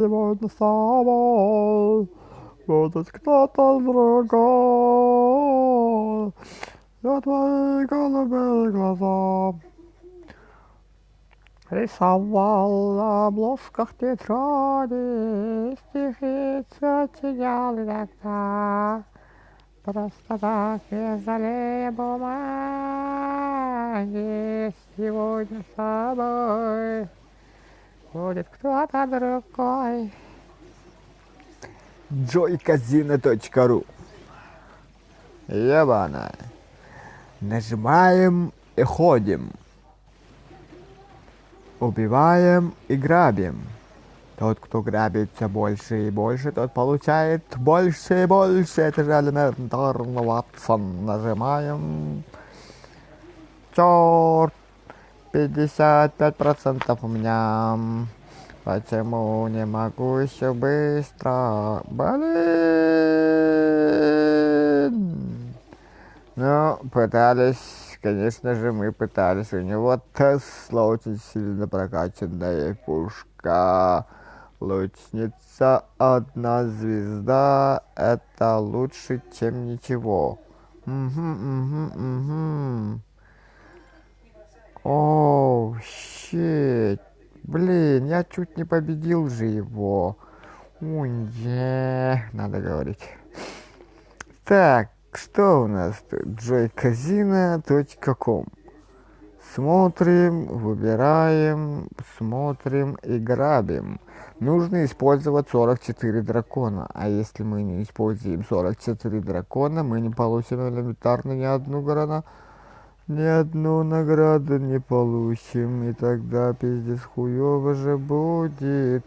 сегодня с тобой будет кто-то другой. Я твои голубые глаза рисовал на обложках тетради, стихи сочинял иногда. Просто так, не жалея бумаги, сегодня с тобой будет кто-то другой. joycasino.ru. Ебана. Нажимаем и ходим. Убиваем и грабим. Тот, кто грабит все больше и больше, тот получает больше и больше. Это же элементарно, Ватсон. Нажимаем. Черт. 55% у меня. Почему не могу еще быстро? Блин! Ну, пытались, конечно же, мы пытались. У него Тесла очень сильно прокачанная пушка. Лучница, одна звезда. Это лучше, чем ничего. Оу, щит. Блин, я чуть не победил же его. Надо говорить. Так, что у нас тут? joycasino.com. Смотрим, выбираем, смотрим и грабим. Нужно использовать 44 дракона. А если мы не используем 44 дракона, мы не получим элементарно ни одну награду не получим. И тогда пиздец хуёво же будет.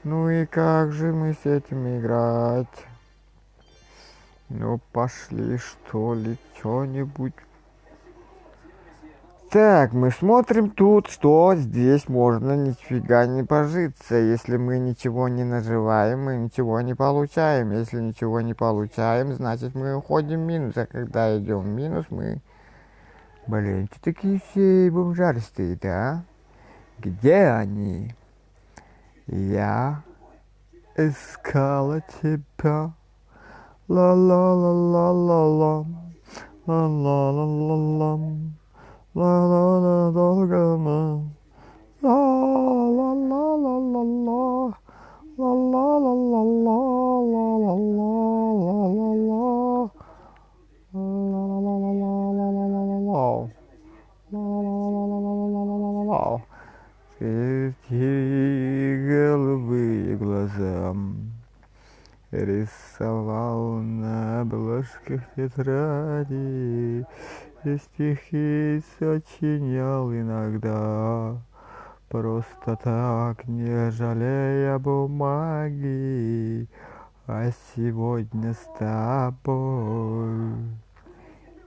Ну и как же мы с этим играть? Ну пошли, что ли, что-нибудь. Так, мы смотрим тут, что здесь можно нифига не пожиться. Если мы ничего не наживаем, мы ничего не получаем. Если ничего не получаем, значит мы уходим в минус. А когда идем в минус, мы... Блин, что такие все бомжаристые, да? Где они? Я искала тебя. Ла-ла-ла-ла-ла-ла. Ла-ла-ла-ла-ла. Ла-ла-ла, долго мы. Ла-ла-ла-ла-ла-ла. Ла-ла-ла-ла-ла-ла-ла-ла-ла-ла. Ла-ла-ла-ла-ла-ла-ла-ла-ла. Ла-ла-ла-ла-ла-ла-ла-ла-ла. Эти голубые глаза рисовал на обложках тетради, и стихи сочинял иногда, просто так, не жалея бумаги. А сегодня с тобой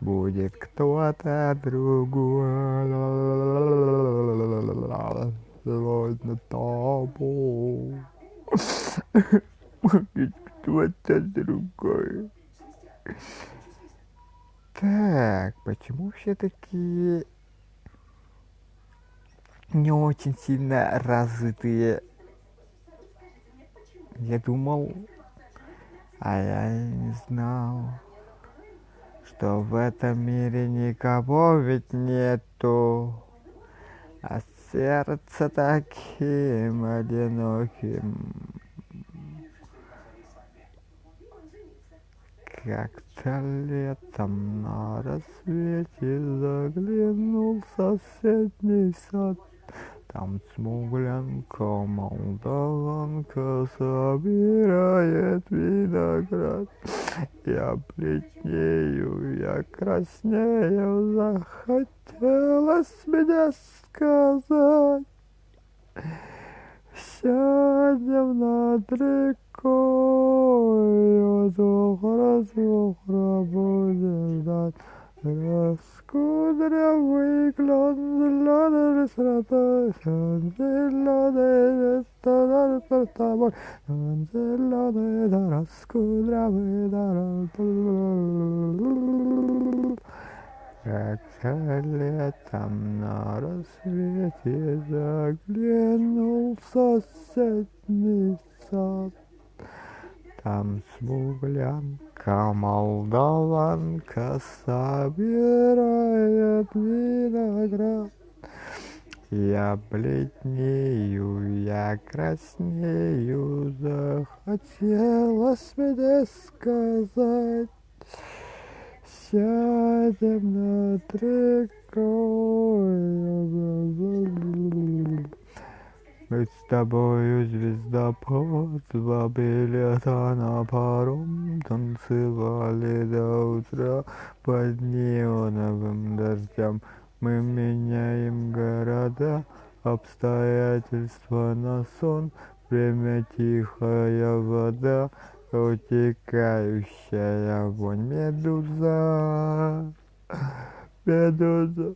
будет кто-то другой. Сегодня с тобой будет кто-то другой. Так, почему все такие не очень сильно развитые? Я думал, а я не знал, что в этом мире никого ведь нету, а сердце таким одиноким. Как-то летом на рассвете заглянул в соседний сад. Там смуглянка, молдаванка собирает виноград. Я бледнею, я краснею, захотелось мне сказать. Сядем над рекой, зухра будем ждать. Раскудрявый клен зеленой стратой, зеленый стонет под тобой, зеленый да раскудрявый да. Как-то летом на рассвете заглянул в соседний сад. Там смуглянка, молдаванка собирает виноград. Я бледнею, я краснею, захотелось мне сказать. Сядем на трико. Мы с тобою звездопад, 2 билета на паром, танцевали до утра под неоновым дождем. Мы меняем города, обстоятельства на сон, время тихая вода, утекающая вонь. Медуза, медуза,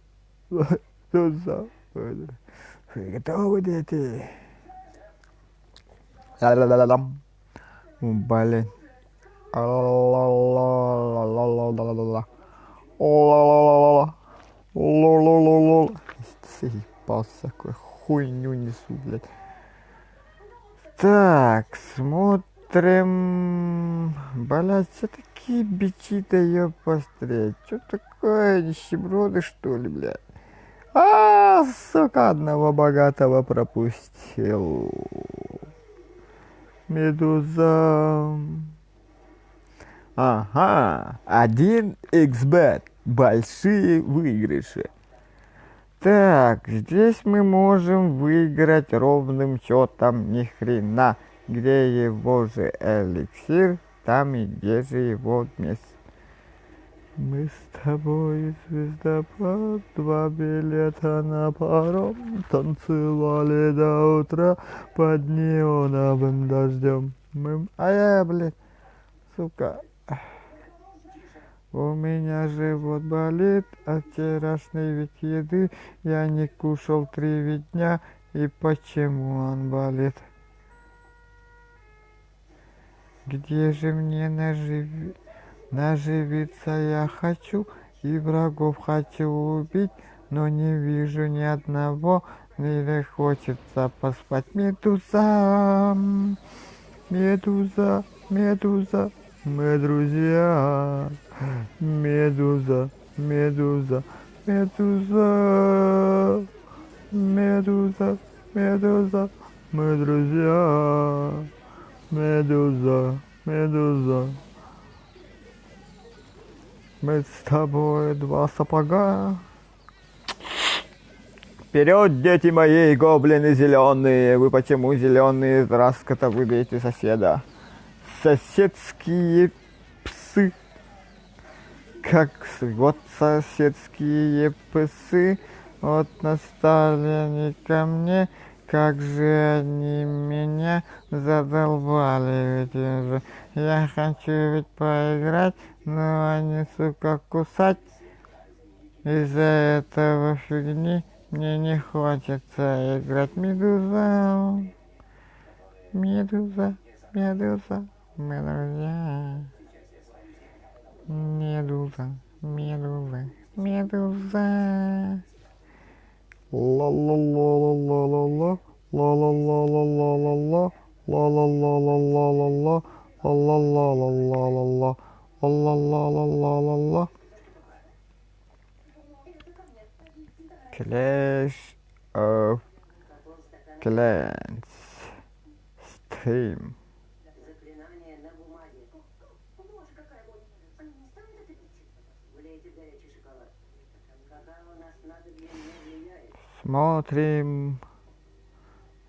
медуза. Вы готовы, дети? Ла-ла-ла-ла-лам. Блин. Ла-ла-ла-ла-ла-ла-ла-ла-ла. Ла-ла-ла-ла-ла. Ла-ла-ла-ла. Заебался, какую хуйню несу, блядь. Так, смотрим. Блядь, все такие бичи-то, ёб посмотреть. Что такое, нищеброды, что ли, блядь? Сука, одного богатого пропустил. Медуза. Ага, 1xbet. Большие выигрыши. Так, здесь мы можем выиграть ровным счетом ни хрена. Где его же эликсир, там и где же его место. Мы с тобой, звездопад, 2 билета на паром, танцевали до утра под неоновым дождем. Блин, сука. У меня живот болит от вчерашней ведь еды. Я не кушал 3 дня, и почему он болит? Где же мне наживиться я хочу, и врагов хочу убить, но не вижу ни одного, или хочется поспать. Медуза, медуза, медуза, мы друзья. Медуза, медуза, медуза, медуза, медуза, мы друзья. Медуза, медуза. Мы с тобой 2 сапога. Вперед, дети мои, гоблины зеленые. Вы почему зеленые? Здравствуйте, вы бейте соседа. Соседские псы. Вот соседские псы. Вот настали они ко мне. Как же они меня задолбали ведь уже. Я хочу ведь поиграть, но они, сука, кусать. Из-за этого фигни мне не хочется играть. Медуза, медуза, медуза, медуза, медуза, медуза, медуза. Ла-ла-ла-ла-ла-ла-ла, ла-ла-ла-ла-ла-ла-ла, ла-ла-ла-ла-ла-ла-ла, ла-ла-ла-ла-ла-ла-ла, ла-ла-ла-ла-ла-ла. Clash of Clans Stream. Смотрим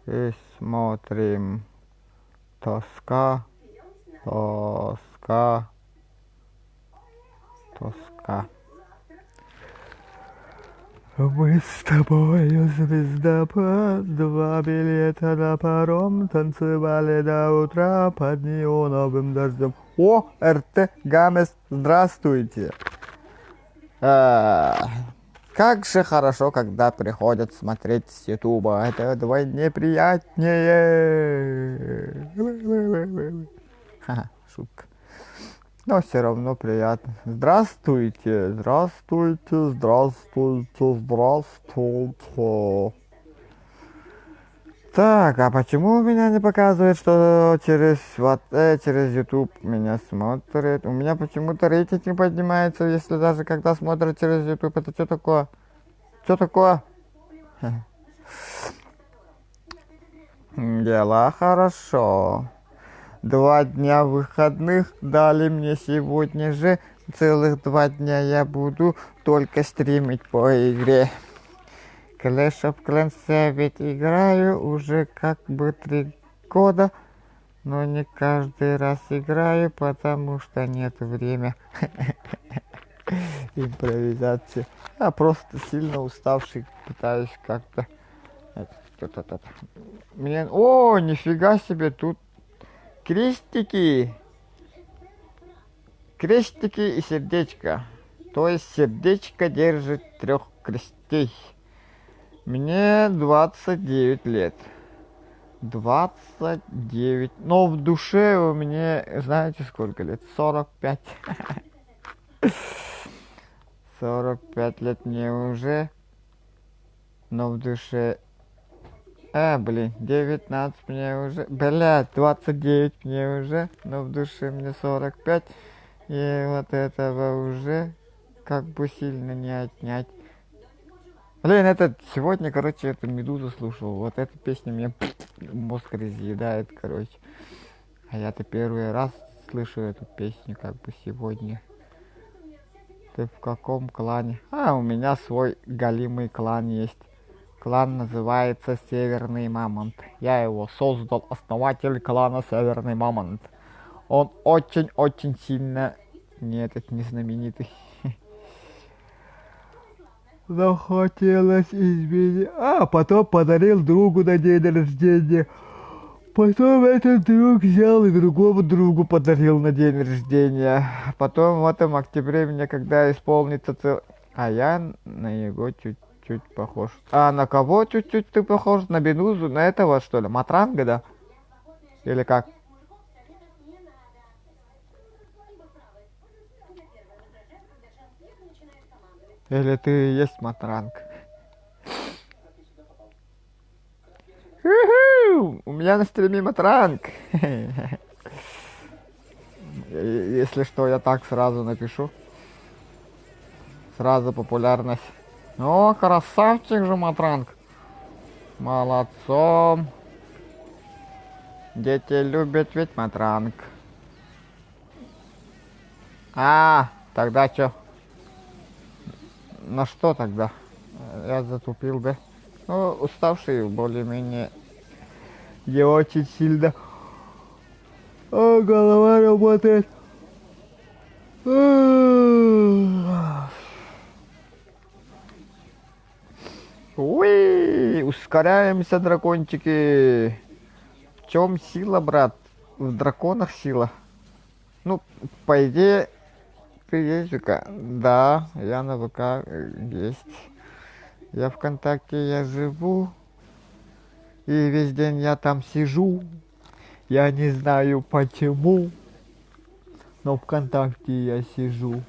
и смотрим. Тоска, тоска, тоска. Мы с тобою, звездопад, 2 билета на паром, танцевали до утра под неоновым дождем. О, РТ Гамес, здравствуйте. Как же хорошо, когда приходят смотреть с Ютуба. Это вдвойне приятнее. Ха-ха, шутка. Но все равно приятно. Здравствуйте, здравствуйте, здравствуйте, здравствуйте. Так, а почему у меня не показывает, что через YouTube меня смотрит? У меня почему-то рейтинг не поднимается, если даже когда смотрят через YouTube. Это что такое? Что такое? Дела хорошо. 2 дня выходных дали мне сегодня же. Целых 2 дня я буду только стримить по игре. Clash of Clans я ведь играю уже как бы 3 года, но не каждый раз играю, потому что нет времени. Импровизация. Я просто сильно уставший, пытаюсь как-то... Что-то. Мне... О, нифига себе, тут крестики. Крестики и сердечко. То есть сердечко держит 3 крестей. Мне 29 лет. 29. Но в душе у меня, знаете, сколько лет? 45. 45 лет мне уже. Но в душе... 19 мне уже. 29 мне уже. Но в душе мне 45. И вот этого уже как бы сильно не отнять. Это сегодня, эту Медузу слушал. Вот эта песня мне мозг разъедает, А я-то первый раз слышу эту песню, сегодня. Ты в каком клане? У меня свой галимый клан есть. Клан называется Северный Мамонт. Я его создал, основатель клана Северный Мамонт. Он очень-очень сильно... Нет, это не знаменитый. Захотелось изменить. Потом подарил другу на день рождения. Потом этот друг взял и другому другу подарил на день рождения. Потом в этом октябре мне когда исполнится А я на него чуть-чуть похож. На кого чуть-чуть ты похож? На Бенузу? На этого, что ли? Матранга, да? Или как? Или ты и есть Матранг? У меня на стриме Матранг. Если что, я так сразу напишу. Сразу популярность. О, красавчик же Матранг. Молодцом. Дети любят ведь Матранг. Тогда что? На что тогда? Я затупил, да? Уставший более-менее. Не очень сильно. Голова работает. Уи, ускоряемся, дракончики. В чем сила, брат? В драконах сила. По идее, ты есть ВК? Да, я на ВК есть. Я ВКонтакте, я живу. И весь день я там сижу. Я не знаю почему. Но ВКонтакте я сижу.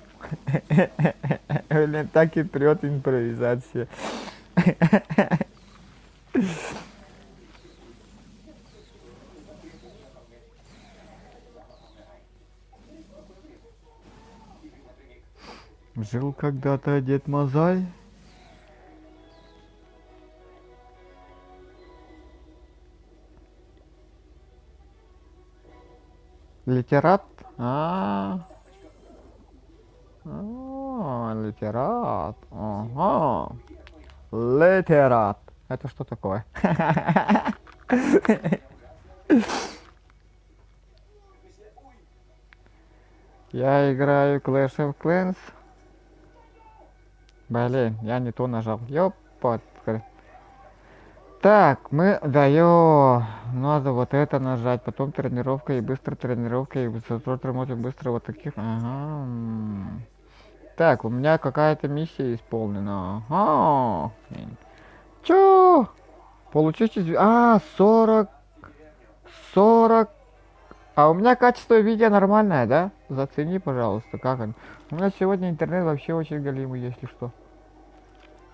Блин, так и прет импровизация. Жил когда-то Дед Мазай. Литерат? Литерат. Ага. Литерат. Это что такое? Я играю Clash of Clans. Блин, я не то нажал. Так, мы даем. Надо вот это нажать. Потом тренировка и быстро тренировка. И смотрим быстро вот таких. Ага. Так, у меня какая-то миссия исполнена. Чё? Получите... 40 А у меня качество видео нормальное, да? Зацени, пожалуйста, как он. У меня сегодня интернет вообще очень галимый, если что.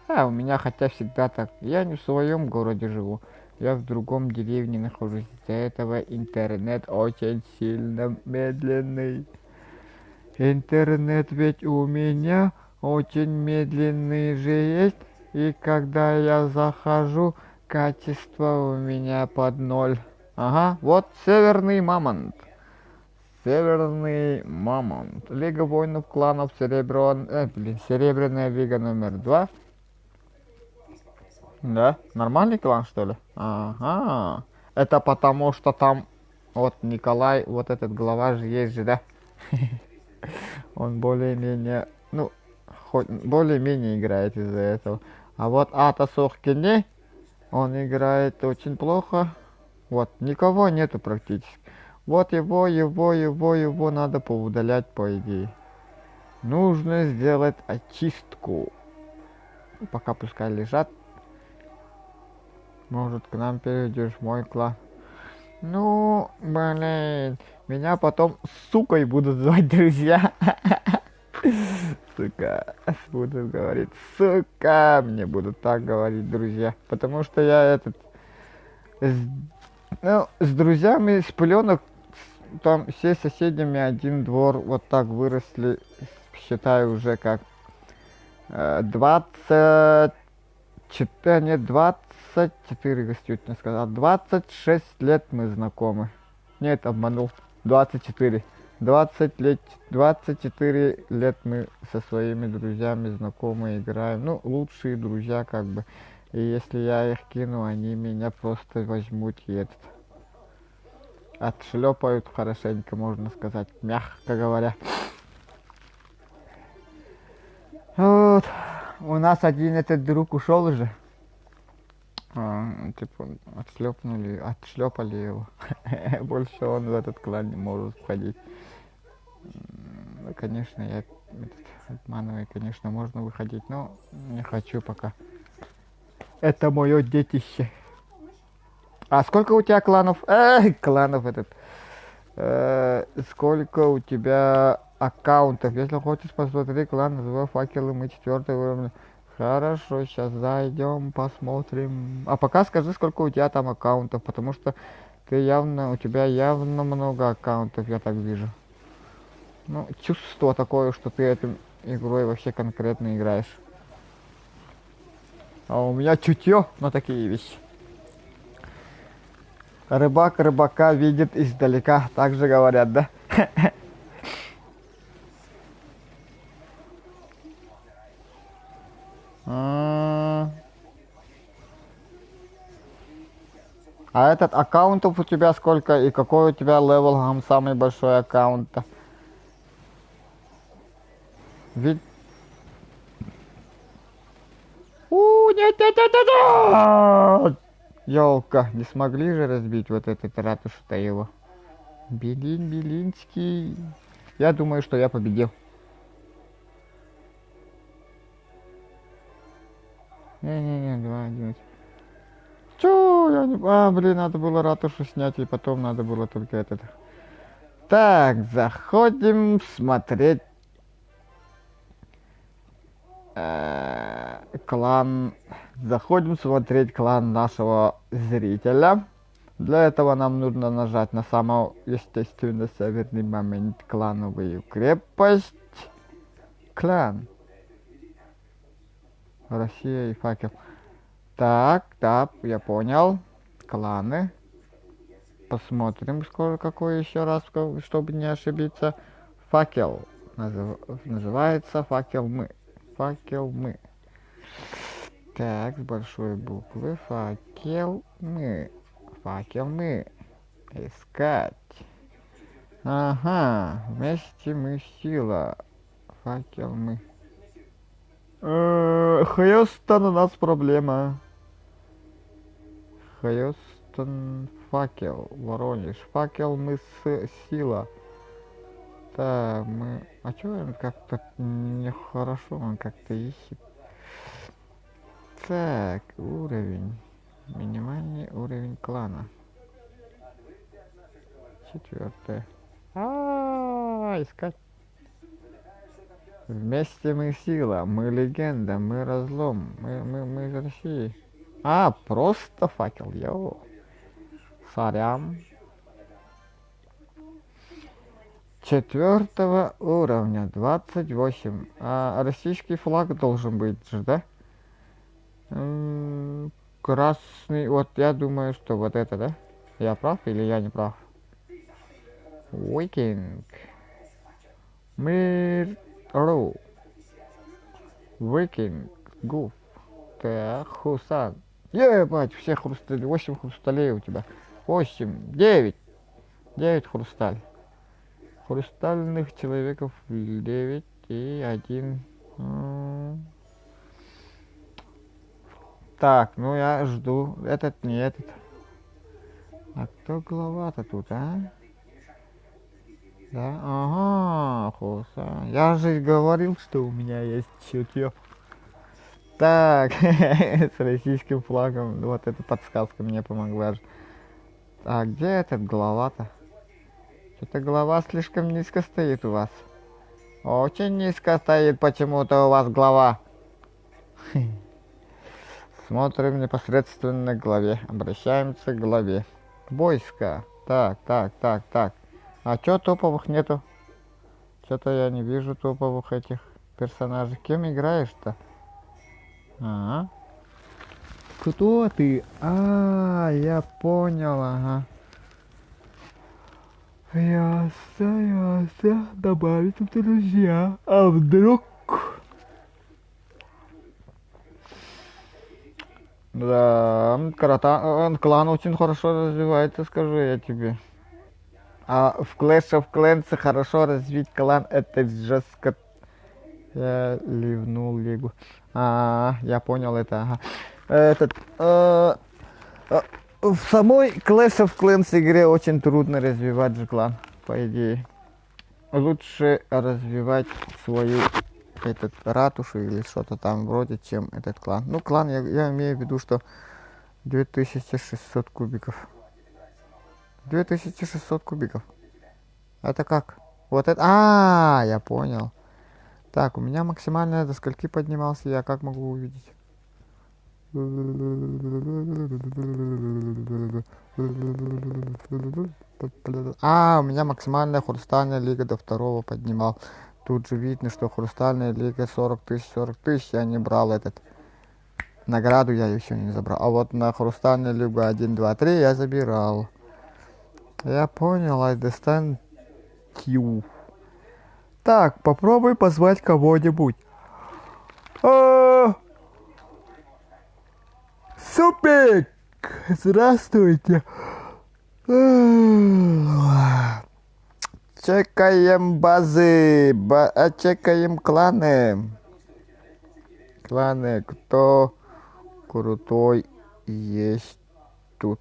А, у меня хотя всегда так. Я не в своем городе живу. Я в другом деревне нахожусь. Из-за этого интернет очень сильно медленный. Интернет ведь у меня очень медленный же есть. И когда я захожу, качество у меня под ноль. Ага, вот северный мамонт. Северный мамонт. Лига воинов кланов Серебряная лига номер 2. Да? Нормальный клан, что ли? Ага. Это потому, что там вот Николай, вот этот глава же есть же, да? Он более-менее, ну, хоть более-менее играет из-за этого. А вот Ата Сохкине, он играет очень плохо. Вот, никого нету практически. Вот его надо поудалять, по идее. Нужно сделать очистку. Пока пускай лежат. Может, к нам перейдешь, мой клан. Ну, блин, меня потом сукой будут звать друзья. Сука, будут говорить, сука, мне будут так говорить друзья. Потому что я с друзьями с пеленок, там все соседями один двор, вот так выросли, считаю уже как 24, нет, 24, Гостютин сказал, 26 лет мы знакомы. Нет, обманул, 24. 20 лет, 24 лет мы со своими друзьями знакомы, играем. Ну, лучшие друзья как бы. И если я их кину, они меня просто возьмут и отшлепают хорошенько, можно сказать, мягко говоря. Вот. У нас один этот друг ушел уже. Типа отшлепали его. Больше он в этот клан не может входить. Конечно, я обманываю, конечно, можно выходить, но не хочу пока. Это мое детище. А сколько у тебя кланов? Кланов этот. Сколько у тебя аккаунтов? Если хочешь посмотреть клан, называй факелы, мы 4 уровень. Хорошо, сейчас зайдем, посмотрим. А пока скажи, сколько у тебя там аккаунтов, потому что у тебя явно много аккаунтов, я так вижу. Ну, чувство такое, что ты этой игрой вообще конкретно играешь. А у меня чутье на такие вещи. Рыбак рыбака видит издалека, так же говорят, да? А этот аккаунтов у тебя сколько и какой у тебя левел самый большой аккаунт? Ведь... Нет, нет, нет, нет, нет! Ёлка, не смогли же разбить вот этот ратушу-то его. Белинский. Я думаю, что я победил. Не-не-не, 2-1. Чё? Я не... блин, надо было ратушу снять, и потом надо было только этот. Так, заходим смотреть клан. Заходим смотреть клан нашего зрителя. Для этого нам нужно нажать на самый естественно северный момент клановую крепость. Клан. Россия и факел. Так, да, я понял. Кланы. Посмотрим, скоро какой еще раз, чтобы не ошибиться. Факел. Называется факел мы. Факел мы. Так, с большой буквы. Факел мы. Факел мы. Искать. Ага, вместе мы сила. Факел мы. Хьюстон, у нас проблема. Хьюстон, факел, Воронеж. Факел мы сила. Да, мы... А чё он как-то нехорошо, он как-то ищет. Так, уровень. Минимальный уровень клана. 4. Искать. Вместе мы сила, мы легенда, мы разлом, мы из России. Просто факел, йоу. Сорян. 4 уровня, 28. Российский флаг должен быть же, да? Красный, вот я думаю, что вот это, да? Я прав или я не прав? Викинг. Мир. Викинг. Гуф. Так, Хусан. Ебать, все хрустали. 8 хрусталей у тебя. 8, 9. 9 хрусталь. Хрустальных человеков 9 и 1. Так, ну я жду. Этот, не этот. А кто глава-то тут, а? Да? Ага, Хусан. Я же говорил, что у меня есть чутье. Так, с российским флагом. Вот эта подсказка мне помогла. А где этот глава-то? Что-то голова слишком низко стоит у вас. Очень низко стоит почему-то у вас глава. Смотрим непосредственно к главе. Обращаемся к главе. Войска. Так. А чё топовых нету? Что-то я не вижу топовых этих персонажей. Кем играешь-то? Кто ты? Я понял, ага. Ясно. Добавить в друзья. А вдруг? Да, клан очень хорошо развивается, скажу я тебе. А в Clash of Clans хорошо развить клан, это жестко. Я ливнул лигу. Я понял это, ага. В самой Clash of Clans игре очень трудно развивать же клан, по идее. Лучше развивать свою ратушу или что-то там вроде, чем этот клан. Ну, клан, я имею в виду, что 2600 кубиков. 2600 кубиков. Это как? Вот это... я понял. Так, у меня максимально до скольки поднимался, я как могу увидеть? У меня максимальная хрустальная лига до 2 поднимал. Тут же видно, что хрустальная лига 40 тысяч, я не брал этот. Награду я еще не забрал. А вот на хрустальную лигу 1, 2, 3 я забирал. Я понял, I understand you. Так, попробуй позвать кого-нибудь. Супик! Здравствуйте. Чекаем базы, чекаем кланы. Кланы, кто крутой есть тут.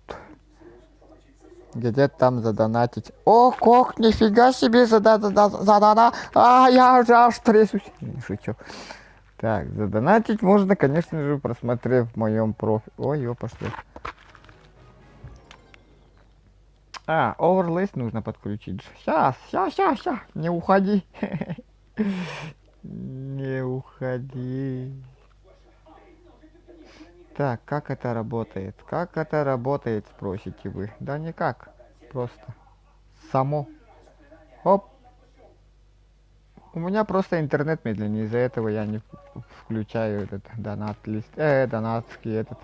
Где там задонатить? О, как, нифига себе задонатить. Я уже аж трясусь. Не шучу. Так, задонатить можно, конечно же, просмотрев в моем профиле. Ой, пошли. Оверлейс нужно подключить. Сейчас. Не уходи. Не уходи. Так, как это работает? Как это работает, спросите вы? Да никак. Просто. Само. Оп. У меня просто интернет медленнее, из-за этого я не включаю этот донат-лист. Донатский этот.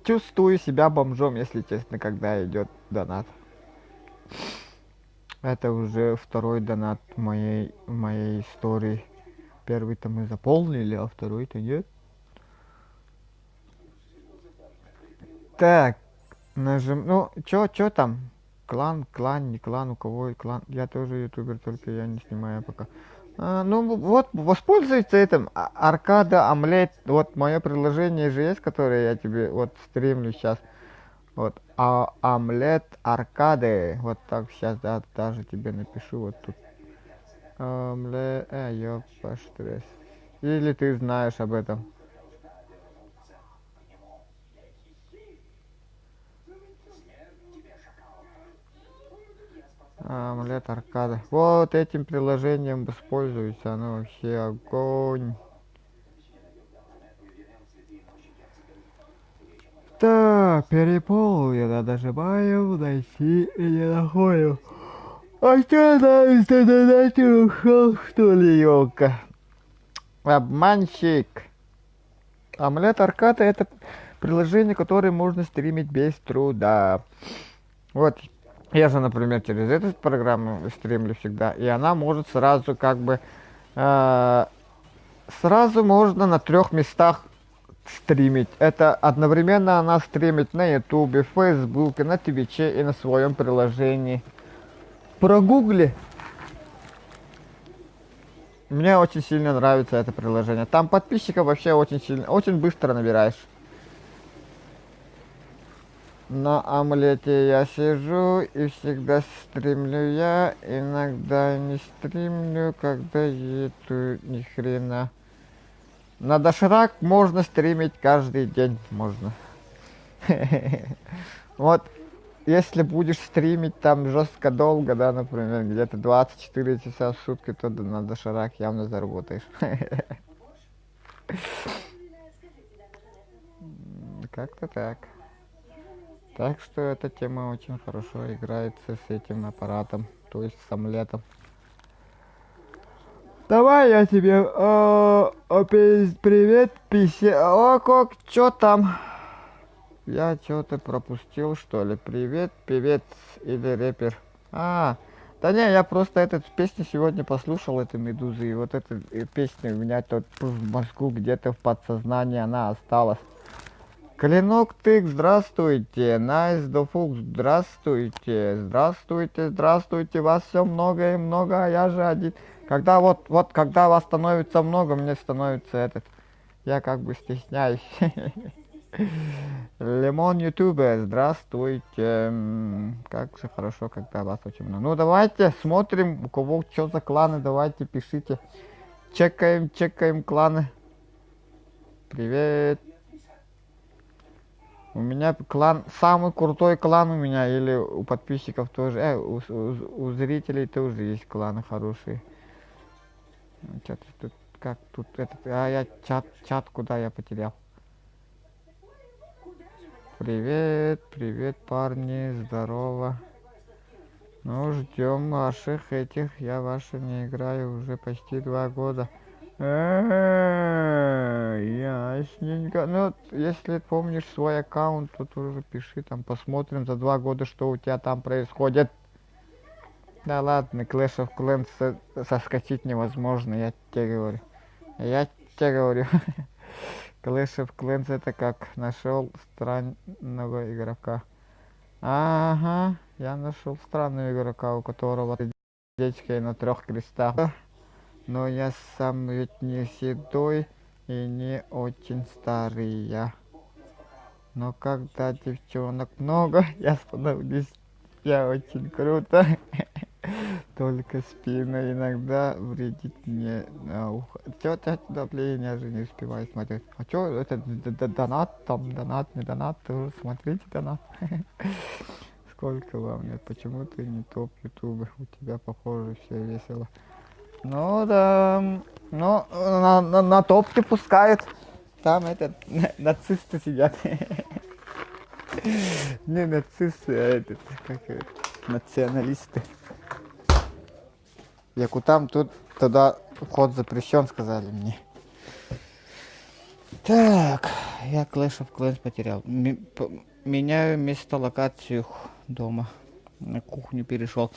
Чувствую себя бомжом, если честно, когда идет донат. Это уже 2-й донат в моей истории. 1-й-то мы заполнили, а 2-й-то нет. Так, ну, чё там? Клан, не клан, у кого клан? Я тоже ютубер, только я не снимаю пока. Ну вот, воспользуйся этим. Аркада, омлет. Вот мое приложение же есть, которое я тебе вот стримлю сейчас. Вот, омлет аркады. Вот так сейчас даже тебе напишу вот тут. ёпта. Или ты знаешь об этом? Омлет аркада. Вот этим приложением воспользуйся, оно вообще огонь. Так, перепол я нажимаю, найти и не находим. А что там ты ушел, что ли, елка? Обманщик. Омлет аркада это приложение, которое можно стримить без труда. Вот, я же, например, через эту программу стримлю всегда, и она может сразу как бы сразу можно на 3 местах стримить. Это одновременно она стримит на Ютубе, Фейсбуке, на Твиче и на своем приложении. Прогугли. Мне очень сильно нравится это приложение. Там подписчиков вообще очень быстро набираешь. На омлете я сижу и всегда стримлю я. Иногда не стримлю, когда еду ни хрена. На доширак можно стримить каждый день, можно. Вот, если будешь стримить там жестко долго, да, например, где-то 24 часа в сутки, то на доширак явно заработаешь. Как-то так. Так что эта тема очень хорошо играется с этим аппаратом, то есть с омлетом. Давай я тебе привет, О, как, чё там? Я что-то пропустил, что ли? Привет, певец или рэпер? Да не, я просто эту песню сегодня послушал, эту Медузы, и вот эта песня у меня тут в мозгу где-то в подсознании она осталась. Клинок тык, здравствуйте, Найс Дофук, здравствуйте, здравствуйте, вас все много и много, а я же один. Когда когда вас становится много, мне становится я как бы стесняюсь. Лимон Ютубе, здравствуйте. Как же хорошо, когда вас очень много. Ну давайте смотрим, у кого что за кланы, давайте пишите. Чекаем кланы. Привет. У меня клан, самый крутой клан у меня, или у подписчиков тоже, у зрителей тоже есть кланы хорошие. Что-то тут, как тут, я чат куда я потерял? Привет, парни, здорово. Ну, ждем ваших этих, я ваши не играю уже почти 2 года. Ясненько. Ну, если помнишь свой аккаунт, то тоже пиши там, посмотрим за 2 года, что у тебя там происходит. Да ладно, Clash of Clans соскочить невозможно, я тебе говорю. Clash of Clans это как нашел странного игрока. Ага, я нашел странного игрока, у которого сердечко на 3 крестах. Но я сам ведь не седой и не очень старый я. Но когда девчонок много, я становлюсь очень круто. Только спина иногда вредит мне на ухо. Чё-то давление же не успеваю смотреть. А чё это донат, не донат, тоже смотрите донат. Сколько вам лет? Почему ты не топ ютуба? У тебя похоже все весело. Ну да, ну на топке пускают. Там нацисты сидят. Не нацисты, а националисты. Якутам тут туда вход запрещен, сказали мне. Так, я Clash of Clans потерял. Меняю место локацию дома. На кухню перешел.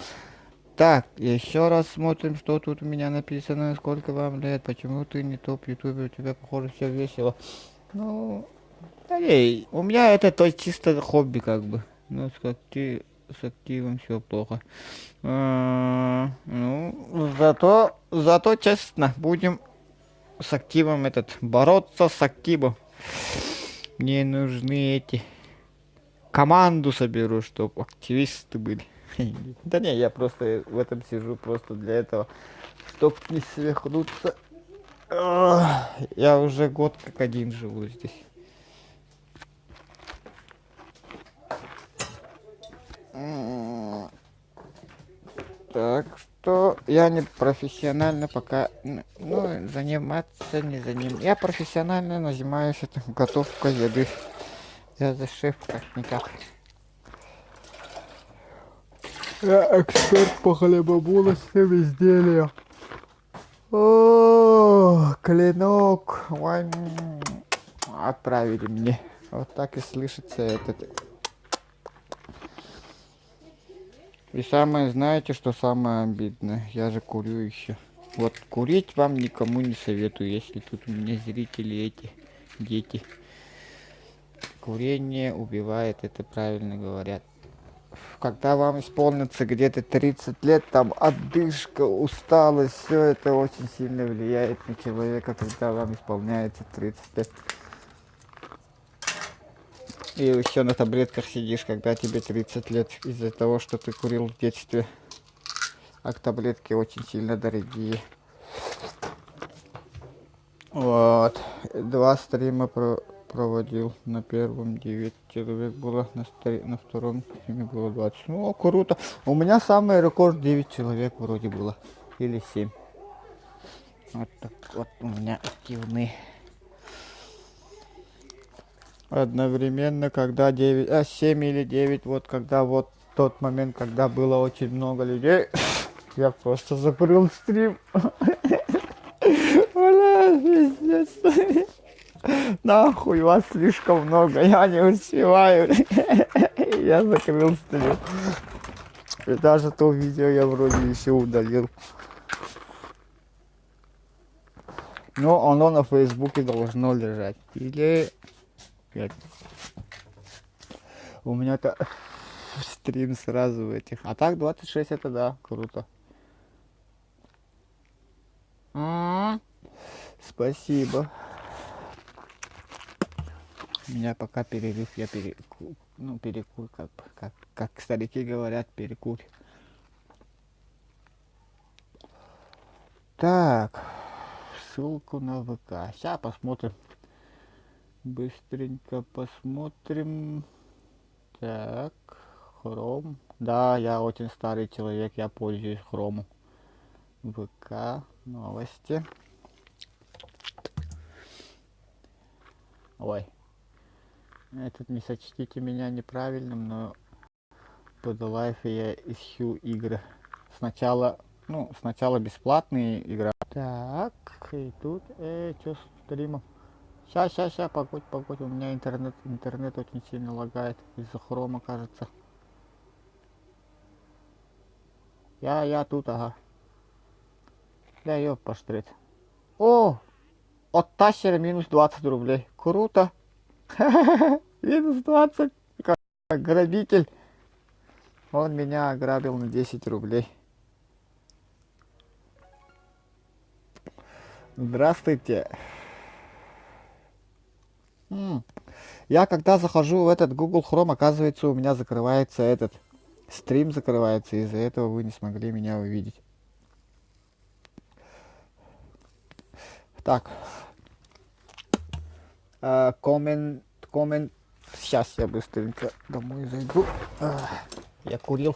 Так, еще раз смотрим, что тут у меня написано, сколько вам лет, почему ты не топ ютубе, у тебя, похоже, все весело. Ну, да ей, у меня это то чисто хобби, как бы. Ну, с активом все плохо. Ну, зато честно, будем с активом бороться с активом. Мне нужны команду соберу, чтобы активисты были. Да не, я просто в этом сижу просто для этого, чтоб не свихнуться. Я уже год как один живу здесь. Так что я не профессионально пока, ну, заниматься не занимаюсь. Я профессионально занимаюсь готовкой еды. Я за шеф как-никак. Я эксперт по хлебобулочным изделиям. О, клинок. Ой, отправили мне. Вот так и слышится этот. И самое, знаете, что самое обидное? Я же курю еще. Вот курить вам никому не советую, если тут у меня зрители эти, дети. Курение убивает, это правильно говорят. Когда вам исполнится где-то 30 лет, там одышка, усталость, все это очень сильно влияет на человека, когда вам исполняется 30 лет. И еще на таблетках сидишь, когда тебе 30 лет, из-за того, что ты курил в детстве. А таблетки очень сильно дорогие. Вот. 2 стрима проводил. На первом 9 человек было, на втором стриме было 20. Ну, круто. У меня самый рекорд 9 человек вроде было. Или 7. Вот так вот у меня активные. Одновременно, когда 7 или 9, вот когда вот тот момент, когда было очень много людей, я просто закрыл стрим. Бля, пиздец. Нахуй, вас слишком много, я не успеваю. Я закрыл стрим. И даже то видео я вроде еще удалил. Но оно на Фейсбуке должно лежать. Или... У меня-то стрим сразу в этих. А так 26 это да, круто. Спасибо. У меня пока перерыв, я перекур, как старики говорят, перекур. Так, ссылку на ВК. Сейчас посмотрим. Быстренько посмотрим. Так, Chrome. Да, я очень старый человек, я пользуюсь Chrome. ВК, новости. Ой. Этот не сочтите меня неправильным, но под лайф я ищу игры. Сначала бесплатные игры. Так, и тут, что с стримом? Сейчас, погодь, у меня интернет очень сильно лагает из-за хрома, кажется. Я тут, ага. Да, ёп, поштрит. О! От Тащера минус 20 рублей. Круто. Минус 20. Как грабитель. Он меня ограбил на 10 рублей. Здравствуйте. Я когда захожу в этот Google Chrome, оказывается, у меня закрывается этот стрим, закрывается. Из-за этого вы не смогли меня увидеть. Так. Коммент. Сейчас я быстренько домой зайду. Я курил.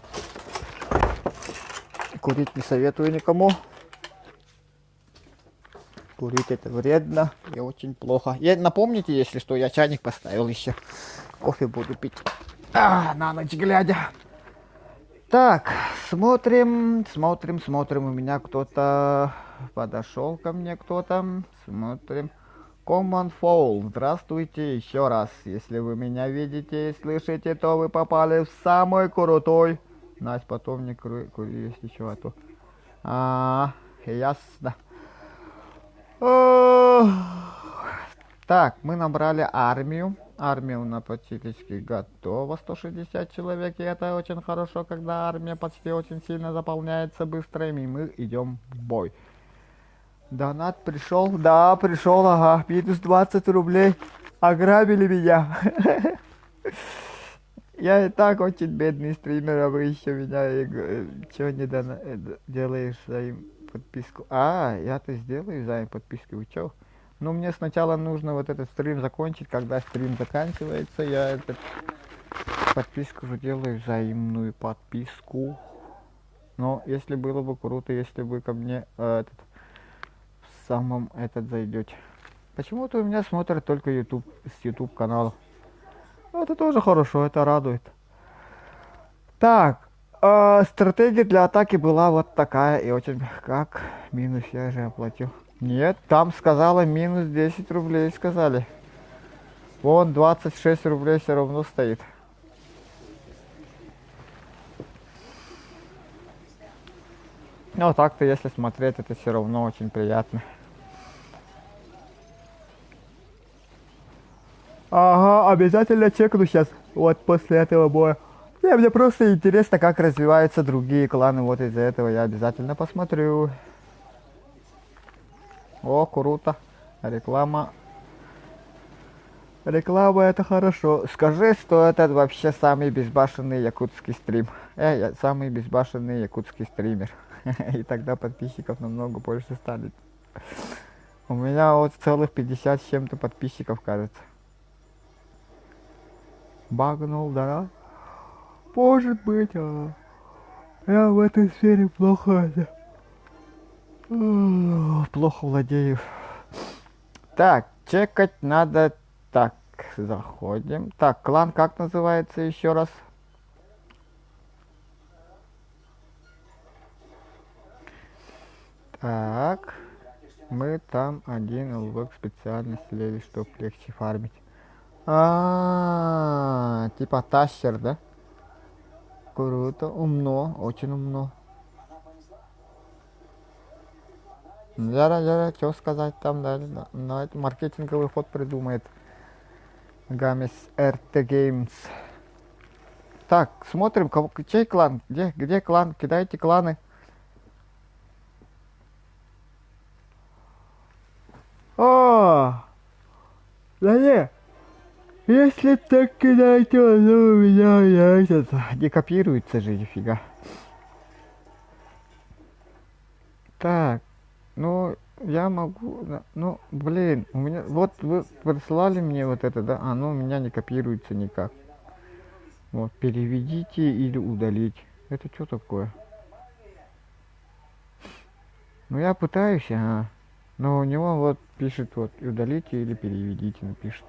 Курить не советую никому. Курить это вредно и очень плохо. Напомните, если что, я чайник поставил еще. Кофе буду пить. На ночь глядя. Так, смотрим. У меня кто-то подошел ко мне, кто-то. Смотрим. Common Foul. Здравствуйте еще раз. Если вы меня видите и слышите, то вы попали в самый крутой. Настя, потом не кури, если что, а то. Ясно. Так, мы набрали армию. Армия у нас практически готова. 160 человек. И это очень хорошо, когда армия почти очень сильно заполняется быстро. И мы идем в бой. Донат пришел. Да, пришел, ага. Минус 20 рублей. Ограбили меня. Я и так очень бедный стример, а вы еще меня... Чего не делаешь своим подписку. А, я-то сделаю взаим подписки, вы чё? Но мне сначала нужно вот этот стрим закончить. Когда стрим заканчивается, я этот подписку уже делаю, взаимную подписку. Но если было бы круто, если бы ко мне этот в самом этот зайдете. Почему-то у меня смотрят только YouTube с YouTube канала. Это тоже хорошо, это радует. Так, стратегия для атаки была вот такая и очень... Как? Минус я же оплатил. Нет, там сказала минус 10 рублей, сказали. Вон 26 рублей все равно стоит. Ну так-то, если смотреть, это все равно очень приятно. Ага, обязательно чекну сейчас, вот после этого боя. Мне просто интересно, как развиваются другие кланы, вот из-за этого я обязательно посмотрю. О, круто. Реклама. Реклама это хорошо. Скажи, что это вообще самый безбашенный якутский стрим. Я самый безбашенный якутский стример. И тогда подписчиков намного больше станет. У меня вот целых 50 с чем-то подписчиков, кажется. Багнул, да? Может быть, я в этой сфере плохо владею. Так, чекать надо. Так, заходим. Так, клан как называется еще раз? Так, мы там один лог специально слили, чтобы легче фармить. Типа тащер, да? Круто, умно, очень умно. Яра, что сказать там далее? Да. Но это маркетинговый ход придумает Гамес RT Games. Так, смотрим, чей клан? Где клан? Кидайте кланы. О, да не. Если так кидайте, то у меня этот не копируется же нифига. Так, ну я могу, ну блин, у меня вот вы прислали мне вот это, да, оно у меня не копируется никак. Вот, переведите или удалить. Это что такое? Ну я пытаюсь, но у него вот пишет вот удалите или переведите, напишет.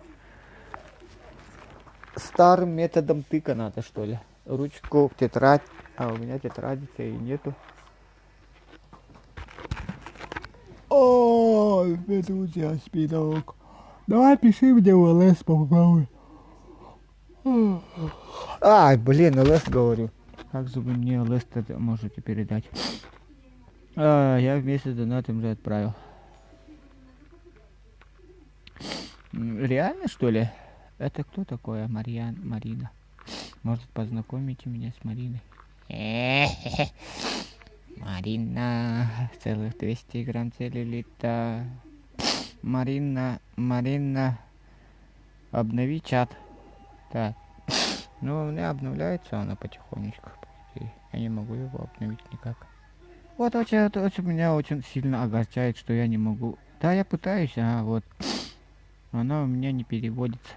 Старым методом тыка надо, что ли? Ручку в тетрадь, а у меня тетради-то и нету. Ой, медузя, спинок. Давай пиши мне в ЛС, попробуй. Ай, блин, ЛС говорю. Как же вы мне ЛС-то можете передать? Я вместе с донатом же отправил. Реально, что ли? Это кто такое? Марина. Может, познакомите меня с Мариной? Марина, целых 200 грамм целлюлита. Марина, обнови чат. Так, ну у меня обновляется она потихонечку. Я не могу его обновить никак. Вот меня очень сильно огорчает, что я не могу. Да, я пытаюсь, вот. Она у меня не переводится.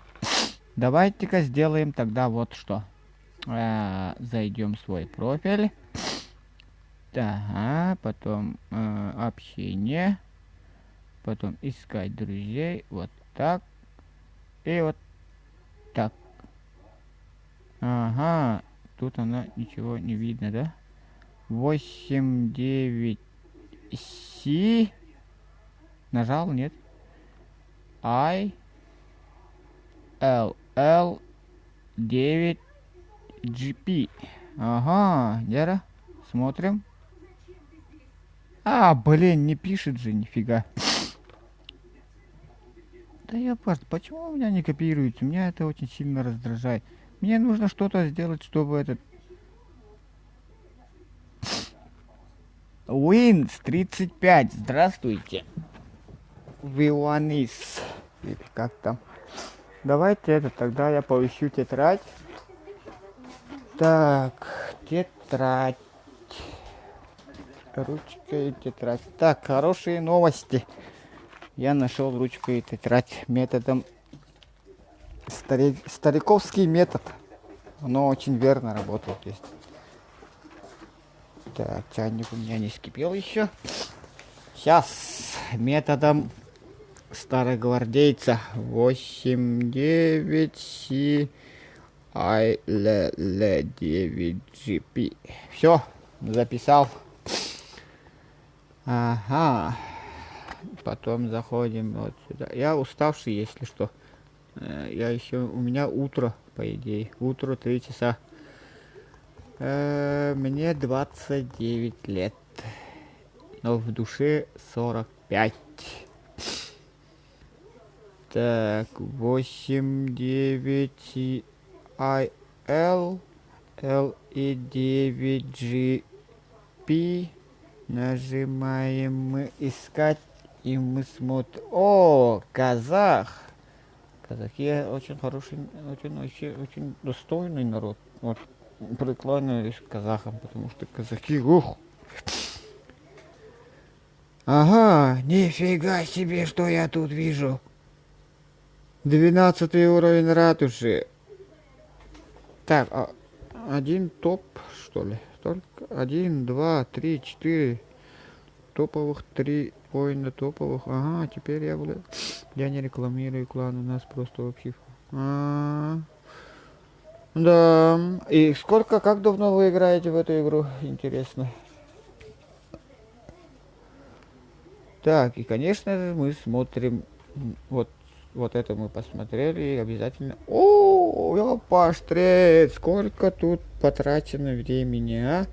Давайте-ка сделаем тогда вот что. Зайдем в свой профиль. Да, потом общение. Потом искать друзей. Вот так. И вот так. Ага. Тут она ничего не видно, да? 8, 9, Си. Нажал, нет? I, L, 9, GP. Ага, Яра. Смотрим. Блин, не пишет же, нифига. Да я просто, почему у меня не копируется? Меня это очень сильно раздражает. Мне нужно что-то сделать, чтобы этот... Wins 35, здравствуйте. Виланис. Или как там? Давайте тогда я поищу тетрадь. Так, тетрадь. Ручка и тетрадь. Так, хорошие новости. Я нашел ручку и тетрадь методом стариковский метод. Оно очень верно работает. Есть. Так, чайник у меня не скипел еще. Сейчас методом старогвардейца 8-9 C I L 9 GP. Все, записал. Ага. Потом заходим вот сюда. Я уставший, если что. Я еще, у меня утро, по идее. Утро 3 часа. Мне 29 лет. Но в душе 45. Так, 8, 9, I, L и 9, G, P. Нажимаем мы искать, и мы смотрим. О, казах! Казахи очень хороший, очень достойный народ. Вот, преклоняюсь к казахам, потому что казахи, ух! Ага, нифига себе, что я тут вижу. 12 уровень ратуши. Так, один топ, что ли? Только 1, 2, 3, 4 топовых, 3 воина топовых. Ага, теперь я не рекламирую клан, у нас просто вообще. Да. И сколько, как давно вы играете в эту игру? Интересно. Так, и конечно же мы смотрим вот это мы посмотрели и обязательно. О, ёпаштрец, сколько тут потрачено времени, а?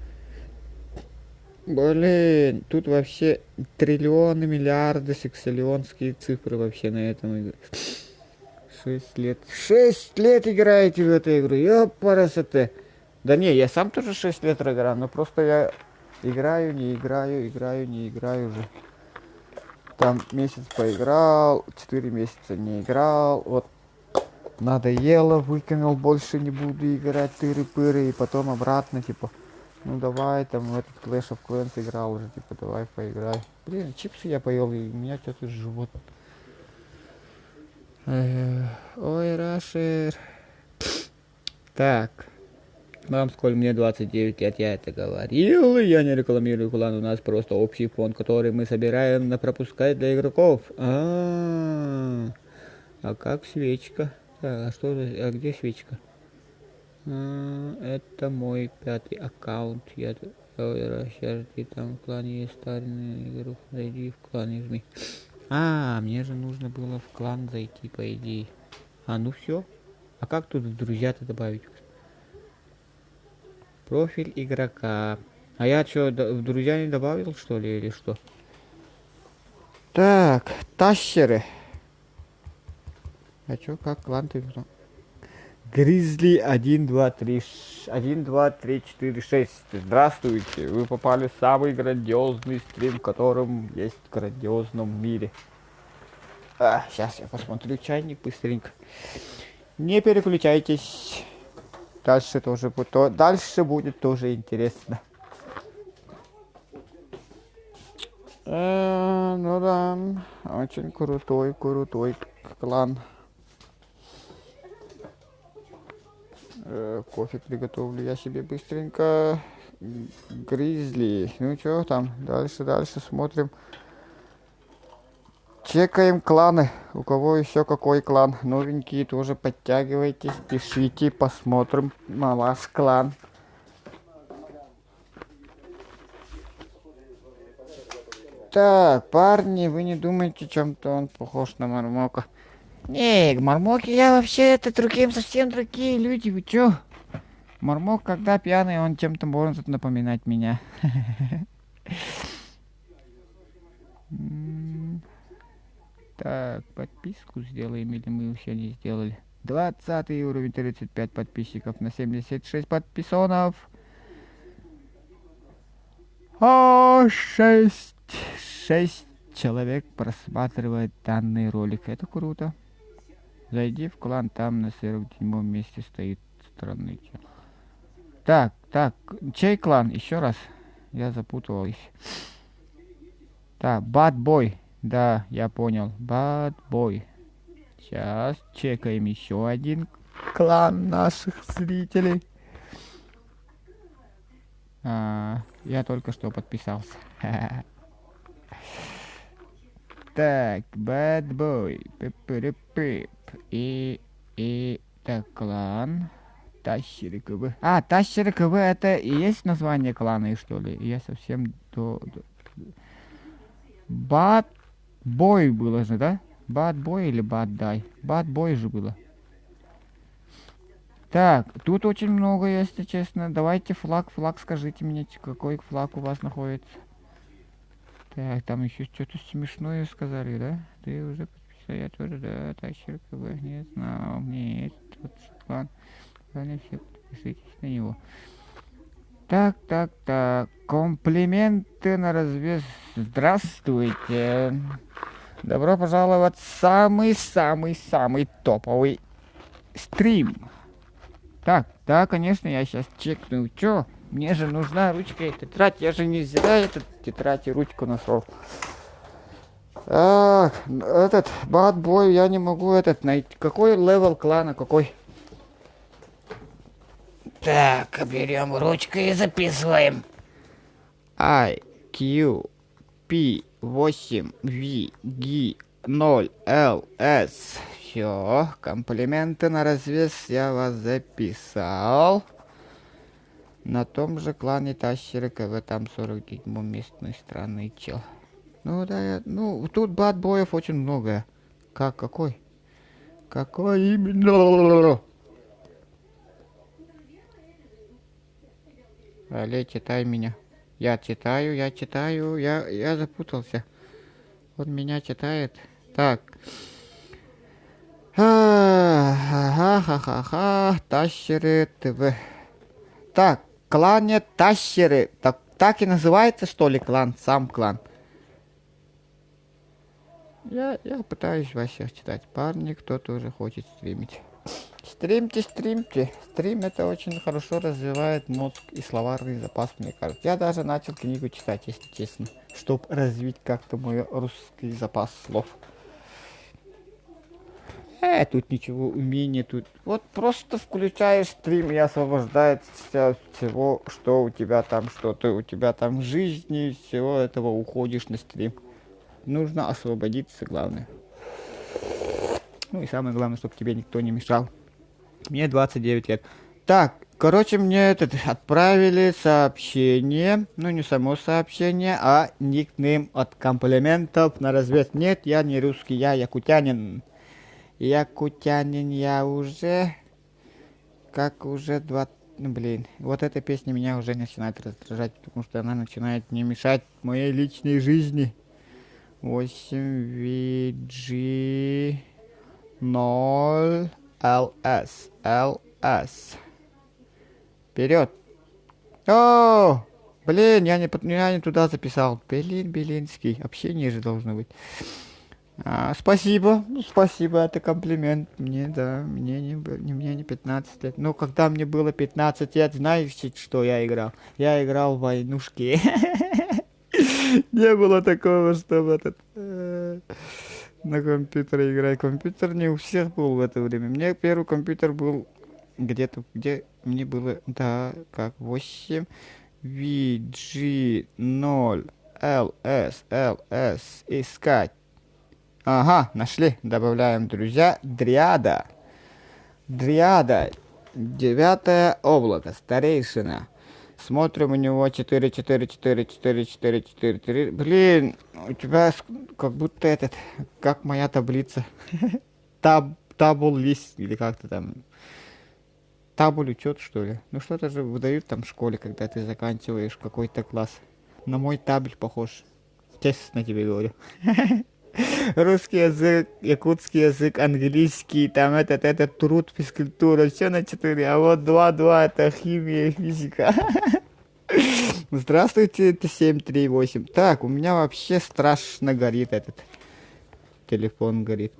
Блин, тут вообще триллионы, миллиарды, сексиллионские цифры вообще на этом игре. 6 лет. 6 лет играете в эту игру, ёпарасоте. Да не, я сам тоже 6 лет играю, но просто я играю, не играю уже. Там месяц поиграл, 4 месяца не играл, вот надоело, выкинул, больше не буду играть, тыры-пыры, и потом обратно, типа, ну давай, там, в этот Clash of Clans играл уже, типа, давай поиграй. Блин, чипсы я поел, и у меня что-то живот. Ой, Рашер. Так. Мам, сколь мне 29 лет, я это говорил, я не рекламирую клан, у нас просто общий фонд, который мы собираем на пропускать для игроков. А как свечка? А что за, а где свечка? Это мой 5-й аккаунт, я расширяю, там в клане есть старинный игрок, зайди в клан и жми. Мне же нужно было в клан зайти, по идее. Ну все. А как тут в друзья-то добавить? Профиль игрока. А я что, в друзья не добавил, что ли, или что? Так, тащеры. А что, как клан ты? Гризли 1, 2, 3, 1, 2, 3, 4, 6. Здравствуйте, вы попали в самый грандиозный стрим, в котором есть в грандиозном мире. Сейчас я посмотрю чайник быстренько. Не переключайтесь. Дальше тоже будет, дальше будет тоже интересно. Ну да, очень крутой клан. Кофе приготовлю я себе быстренько. Гризли. Ну что там, дальше смотрим. Чекаем кланы. У кого еще какой клан? Новенькие тоже подтягивайтесь, пишите, посмотрим на ваш клан. Так, парни, вы не думаете, чем-то он похож на Мармока? Не, Мармоки я вообще это другим, совсем другие люди, вы чё? Мармок, когда пьяный, он чем-то может напоминать меня. Так, подписку сделаем, или мы еще не сделали? 20 уровень, 35 подписчиков на 76 подписонов. 6 человек просматривает данный ролик. Это круто. Зайди в клан, там на 47 месте стоит странный чел. Так, чей клан? Еще раз. Я запуталась. Так, Bad Boy. Да, я понял. Bad Boy. Сейчас чекаем еще один клан наших зрителей. Я только что подписался. Так, Bad Boy. Пип-пип-пип. И так, клан. Тащеры КВ. Тащеры КВ это и есть название клана, и что ли? Я совсем Bad Boy было же, да? Bad Boy или Bad Die? Bad Boy же было. Так, тут очень много, если честно. Давайте флаг скажите мне, какой флаг у вас находится. Так, там еще что-то смешное сказали, да? Ты уже подписал, я тоже, да, Тащер КВ, не знал, нет, вот клан. Все подпишитесь на него. Так, комплименты на развес. Здравствуйте. Добро пожаловать в самый топовый стрим. Так, да, конечно, я сейчас чекну. Чё? Мне же нужна ручка и тетрадь. Я же не зря этот тетрадь и ручку нашел. Этот Bad Boy, я не могу этот найти. Какой левел клана, какой? Так, берем ручку и записываем. I, Q, P, 8, V, G, 0, L, S. Все, комплименты на развес я вас записал. На том же клане Тащеры КВ, там 47 местной страны, чел. Ну да, тут бадбоев очень много. Какой? Какой именно? Але, читай меня. Я читаю, я запутался. Он меня читает. Так. Тащеры ТВ. Так, клане Тащеры. Так и называется, что ли, клан? Сам клан. Я пытаюсь вас всех читать. Парни, кто тоже хочет стримить. Стримьте. Стрим это очень хорошо развивает мозг и словарный запас, мне кажется. Я даже начал книгу читать, если честно, чтобы развить как-то мой русский запас слов. Тут ничего умения, тут вот просто включаешь стрим и освобождается от всего, что у тебя там, что-то у тебя там в жизни, всего этого уходишь на стрим. Нужно освободиться, главное. Ну и самое главное, чтобы тебе никто не мешал. Мне 29 лет. Так, короче, мне отправили сообщение. Ну, не само сообщение, а никнейм от комплиментов на развес. Нет, я не русский, я якутянин. Якутянин я уже... Как уже 20... Ну, блин, вот эта песня меня уже начинает раздражать, потому что она начинает не мешать моей личной жизни. 8 VG 0 LS. Вперед. О, блин, я не туда записал. Белинский. Общение же должно быть. Спасибо. Спасибо, это комплимент. Мне не 15 лет. Но когда мне было 15 лет, знаете, что я играл? Я играл в войнушки. Не было такого, чтобы на компьютере играть. Компьютер не у всех был в это время. Мне первый компьютер был где мне было, 8 VG 0 LS искать. Ага, нашли. Добавляем, друзья. Дриада. 9 облако. Старейшина. Смотрим, у него 4. Блин, у тебя как будто как моя таблица. Табул лист, или как-то там. Табуль учет, что ли? Ну что-то же выдают там в школе, когда ты заканчиваешь какой-то класс. На мой табль похож. Честно тебе говорю. Русский язык, якутский язык, английский, там этот труд, физкультура, все на 4, а вот 2 это химия и физика. Здравствуйте, это 738. Так, у меня вообще страшно горит этот телефон, горит.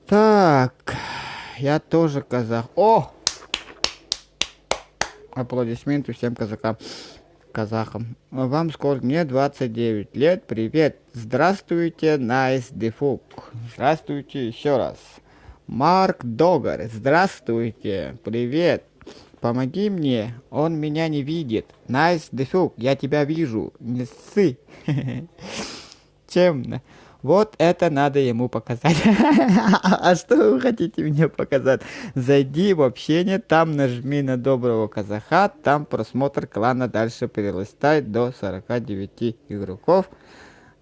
Так, я тоже казах. О! Аплодисменты всем казакам. казахам. Вам сколько? Мне 29 лет. Привет. Здравствуйте, Найс Дефук. Здравствуйте еще раз. Марк Догар. Здравствуйте. Привет. Помоги мне. Он меня не видит. Найс Дефук. Я тебя вижу. Не ссы. Чем? Вот это надо ему показать. А что вы хотите мне показать? Зайди в общение, там нажми на доброго казаха, там просмотр клана дальше перелистай до 49 игроков.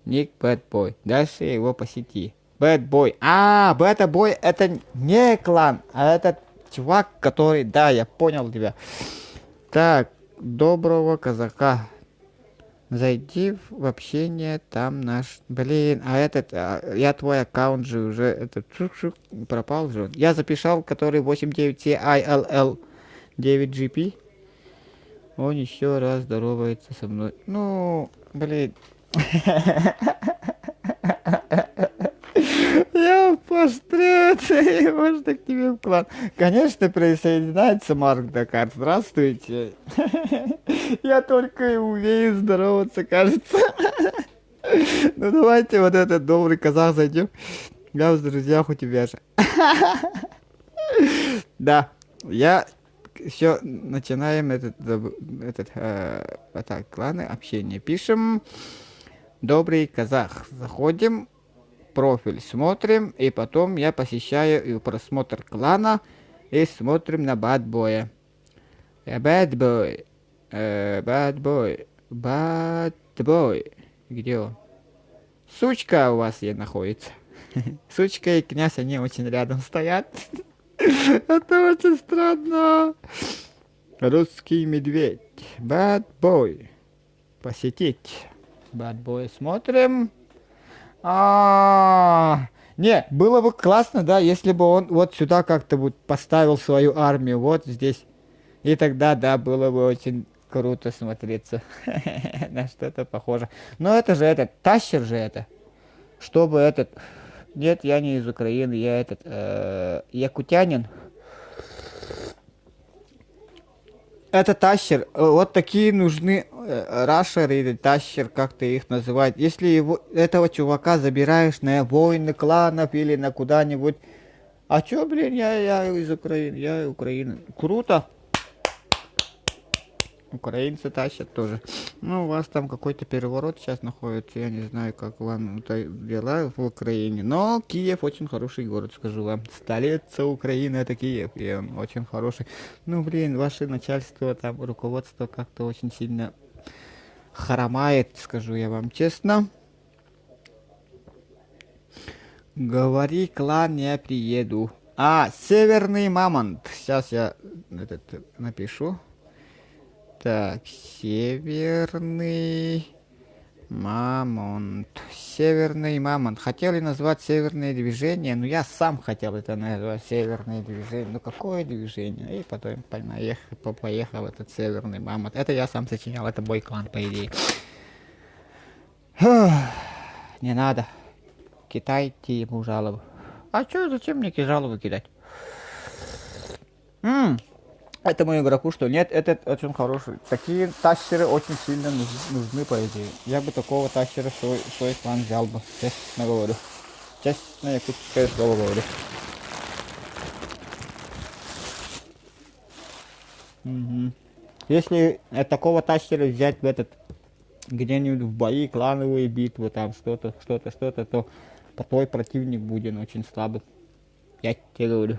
Ник Bad Boy. Дальше его посети. Bad Boy. Bad Boy это не клан, а это чувак, который... Да, я понял тебя. Так, доброго казака. Зайди в общение, там наш... Блин, я твой аккаунт же уже... Этот пропал же. Я записал, который 89CILL 9GP. Он еще раз здоровается со мной. Ну, блин. Я пострет, можно к тебе в клан. Конечно, присоединяется Марк Дакар. Здравствуйте. Я только и умею здороваться, кажется. Ну давайте вот этот добрый казах зайдем. Я в друзьях у тебя же. Да, я все начинаем так, кланы, общение. Пишем добрый казах. Заходим. Профиль смотрим, и потом я посещаю и просмотр клана, и смотрим на Bad Boy. Bad Boy. Bad Boy. Где он? Сучка у вас находится. Сучка и князь, они очень рядом стоят. Это очень странно. Русский медведь. Bad Boy. Посетить. Bad Boy смотрим. Не, было бы классно, да, если бы он вот сюда как-то вот поставил свою армию, вот здесь. И тогда, да, было бы очень круто смотреться. На что-то похоже. Но это же тащер же это. Чтобы этот... Нет, я не из Украины, я якутянин. Это тащер. Вот такие нужны рашеры или тащер, как ты их называть. Если этого чувака забираешь на войны кланов или на куда-нибудь. А чё, блин, я из Украины, я Украина. Круто. Украинцы тащат тоже. Ну, у вас там какой-то переворот сейчас находится. Я не знаю, как вам дела в Украине. Но Киев очень хороший город, скажу вам. Столица Украины это Киев. И он очень хороший. Ну, блин, ваше начальство, там, руководство как-то очень сильно хромает, скажу я вам честно. Говори, клан, я приеду. Северный Мамонт. Сейчас я напишу. Так, Северный Мамонт. Северный Мамонт. Хотели назвать Северное движение, но я сам хотел это назвать Северное движение. Ну какое движение? И потом поехал этот Северный Мамонт. Это я сам сочинял, это мой клан, по идее. Не надо. Кидайте ему жалобу. А чё, зачем мне жалобу кидать? Этому игроку что? Нет, этот очень хороший. Такие тащеры очень сильно нужны, по идее. Я бы такого тащера в свой клан взял бы. Честно говорю. Честно, якутское слово говорю. Угу. Если такого тащера взять в где-нибудь в бои, клановые битвы, там что-то, то твой противник будет очень слабый. Я тебе говорю.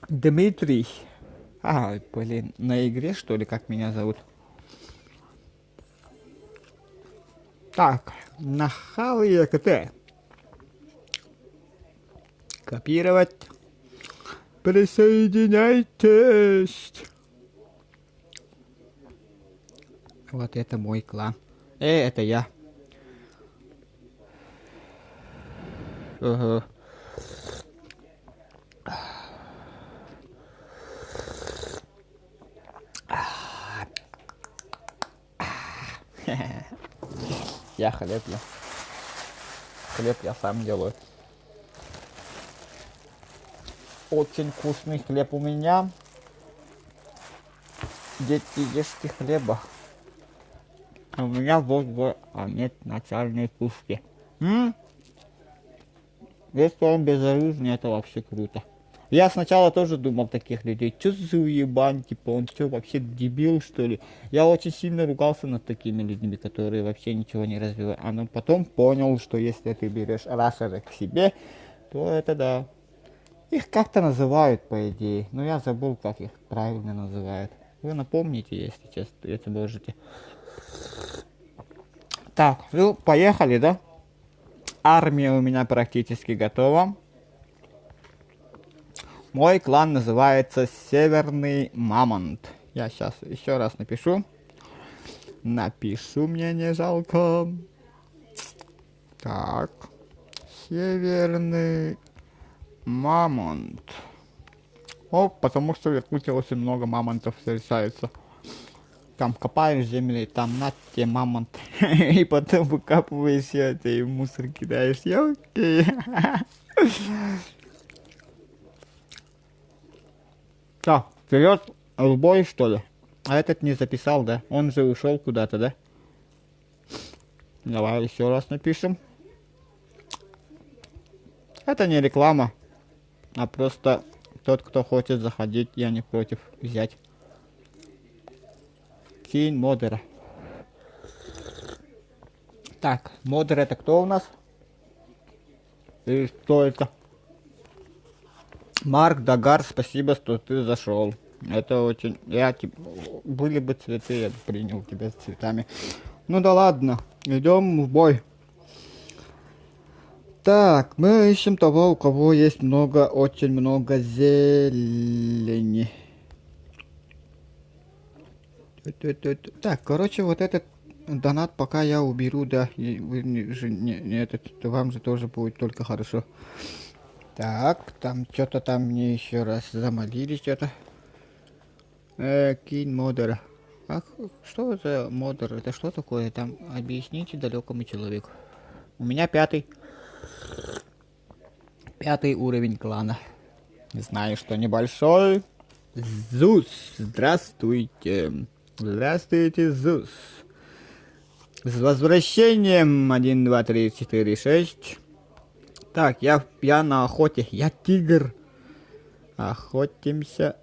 Дмитрий. Блин, на игре, что ли, как меня зовут? Так, нахал ЕКТ. Копировать. Присоединяйтесь. Вот это мой клан. Это я. Ага. Я хлеб я. Хлеб я сам делаю. Очень вкусный хлеб у меня. Дети, ешьте хлеба. У меня вот, а нет начальной пушки. Если он безоружный, это вообще круто. Я сначала тоже думал таких людей, что за уебан, типа, он что, вообще дебил, что ли? Я очень сильно ругался над такими людьми, которые вообще ничего не развивают. А но потом понял, что если ты берешь рашеры к себе, то это да. Их как-то называют, по идее. Но я забыл, как их правильно называют. Вы напомните, если честно, если можете. Так, ну, поехали, да? Армия у меня практически готова. Мой клан называется Северный Мамонт. Я сейчас еще раз напишу. Напишу, мне не жалко. Так. Северный Мамонт. О, потому что в Якутии очень много мамонтов встречается. Там копаешь земли, там на тебе мамонт. И потом выкапываешь все это и в мусор кидаешь. Я окей. Так, вперед в бой, что ли? А этот не записал, да? Он же ушел куда-то, да? Давай еще раз напишем. Это не реклама, а просто тот, кто хочет заходить, я не против взять. Кинь модера. Так, модер это кто у нас? И кто это? Марк Дагар, спасибо, что ты зашел. Это очень... Были бы цветы, я бы принял тебя с цветами. Ну да ладно, идем в бой. Так, мы ищем того, у кого есть много, очень много зелени. Так, короче, вот этот донат пока я уберу, да. И вы вам же тоже будет только хорошо. Так, там что-то там мне еще раз замолили что-то. Кинь модера. Ах, что за модер? Это что такое? Там объясните далекому человеку. У меня пятый уровень клана. Знаю, что небольшой. Зус, здравствуйте. Здравствуйте, Зус. С возвращением 1, 2, 3, 4, 6. Так, я на охоте. Я тигр. Охотимся.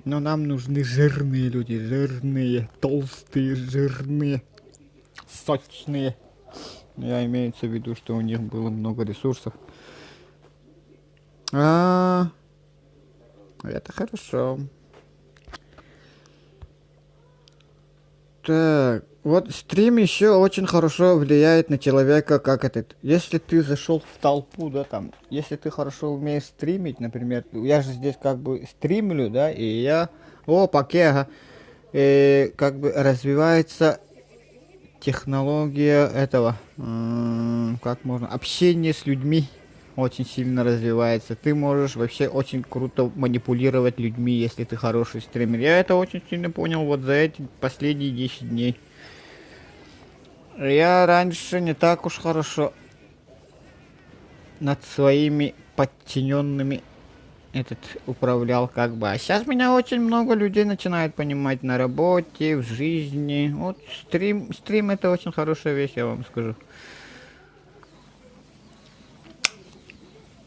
Но нам нужны жирные люди. Жирные, толстые, жирные, сочные. Я имеется в виду, что у них было много ресурсов. Это хорошо. Так, вот стрим еще очень хорошо влияет на человека, как этот. Если ты зашел в толпу, да, там, если ты хорошо умеешь стримить, например, я же здесь как бы стримлю, да, и я, пакега, как бы развивается технология этого, как можно, общение с людьми очень сильно развивается. Ты можешь вообще очень круто манипулировать людьми, если ты хороший стример. Я это очень сильно понял вот за эти последние 10 дней. Я раньше не так уж хорошо над своими подчиненными управлял как бы. А сейчас меня очень много людей начинает понимать на работе, в жизни. Вот стрим это очень хорошая вещь, я вам скажу.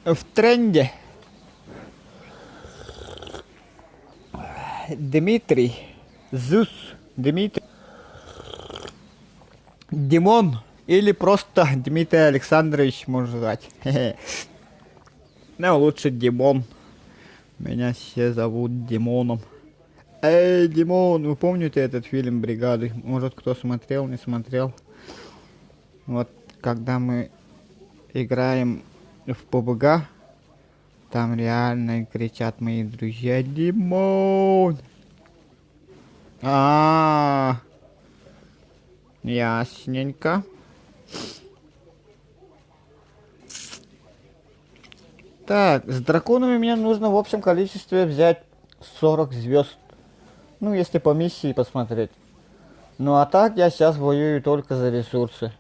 В тренде. Дмитрий. Зус. Дмитрий. Димон. Или просто Дмитрий Александрович можно звать. Ну, лучше Димон. Меня все зовут Димоном. Эй, Димон, вы помните этот фильм «Бригады»? Может, кто смотрел, не смотрел? Вот, когда мы играем в ПБГ, там реально кричат мои друзья: Димон! Ясненько. Так, с драконами мне нужно в общем количестве взять 40 звезд. Ну, если по миссии посмотреть. Ну, а так я сейчас воюю только за ресурсы.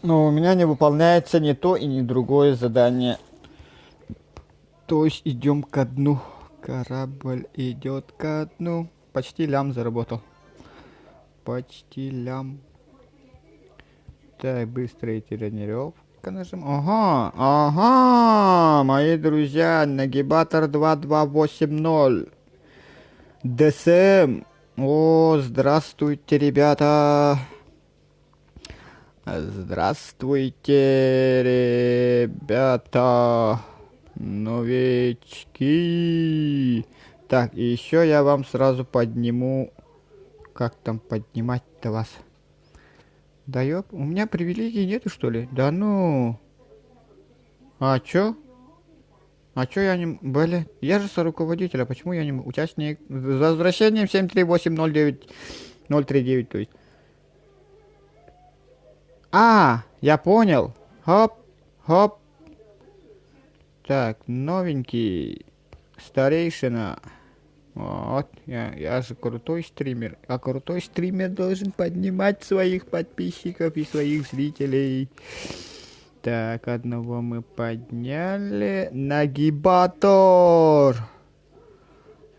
Но у меня не выполняется ни то и ни другое задание. То есть идем ко дну. Корабль идет ко дну. Почти лям заработал. Почти лям. Так, быстрая тренировка нажим. Ага, ага, мои друзья, нагибатор 2280. ДСМ. О, здравствуйте, ребята. Здравствуйте, ребята. Новички. Так, и еще я вам сразу подниму. Как там поднимать-то вас? Да ёп, у меня привилегий нету, что ли? Да ну. А чё? А чё я не... Бля, я же соруководитель, а почему я не... Участник... С возвращением 73809... то есть. А, я понял. Хоп, хоп. Так, новенький. Старейшина. Вот, я же крутой стример. А крутой стример должен поднимать своих подписчиков и своих зрителей. Так, одного мы подняли. Нагибатор.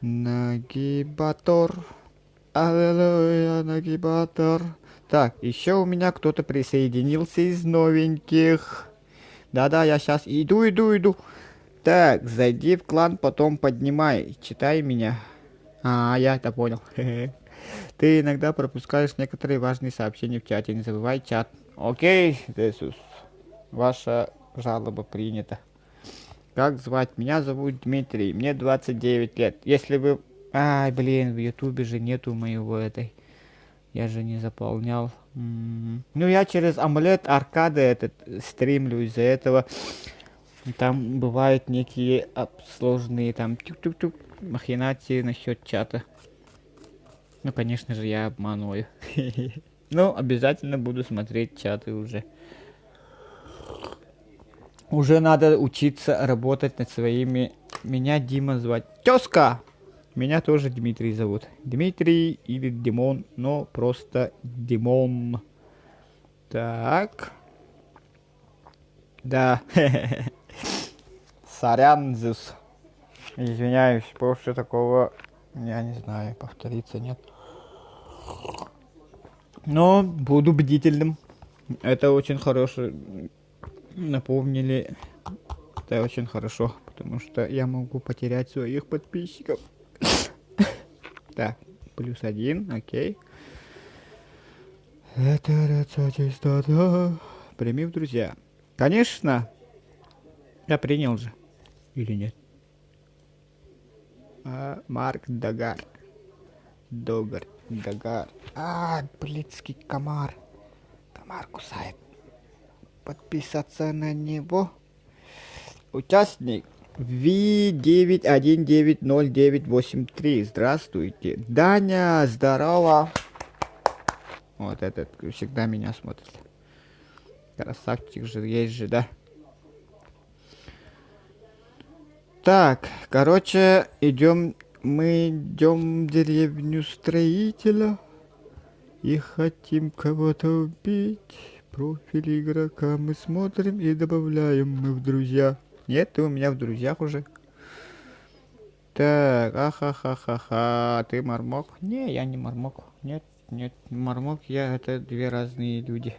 Нагибатор. Аллилуйя, нагибатор. Так, еще у меня кто-то присоединился из новеньких. Да-да, я сейчас иду. Так, зайди в клан, потом поднимай. Читай меня. А, я это понял. Ты иногда пропускаешь некоторые важные сообщения в чате. Не забывай чат. Окей, Иисус. Ваша жалоба принята. Как звать? Меня зовут Дмитрий. Мне 29 лет. Если вы... Ай, блин, в ютубе же нету моего этой. Я же не заполнял. Ну, я через амулет аркады этот стримлю из-за этого. Там бывают некие сложные там тюк-тюк-тюк махинации насчет чата. Ну, конечно же, я обманываю. Ну, обязательно буду смотреть чаты уже. Уже надо учиться работать над своими... Меня Дима звать. Тёзка! Меня тоже Дмитрий зовут. Дмитрий или Димон, но просто Димон. Так. Да. Сорян, Зус. Извиняюсь, больше такого, я не знаю, повториться нет. Но буду бдительным. Это очень хорошо. Напомнили. Это очень хорошо, потому что я могу потерять своих подписчиков. Так, +1, окей. Это частота. Прими в друзья. Конечно. Я принял же. Или нет? Марк Дагар. Дагар. Блицкий комар. Комар кусает. Подписаться на него. Участник. V9190983. Здравствуйте. Даня, здорово. Вот этот всегда меня смотрит. Красавчик же есть же, да? Так, короче, мы идем в деревню строителя и хотим кого-то убить. Профиль игрока мы смотрим и добавляем мы в друзья. Нет, ты у меня в друзьях уже. Так, ахахахаха, ты мармок? Не, я не мармок. Нет, мармок, это две разные люди.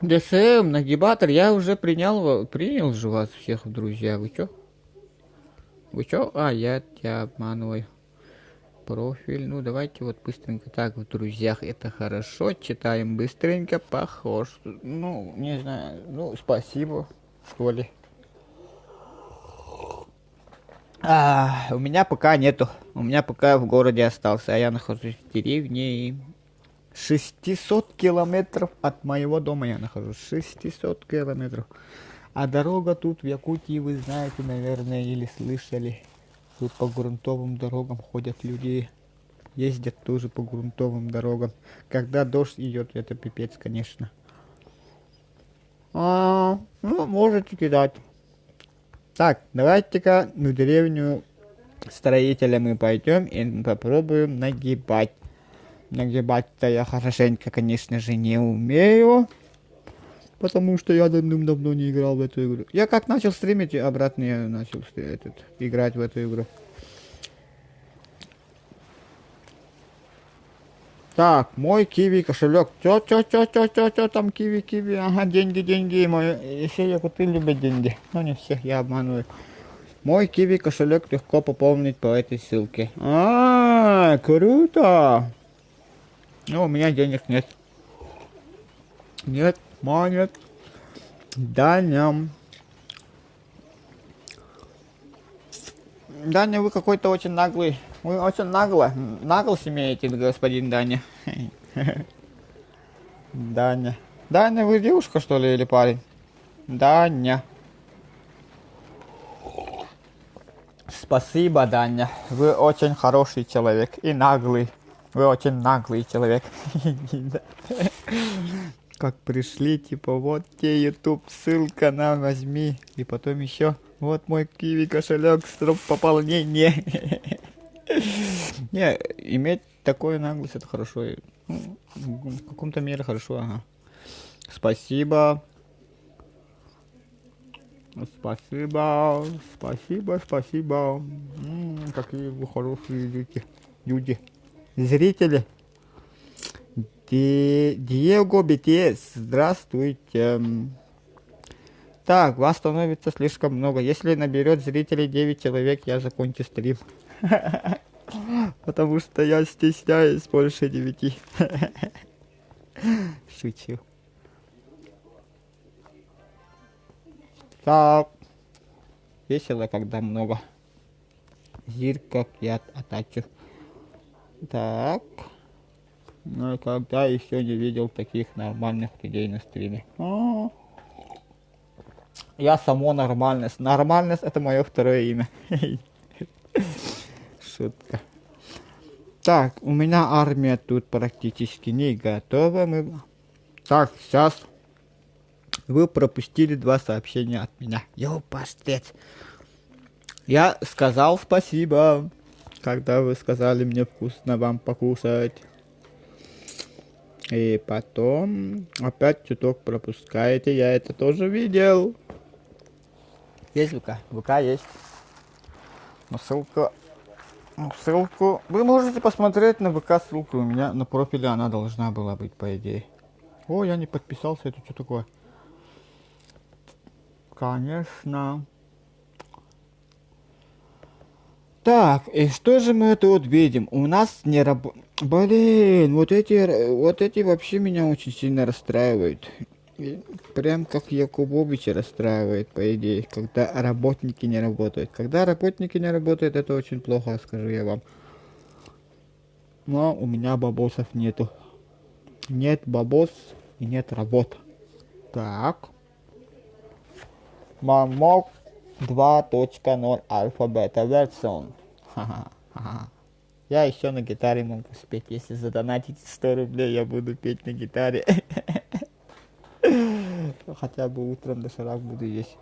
ДСМ, нагибатор, я уже принял же вас всех в друзья. Вы чё? Я тебя обманываю. Профиль, ну давайте вот быстренько так, в друзьях это хорошо. Читаем быстренько, похож. Ну, не знаю, спасибо, что ли. У меня пока нету. У меня пока в городе остался, а я нахожусь в деревне. 600 километров от моего дома я нахожусь. 600 километров. А дорога тут в Якутии, вы знаете, наверное, или слышали. Тут по грунтовым дорогам ходят люди. Ездят тоже по грунтовым дорогам. Когда дождь идет, это пипец, конечно. Можете кидать. Так, давайте-ка в деревню строителя мы пойдем и попробуем нагибать. Нагибать-то я хорошенько, конечно же, не умею. Потому что я давным-давно не играл в эту игру. Я как начал стримить, обратно я начал играть в эту игру. Так, мой киви кошелек. Чё, там киви, ага, деньги, мой. Все якуты любят деньги. Но не всех, я обманываю. Мой киви кошелек легко пополнить по этой ссылке. Круто! Но у меня денег нет. Нет, монет. Даня. Даня, вы какой-то очень наглый. Вы очень наглость имеете, господин Даня. Даня. Даня, вы девушка, что ли, или парень? Даня. Спасибо, Даня. Вы очень хороший человек и наглый. Вы очень наглый человек. Как пришли, типа, вот тебе YouTube, ссылка на возьми. И потом еще, вот мой киви кошелек, срок пополнения. Не, иметь такую наглость, это хорошо. Ну, в каком-то мере хорошо, ага. Спасибо. Спасибо. Какие вы хорошие люди. Зрители. Диего BTS, здравствуйте. Так, вас становится слишком много. Если наберет зрителей 9 человек, я закончу стрим. Потому что я стесняюсь больше 9. Шучу. Так. Весело, когда много. Зир, как я атачу. Так. Ну, когда еще не видел таких нормальных людей на стриме. Я само нормальность. Нормальность — это мое второе имя. Шутка. Так, у меня армия тут практически не готова. Так, сейчас. Вы пропустили 2 сообщения от меня. Йоу, паштет. Я сказал спасибо, когда вы сказали мне вкусно вам покушать. И потом опять чуток пропускаете. Я это тоже видел. Есть ВК? ВК есть. Но ссылку... Вы можете посмотреть на ВК ссылку. У меня на профиле она должна была быть, по идее. О, я не подписался. Это что такое? Конечно. Так, и что же мы тут видим? У нас не работает... Блин, вот эти вообще меня очень сильно расстраивают. И прям как Якубовича расстраивает, по идее, когда работники не работают. Когда работники не работают, это очень плохо, скажу я вам. Но у меня бабосов нету. Нет бабос и нет работ. Так. Мамок 2.0 альфа-бета версион. Ха-ха-ха. Я еще на гитаре могу спеть. Если задонатите 100 рублей, я буду петь на гитаре. Хотя бы утром доширак буду есть.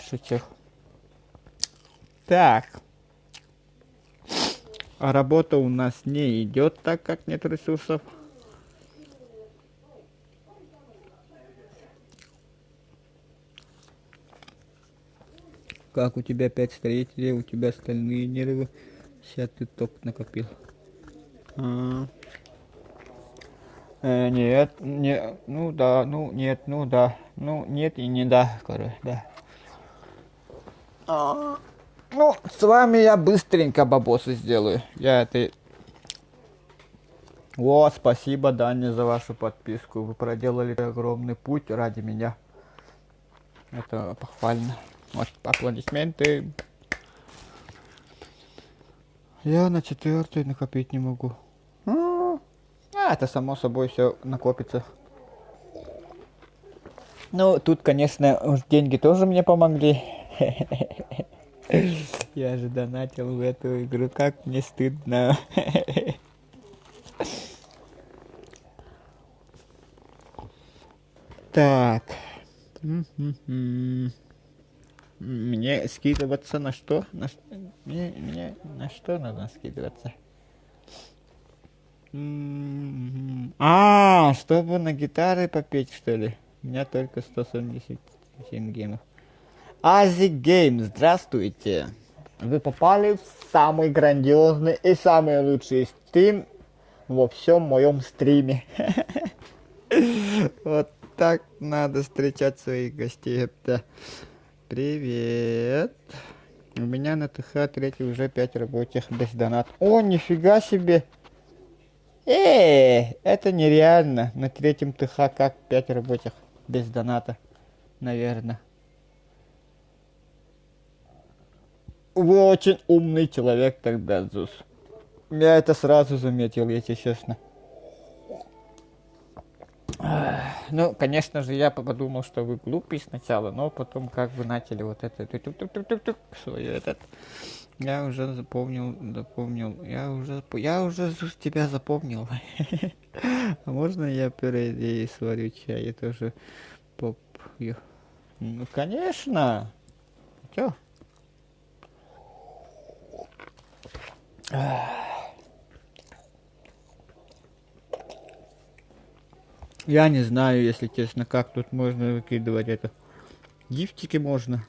Шучу. Так. А работа у нас не идет, так как нет ресурсов. Как у тебя 5 строителей, у тебя стальные нервы. Сейчас ты ток накопил. Нет, не, ну да, ну нет, ну да, ну нет и не да, короче, да. Ну, с вами я быстренько бабосы сделаю. Я это... О, спасибо, Даня, за вашу подписку. Вы проделали огромный путь ради меня. Это похвально. Вот, аплодисменты. Я на 4-й накопить не могу. Это само собой все накопится. Ну, тут, конечно, деньги тоже мне помогли. Я же донатил в эту игру, как мне стыдно. Так. Мне скидываться на что? Мне на что надо скидываться? Чтобы на гитаре попеть, что ли? У меня только 177 гемов. Азик Гейм, здравствуйте. Вы попали в самый грандиозный и самый лучший стрим во всем моем стриме. Вот так надо встречать своих гостей. Привет. У меня на ТХ 3 уже 5 рабочих без донат. О, нифига себе. Это нереально. На 3 ТХ как 5 рабочих без доната, наверное. Вы очень умный человек тогда, Зус. Я это сразу заметил, если честно. Ну, конечно же, я подумал, что вы глупый сначала, но потом как бы начали вот это свое этот. Я уже запомнил. Я уже, Зус, тебя запомнил. А можно я перед ней сварю чай? Я тоже попью. Ну, конечно. Чё? Я не знаю, если честно, как тут можно выкидывать это. Гифтики можно.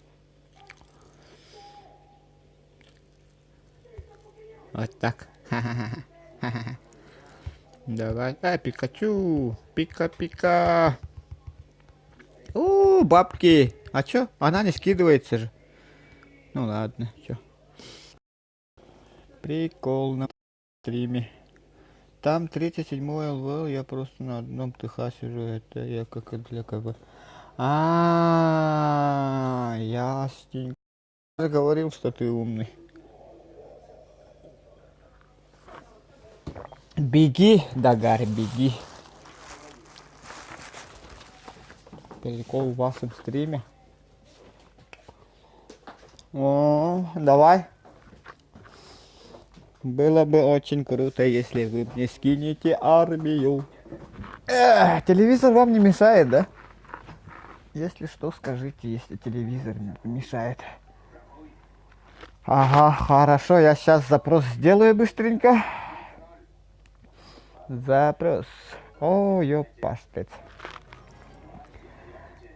Вот так. Давай. Пикачу. Пика-пика. Бабки. А чё? Она не скидывается же. Ну ладно, чё. Прикол на стриме. Там 37-й ЛВЛ, я просто на одном ТХ сижу, это я как для кого. Ясненько. Я же говорил, что ты умный. Беги, Дагар, беги. Прикол в вашем стриме. О, давай. Было бы очень круто, если вы мне скинете армию. Телевизор вам не мешает, да? Если что, скажите, если телевизор мне мешает. Ага, хорошо, я сейчас запрос сделаю быстренько. Запрос. О, ёпастец.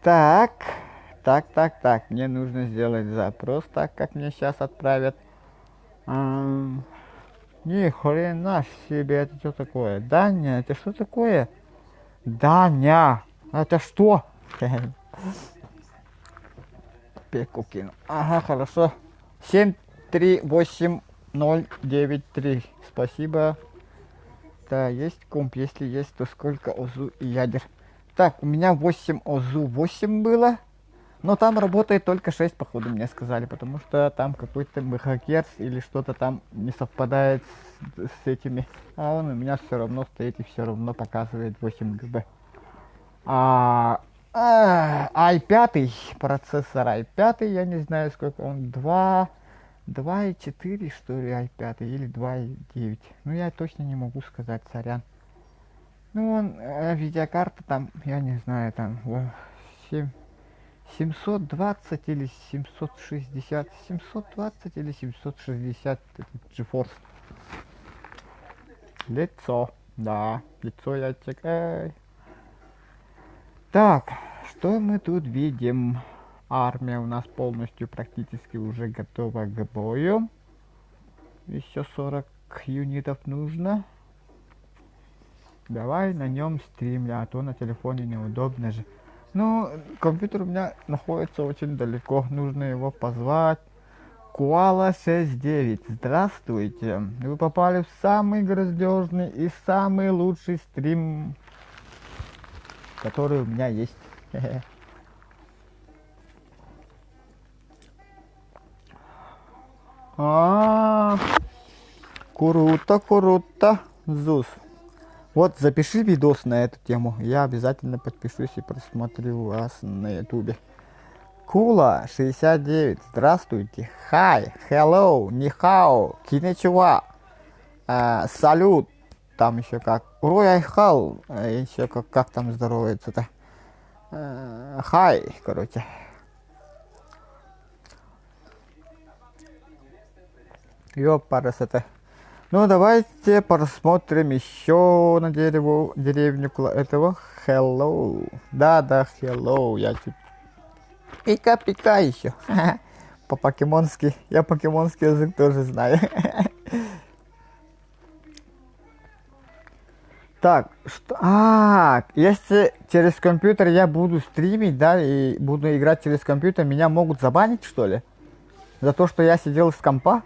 Так. Мне нужно сделать запрос, так как мне сейчас отправят. Ни хрена себе, это что такое? Даня, это что такое? Даня, это что? Пеку кину. Ага, хорошо. 738093. Спасибо. Да, есть комп. Если есть, то сколько ОЗУ и ядер? Так, у меня 8 ОЗУ 8 было. Но там работает только 6, походу, мне сказали. Потому что там какой-то МГц или что-то там не совпадает с этими. А он у меня все равно стоит и все равно показывает 8 ГБ. i5, процессор i5, я не знаю сколько он, 2,4 что ли i5 или 2,9. Ну я точно не могу сказать, сорян. Ну он, видеокарта там, я не знаю, там 720 или 760, 720 или 760 GeForce. Лицо, да, лицо я чекаю. Так, что мы тут видим? Армия у нас полностью практически уже готова к бою. Еще 40 юнитов нужно. Давай на нем стримим, а то на телефоне неудобно же. Ну, компьютер у меня находится очень далеко, нужно его позвать. Куала 69, здравствуйте. Вы попали в самый грандиозный и самый лучший стрим, который у меня есть. Круто, Зус. Вот запиши видос на эту тему. Я обязательно подпишусь и просмотрю вас на ютубе. Кула 69, здравствуйте. Хай, hello, нихао, кинечуа. Салют. Там еще как. Ой, айхал. Еще как там здоровается-то. Хай, короче. Ёпарас это. Ну, давайте посмотрим еще на деревню этого. Hello. Да, hello. Я чуть... Пика-пика еще. По-покемонски. Я покемонский язык тоже знаю. Так, что... если через компьютер я буду стримить, да, и буду играть через компьютер, меня могут забанить, что ли? За то, что я сидел с компа?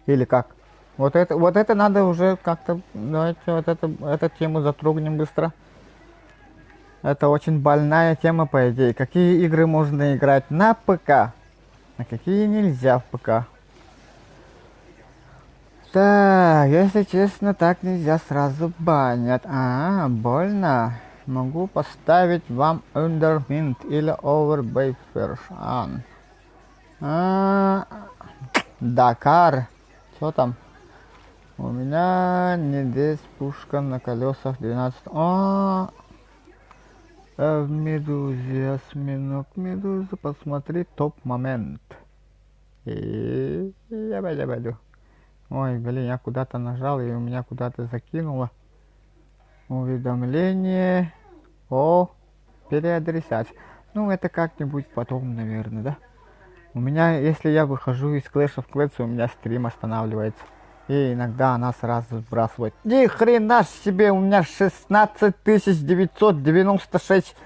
Или как? Вот это надо уже как-то... Давайте эту тему затрогнем быстро. Это очень больная тема, по идее. Какие игры можно играть на ПК, а какие нельзя в ПК? Так, если честно, так нельзя, сразу банят. Больно. Могу поставить вам Undermint или Overbay Version. Дакар. Что там? У меня не здесь пушка на колесах 12. В Медузе, осьминог Медуза, посмотри топ-момент. И я пойду. Ой, блин, я куда-то нажал, и у меня куда-то закинуло уведомление о переадресации. Ну, это как-нибудь потом, наверное, да? У меня, если я выхожу из Clash of Clans, у меня стрим останавливается. И иногда она сразу сбрасывает. Ни хрена себе, у меня 16 996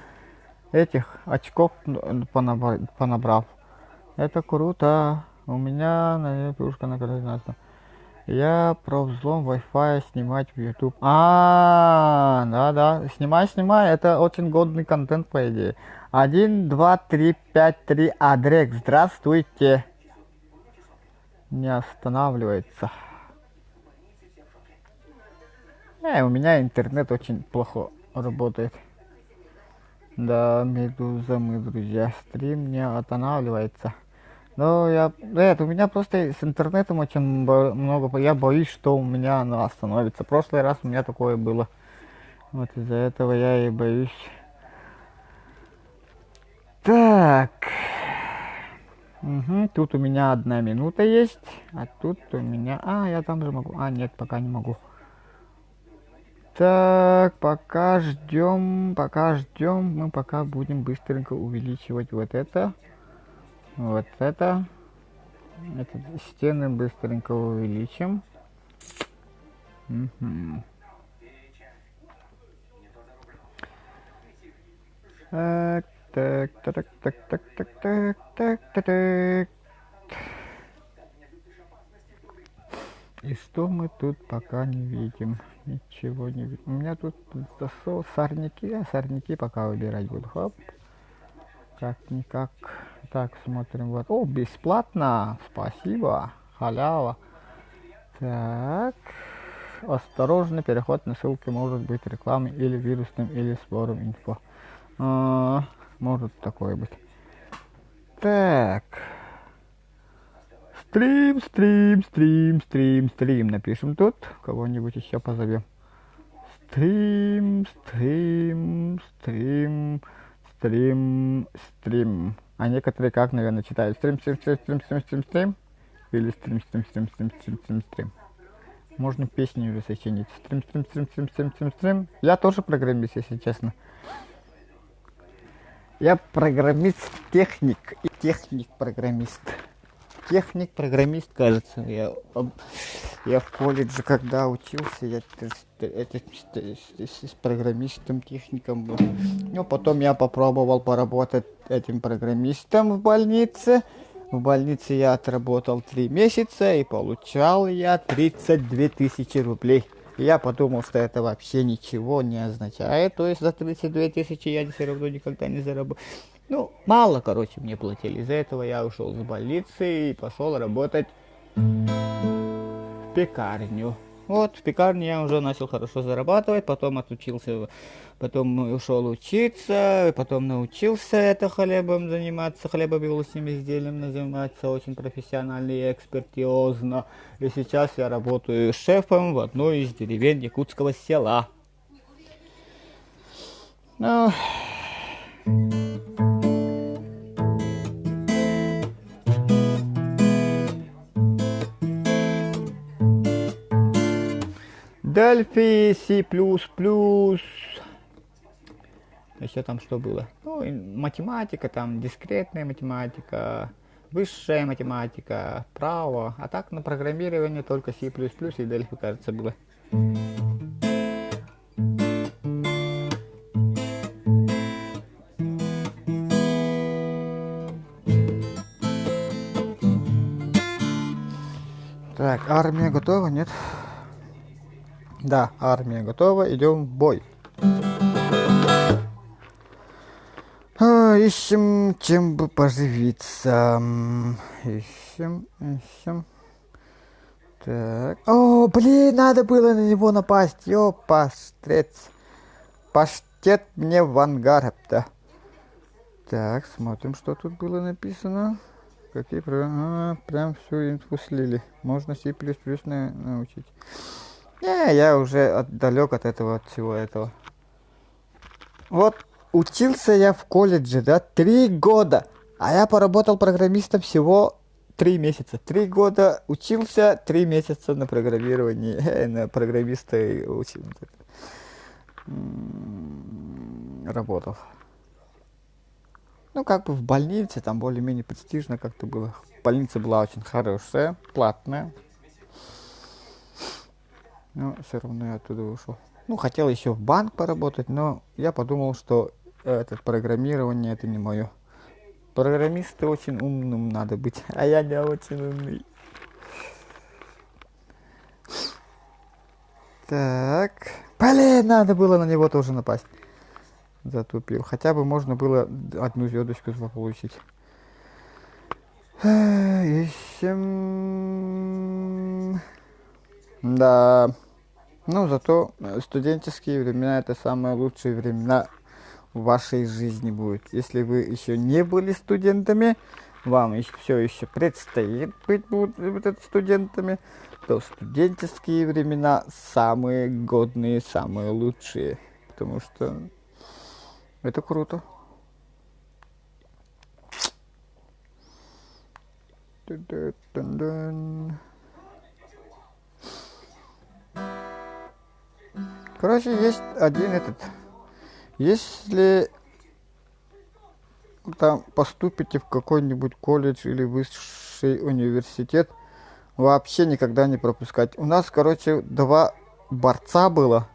этих очков понабрал. Это круто. У меня, наверное, пушка на колесе. Я про взлом Wi-Fi снимать в YouTube. Да. Снимай. Это очень годный контент, по идее. 1, 2, 3, 5, 3. Адрек, здравствуйте. Не останавливается. У меня интернет очень плохо работает. Да, Медуза, мы друзья. Стрим не останавливается. Но у меня просто с интернетом очень много, я боюсь, что у меня оно остановится. В прошлый раз у меня такое было. Вот из-за этого я и боюсь. Так. Тут у меня 1 минута есть, а тут у меня... я там же могу. Нет, пока не могу. Так, пока ждем. Мы пока будем быстренько увеличивать вот это. Эти стены быстренько увеличим. Так. И что мы тут пока не видим? Ничего не видим. У меня тут засол, сорняки пока выбирать буду. Хоп. Как-никак. Так, смотрим. Вот. О, бесплатно. Спасибо. Халява. Так. Осторожно, переход на ссылки может быть рекламой или вирусным, или сбором инфо. Может такое быть. Так. Стрим. Напишем тут. Кого-нибудь еще позовем. Стрим. А некоторые как, наверное, читают. Стрим. Или стрим. Можно песню уже сочинить. Стрим. Я тоже программист, если честно. Я программист-техник и техник-программист. Техник-программист, кажется. Я в колледже, когда учился, я с программистом, техником был. Ну, потом я попробовал поработать этим программистом в больнице. В больнице я отработал 3 месяца и получал я 32 тысячи рублей. Я подумал, что это вообще ничего не означает. То есть за 32 тысячи я все равно никогда не заработал. Ну, мало, короче, мне платили. Из-за этого я ушел с больницы и пошел работать в пекарню. Вот, в пекарне я уже начал хорошо зарабатывать, потом ушел учиться, потом научился хлебом заниматься, хлебобулочным изделием заниматься очень профессионально и экспертиозно. И сейчас я работаю шефом в одной из деревень якутского села. Delphi, C++. Еще там что было? Ну, математика, там дискретная математика, высшая математика, право. А так на программирование только C++ и Delphi, кажется, было. Так, армия готова, нет? Да, армия готова, идем в бой. Ищем, чем бы поживиться. Ищем. Так. О, блин, надо было на него напасть. Паштрец. Паштет мне в ангар, да. Так, смотрим, что тут было написано. Какие правила? Прям всю инфу слили. Можно C++ научить. Не, я уже далек от этого, от всего этого. Вот учился я в колледже, да, 3 года. А я поработал программистом всего 3 месяца. 3 года учился, 3 месяца на программировании, на программиста работал. Ну, как бы в больнице, там более-менее престижно как-то было. Больница была очень хорошая, платная. Но все равно я оттуда ушел. Ну, хотел еще в банк поработать, но я подумал, что это программирование это не мое. Программисты очень умным надо быть, а я не очень умный. Так. Блин, надо было на него тоже напасть. Затупил. Хотя бы можно было одну звездочку получить. Ищем. Да. Ну, зато студенческие времена это самые лучшие времена в вашей жизни будет. Если вы еще не были студентами, вам все еще предстоит быть студентами, то студенческие времена самые годные, самые лучшие. Потому что это круто. Короче, есть один этот. Если там поступите в какой-нибудь колледж или высший университет, вообще никогда не пропускать. У нас, короче, 2 борца было.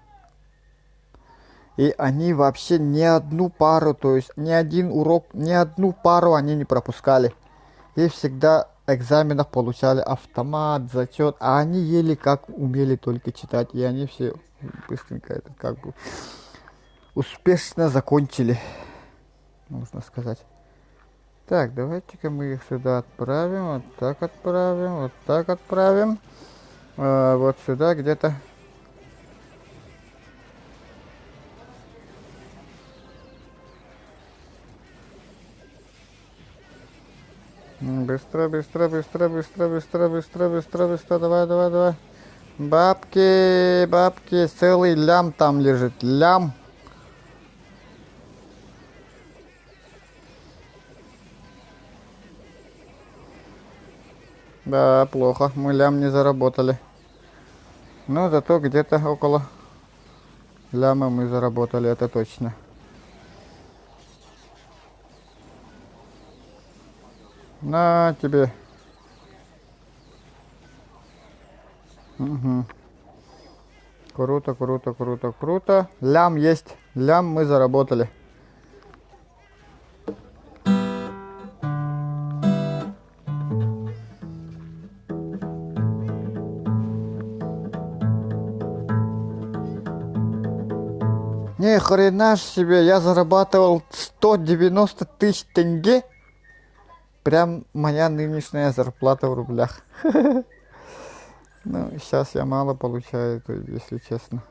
И они вообще ни одну пару, то есть ни один урок, ни одну пару они не пропускали. И всегда экзаменов получали автомат, зачет. А они еле как умели только читать. И они все быстренько это как бы успешно закончили, можно сказать. Так, давайте-ка мы их сюда отправим. Вот так отправим, вот так отправим. Вот сюда где-то. Быстро, быстро, быстро, быстро, быстро, быстро, быстро, быстро. Давай, давай, давай. Бабки, бабки, целый лям там лежит. Лям. Да, плохо. Мы лям не заработали. Но зато где-то около ляма мы заработали, это точно. На тебе. Угу. Круто, круто, круто, круто. Лям есть. Лям мы заработали. Ни хрена ж себе, я зарабатывал 190 тысяч тенге. Прям моя нынешняя зарплата в рублях. Ну, сейчас я мало получаю, если честно.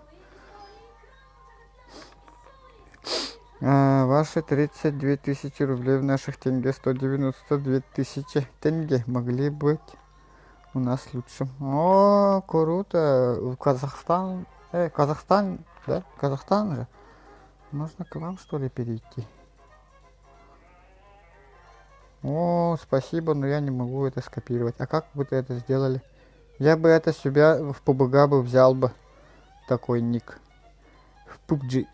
Ваши 32 тысячи рублей в наших тенге, 192 тысячи тенге могли быть у нас лучше. О, круто. В Казахстан, Казахстан, да? Казахстан же. Можно к вам, что ли, перейти? О, спасибо, но я не могу это скопировать. А как бы вы это сделали? Я бы это себя в ПБГ бы взял бы. такой ник. В PUBG.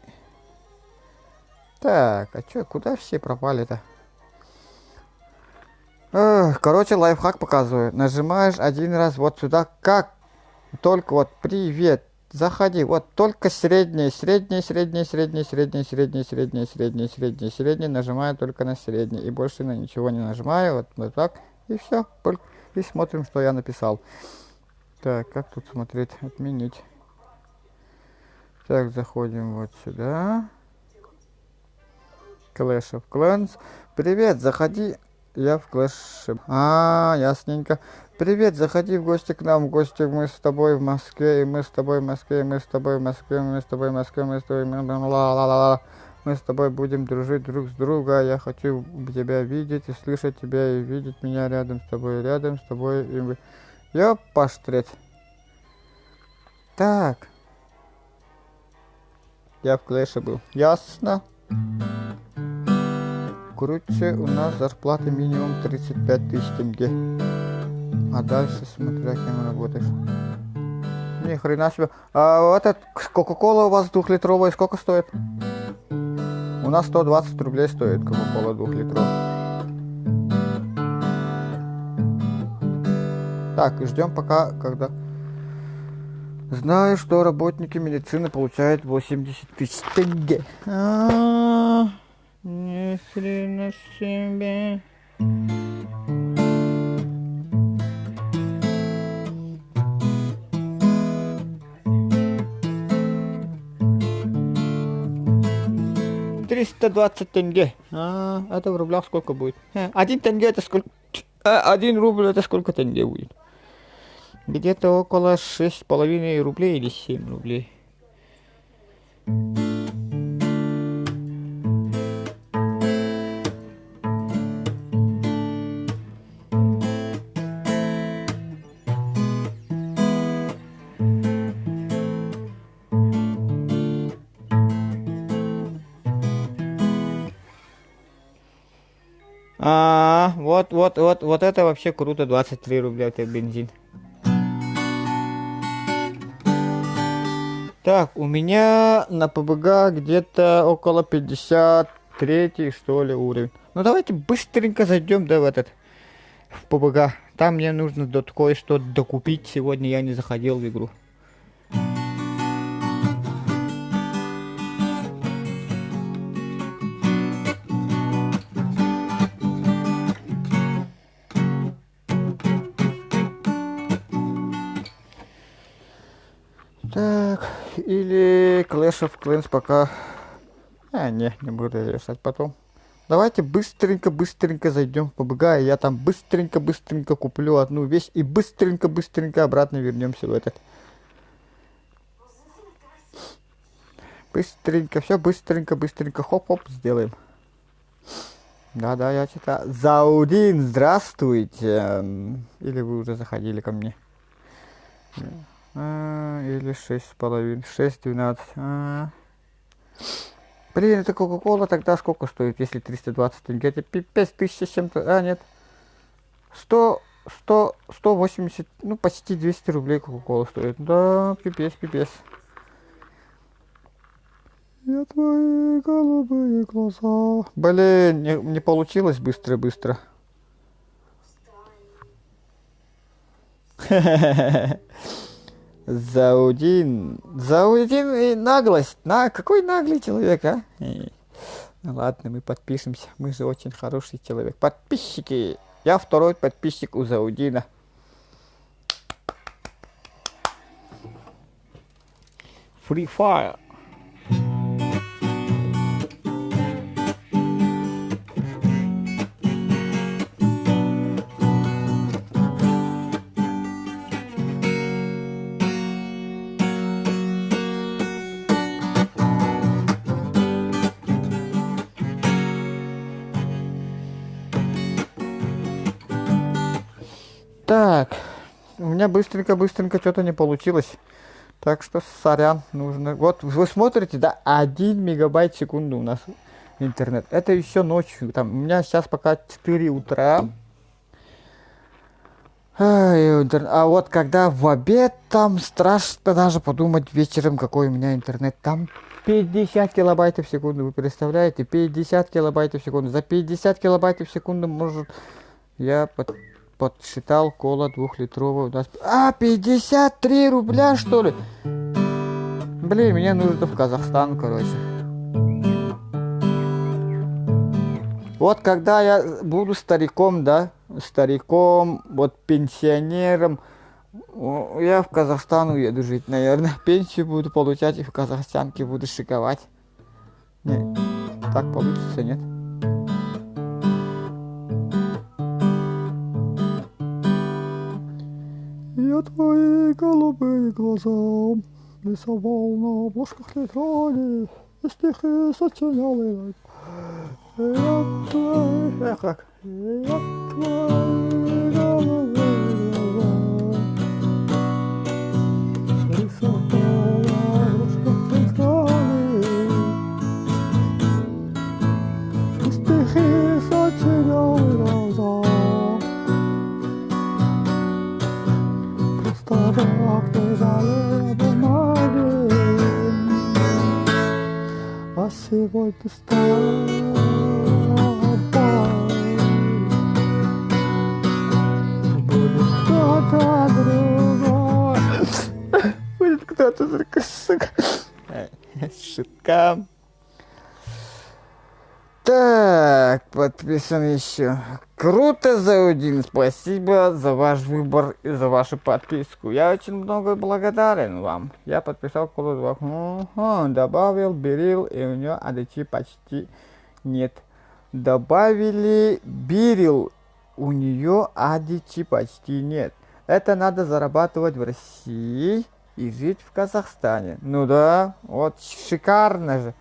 Так, а чё, куда все пропали-то? Короче, лайфхак показываю. Нажимаешь один раз вот сюда, как только вот привет, заходи, вот только среднее, нажимаю только на среднее и больше на ничего не нажимаю, вот так и все, и смотрим, что я написал. Так, как тут смотреть, отменить. Так, заходим вот сюда. Clash of Clans. Привет, заходи. Я в Clash. Ясненько. Привет, заходи в гости к нам. В гости мы с тобой в Москве, и мы с тобой в Москве, мы с тобой в Москве, мы с тобой в Москве, мы с тобой мы с тобой будем дружить друг с другом. Я хочу тебя видеть и слышать тебя, и видеть меня рядом с тобой, и мы. Я паштрет. Так. Я в Клэше был. Ясно. Короче, у нас зарплата минимум 35 тысяч тенге. А дальше смотря кем работаешь. Ни хрена себе. А вот этот Кока-Кола у вас 2-литровая сколько стоит? У нас 120 рублей стоит Кока-Кола 2-литровая. Так, и ждем пока, когда... Знаю, что работники медицины получают 80 тысяч тенге. Ни хрена себе. $320 тенге. Это в рублях сколько будет? 1 тенге это сколько? 1 рубль это сколько тенге будет? Где-то около 6,5 рублей или 7 рублей. Вот это вообще круто, 23 рубля это бензин. Так, у меня на ПБГ где-то около 53 что ли уровень. Ну давайте быстренько зайдем, да, в ПБГ. Там мне нужно кое-что докупить. Сегодня я не заходил в игру. Так, или Clash of Clans пока... не буду решать потом. Давайте быстренько зайдем в ПБГ, и я там быстренько куплю одну вещь, и быстренько обратно вернемся в этот. Все быстренько, хоп-хоп, сделаем. Да, я читаю. Заудин, здравствуйте. Или вы уже заходили ко мне? Или 6,5, 6,12. Блин, это Кока-Кола тогда сколько стоит, если 320 тенге? Это пипец, 1000 с чем-то. Нет. 180, ну почти 200 рублей Кока-Кола стоит. Да, пипец. Я твои голубые глаза. Блин, не получилось быстро. Заудин и наглость. Какой наглый человек, а? Ну ладно, мы подпишемся. Мы же очень хороший человек. Подписчики. Я второй подписчик у Заудина. Free Fire. Так, у меня быстренько что-то не получилось. Так что, сорян, нужно... Вот, вы смотрите, да, 1 мегабайт в секунду у нас интернет. Это еще ночью. Там, у меня сейчас пока 4 утра. А вот когда в обед, там страшно даже подумать вечером, какой у меня интернет. Там 50 килобайтов в секунду, вы представляете? 50 килобайтов в секунду. За 50 килобайтов в секунду, может, я подсчитал кола 2-литровая у нас. 53 рубля, что ли? Блин, мне нужно в Казахстан, короче. Вот когда я буду стариком, да, стариком, вот пенсионером, я в Казахстан уеду жить, наверное. Пенсию буду получать и в Казахстанке буду шиковать. Не, так получится, нет? Я твои голубые глаза рисовал на обложках тетради, и стихи сочинял и я твои... как? Я твои голубые глаза рисовал на обложках тетради, и стихи сочинял и так лежали бумаги, а сегодня стал будет кто-то другой. Будет кто-то другой, сука. Шутка. Так, подписан еще. Круто, Заудин, спасибо за ваш выбор и за вашу подписку. Я очень много благодарен вам. Я подписал Колу 2. Добавил Берил, и у него ADT почти нет. Добавили Берил, у нее ADT почти нет. Это надо зарабатывать в России и жить в Казахстане. Ну да, вот шикарно же.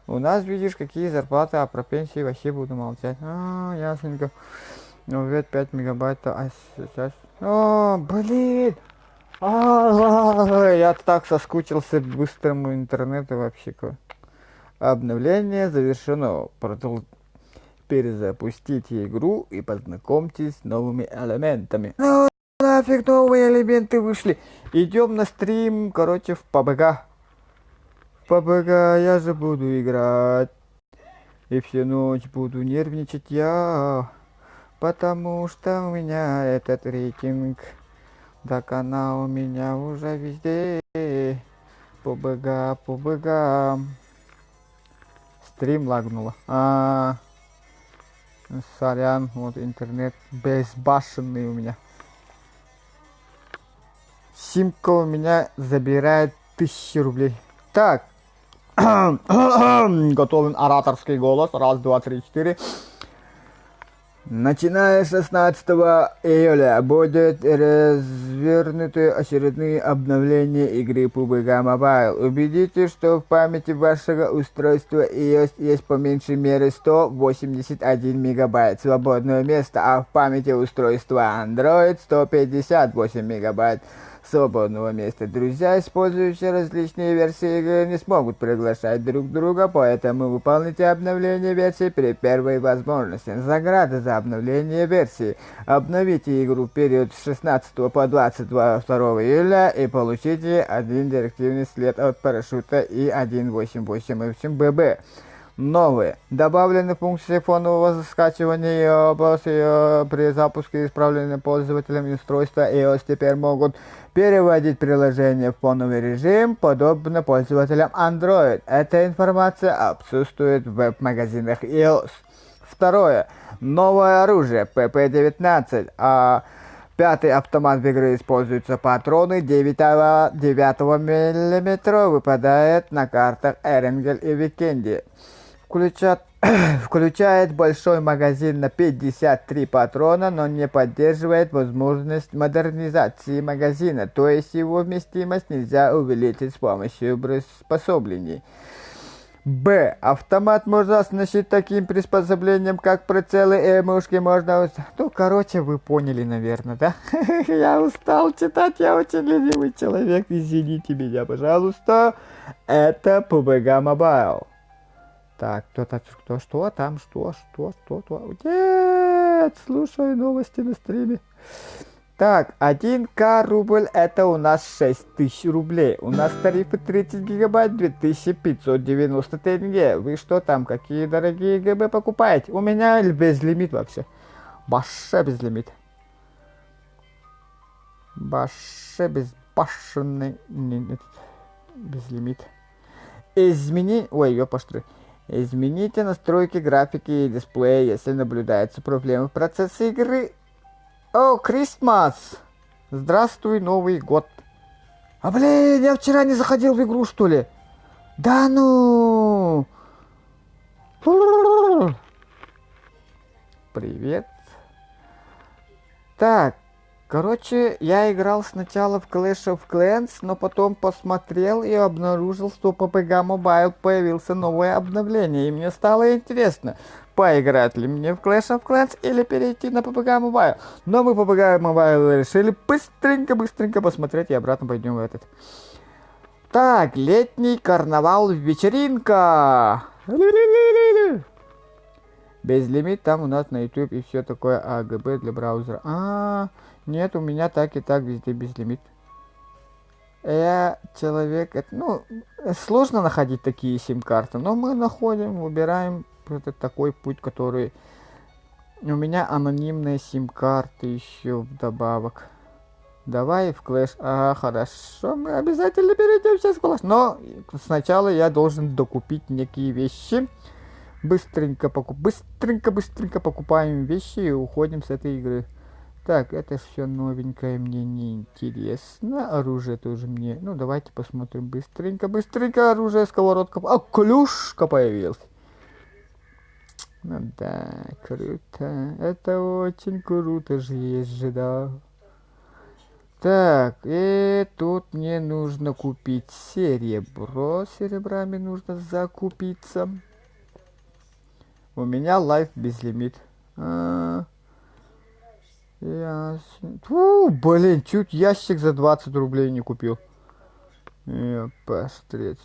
У нас, видишь, какие зарплаты, а про пенсии вообще буду молчать. Ясненько. Ну, ведь 5 мегабайт, а сейчас... блин! Я так соскучился по быстрому интернету вообще. Обновление завершено. Перезапустите игру и познакомьтесь с новыми элементами. Ну, нафиг новые элементы вышли. Идем на стрим, короче, в PUBG. Я же буду играть. И всю ночь буду нервничать я. Потому что у меня этот рейтинг. Так она у меня уже везде. PUBG. Стрим лагнуло. Сорян, вот интернет безбашенный у меня. Симка у меня забирает 1000 рублей. Так. Готовим ораторский голос. 1, 2, 3, 4. Начиная с 16 июля будет развернуты очередные обновления игры PUBG Mobile. Убедитесь, что в памяти вашего устройства iOS есть по меньшей мере 181 мегабайт свободного места, а в памяти устройства Android 158 мегабайт свободного места. Друзья, использующие различные версии игры, не смогут приглашать друг друга, поэтому выполните обновление версии при первой возможности. Награда за обновление версии. Обновите игру в период с 16 по 22 июля и получите 1 директивный след от парашюта и 1.8.8 ББ. Новые. Добавлены функции фонового скачивания iOS при запуске исправленным пользователям устройства iOS теперь могут переводить приложение в фоновый режим, подобно пользователям Android. Эта информация отсутствует в веб-магазинах iOS. Второе. Новое оружие PP-19. Пятый автомат в игре используются патроны 9 мм. Выпадает на картах Эренгель и Викенди. Включает большой магазин на 53 патрона, но не поддерживает возможность модернизации магазина, то есть его вместимость нельзя увеличить с помощью приспособлений. Б. Автомат можно оснастить таким приспособлением, как прицелы и мушки можно... Ну, короче, вы поняли, наверное, да? Я устал читать, я очень ленивый человек, извините меня, пожалуйста. Это PUBG Mobile. Так, что там, что? Нет, слушаю новости на стриме. Так, 1К рубль это у нас 6000 рублей. У нас тарифы 30 гигабайт 2590 тенге. Вы что там, какие дорогие ГБ покупаете? У меня безлимит вообще. Вообще безлимит. Вообще безбашенный безлимит. Ой, ёпоштры. Измените настройки графики и дисплея, если наблюдаются проблемы в процессе игры. О, Крисмас! Здравствуй, Новый год. А, блин, я вчера не заходил в игру, что ли? Да ну! Привет. Так, короче, я играл сначала в Clash of Clans, но потом посмотрел и обнаружил, что по PUBG Mobile появился новое обновление. И мне стало интересно, поиграть ли мне в Clash of Clans или перейти на PUBG Mobile. Но мы PUBG Mobile решили быстренько посмотреть и обратно пойдем в этот. Так, летний карнавал вечеринка. Безлимит там у нас на YouTube и все такое АГБ для браузера. Нет, у меня так и так везде безлимит. Я человек, сложно находить такие сим-карты, но мы находим, выбираем такой путь, который... У меня анонимная сим-карта еще вдобавок. Давай в Clash. Хорошо, мы обязательно перейдем сейчас в Clash. Но сначала я должен докупить некие вещи. Быстренько покупаем вещи и уходим с этой игры. Так, это все новенькое, мне не интересно. Оружие тоже мне. Ну, давайте посмотрим быстренько. Оружие, сковородка. Клюшка появилась. Ну да, круто. Это очень круто же есть же, да. Так, и тут мне нужно купить серебро. Серебрами нужно закупиться. У меня лайф безлимит. Блин, чуть ящик за 20 рублей не купил. Посмотреть.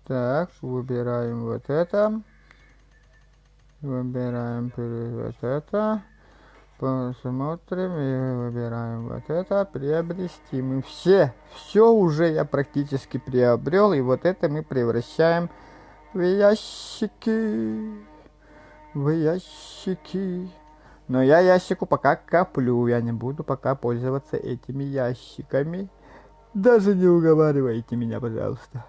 Так, выбираем вот это. Выбираем вот это. Посмотрим и выбираем вот это. Приобрести. Мы все уже я практически приобрел. И вот это мы превращаем в ящики. Но я ящику пока коплю. Я не буду пока пользоваться этими ящиками. Даже не уговаривайте меня, пожалуйста.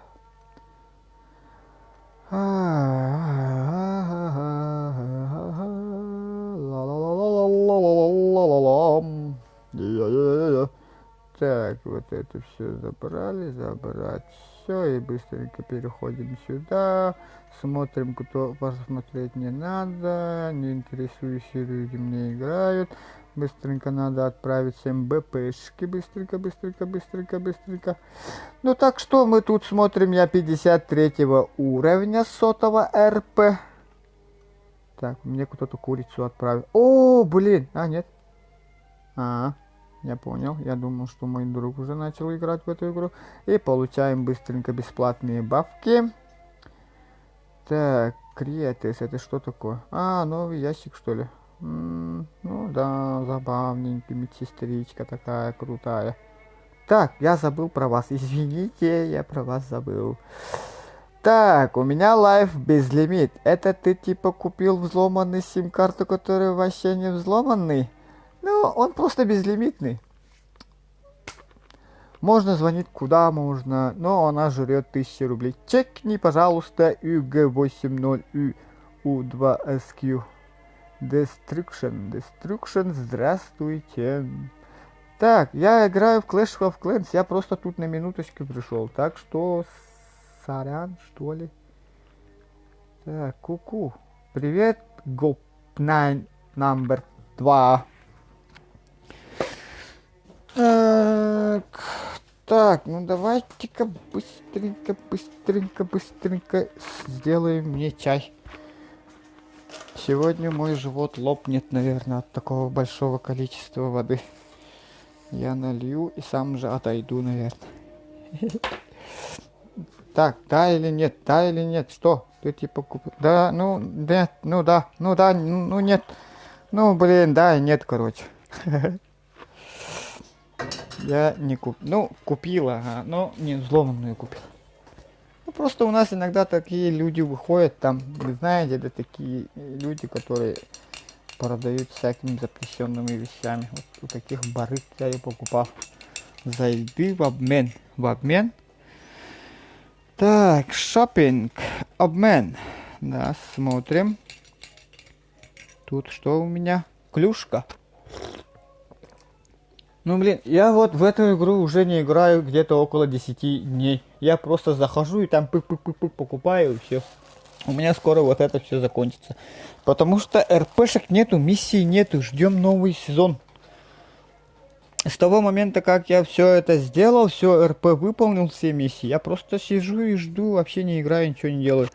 Так, вот это все забрать все и быстренько переходим сюда. Смотрим, кто посмотреть не надо. Неинтересующие люди мне играют. Быстренько надо отправить всем БПшки. Быстренько. Ну так что мы тут смотрим, я 53 уровня сотого РП. Так, мне кто-то курицу отправил. О, блин, нет. Я понял, я думал, что мой друг уже начал играть в эту игру. И получаем быстренько бесплатные бабки. Так, Криетес, это что такое? Новый ящик, что ли? Ну да, забавненький, медсестричка такая крутая. Так, я забыл про вас, извините, я про вас забыл. Так, у меня лайф безлимит. Это ты типа купил взломанный сим-карту, который вообще не взломанный? Ну, он просто безлимитный. Можно звонить куда можно, но она жрет 1000 рублей. Чекни, пожалуйста, UG80U2SQ. Destruction, здравствуйте. Так, я играю в Clash of Clans, я просто тут на минуточку пришел. Так что, сорян, что ли. Так, ку-ку. Привет, Go9 номер 2. Так, ну давайте-ка быстренько сделаем мне чай. Сегодня мой живот лопнет, наверное, от такого большого количества воды. Я налью и сам же отойду, наверное. Так, да или нет, что? Ты типа купил? Да, ну, нет, ну да, ну нет. Ну, блин, да и нет, короче. Я не купил. Ну, купила, ага, но не взломанную купил. Ну, просто у нас иногда такие люди выходят, там, вы знаете, это такие люди, которые продают всякими запрещенными вещами. Вот у таких барыг я и покупал. За еды в обмен. В обмен. Так, шопинг. Обмен. Да, смотрим. Тут что у меня? Клюшка. Ну, блин, я вот в эту игру уже не играю где-то около 10 дней. Я просто захожу и там пык-пык-пык-пык покупаю и все. У меня скоро вот это все закончится. Потому что РПшек нету, миссий нету, ждем новый сезон. С того момента, как я все это сделал, все РП выполнил, все миссии, я просто сижу и жду, вообще не играю, ничего не делаю.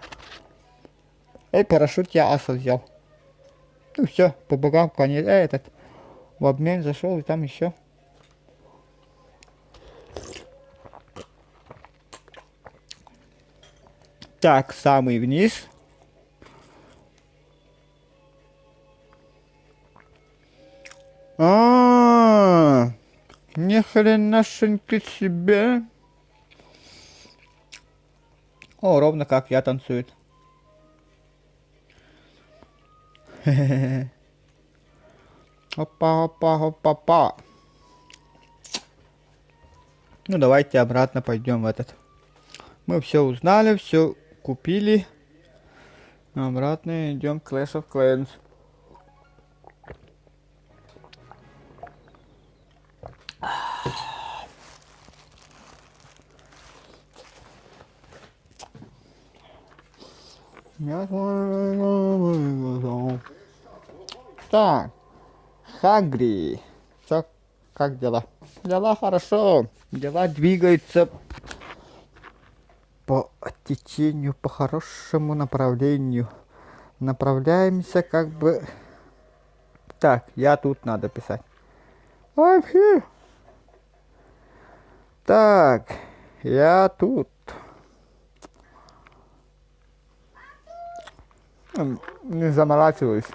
Парашют я аса взял. Ну все, по богам конец. Этот в обмен зашел и там еще. Так, самый вниз. Ни хренашеньки себе. О, ровно как я танцует. Опа, опа, опа, опа. Ну, давайте обратно пойдем в этот. Мы все узнали, все купили. Обратно идем к Clash of Clans. Так, Хагри. Чё, как дела? Дела хорошо. Дела двигаются по течению, по хорошему направлению. Направляемся как бы... Так, я тут надо писать. I'm here. Так, я тут. Не заморачиваюсь.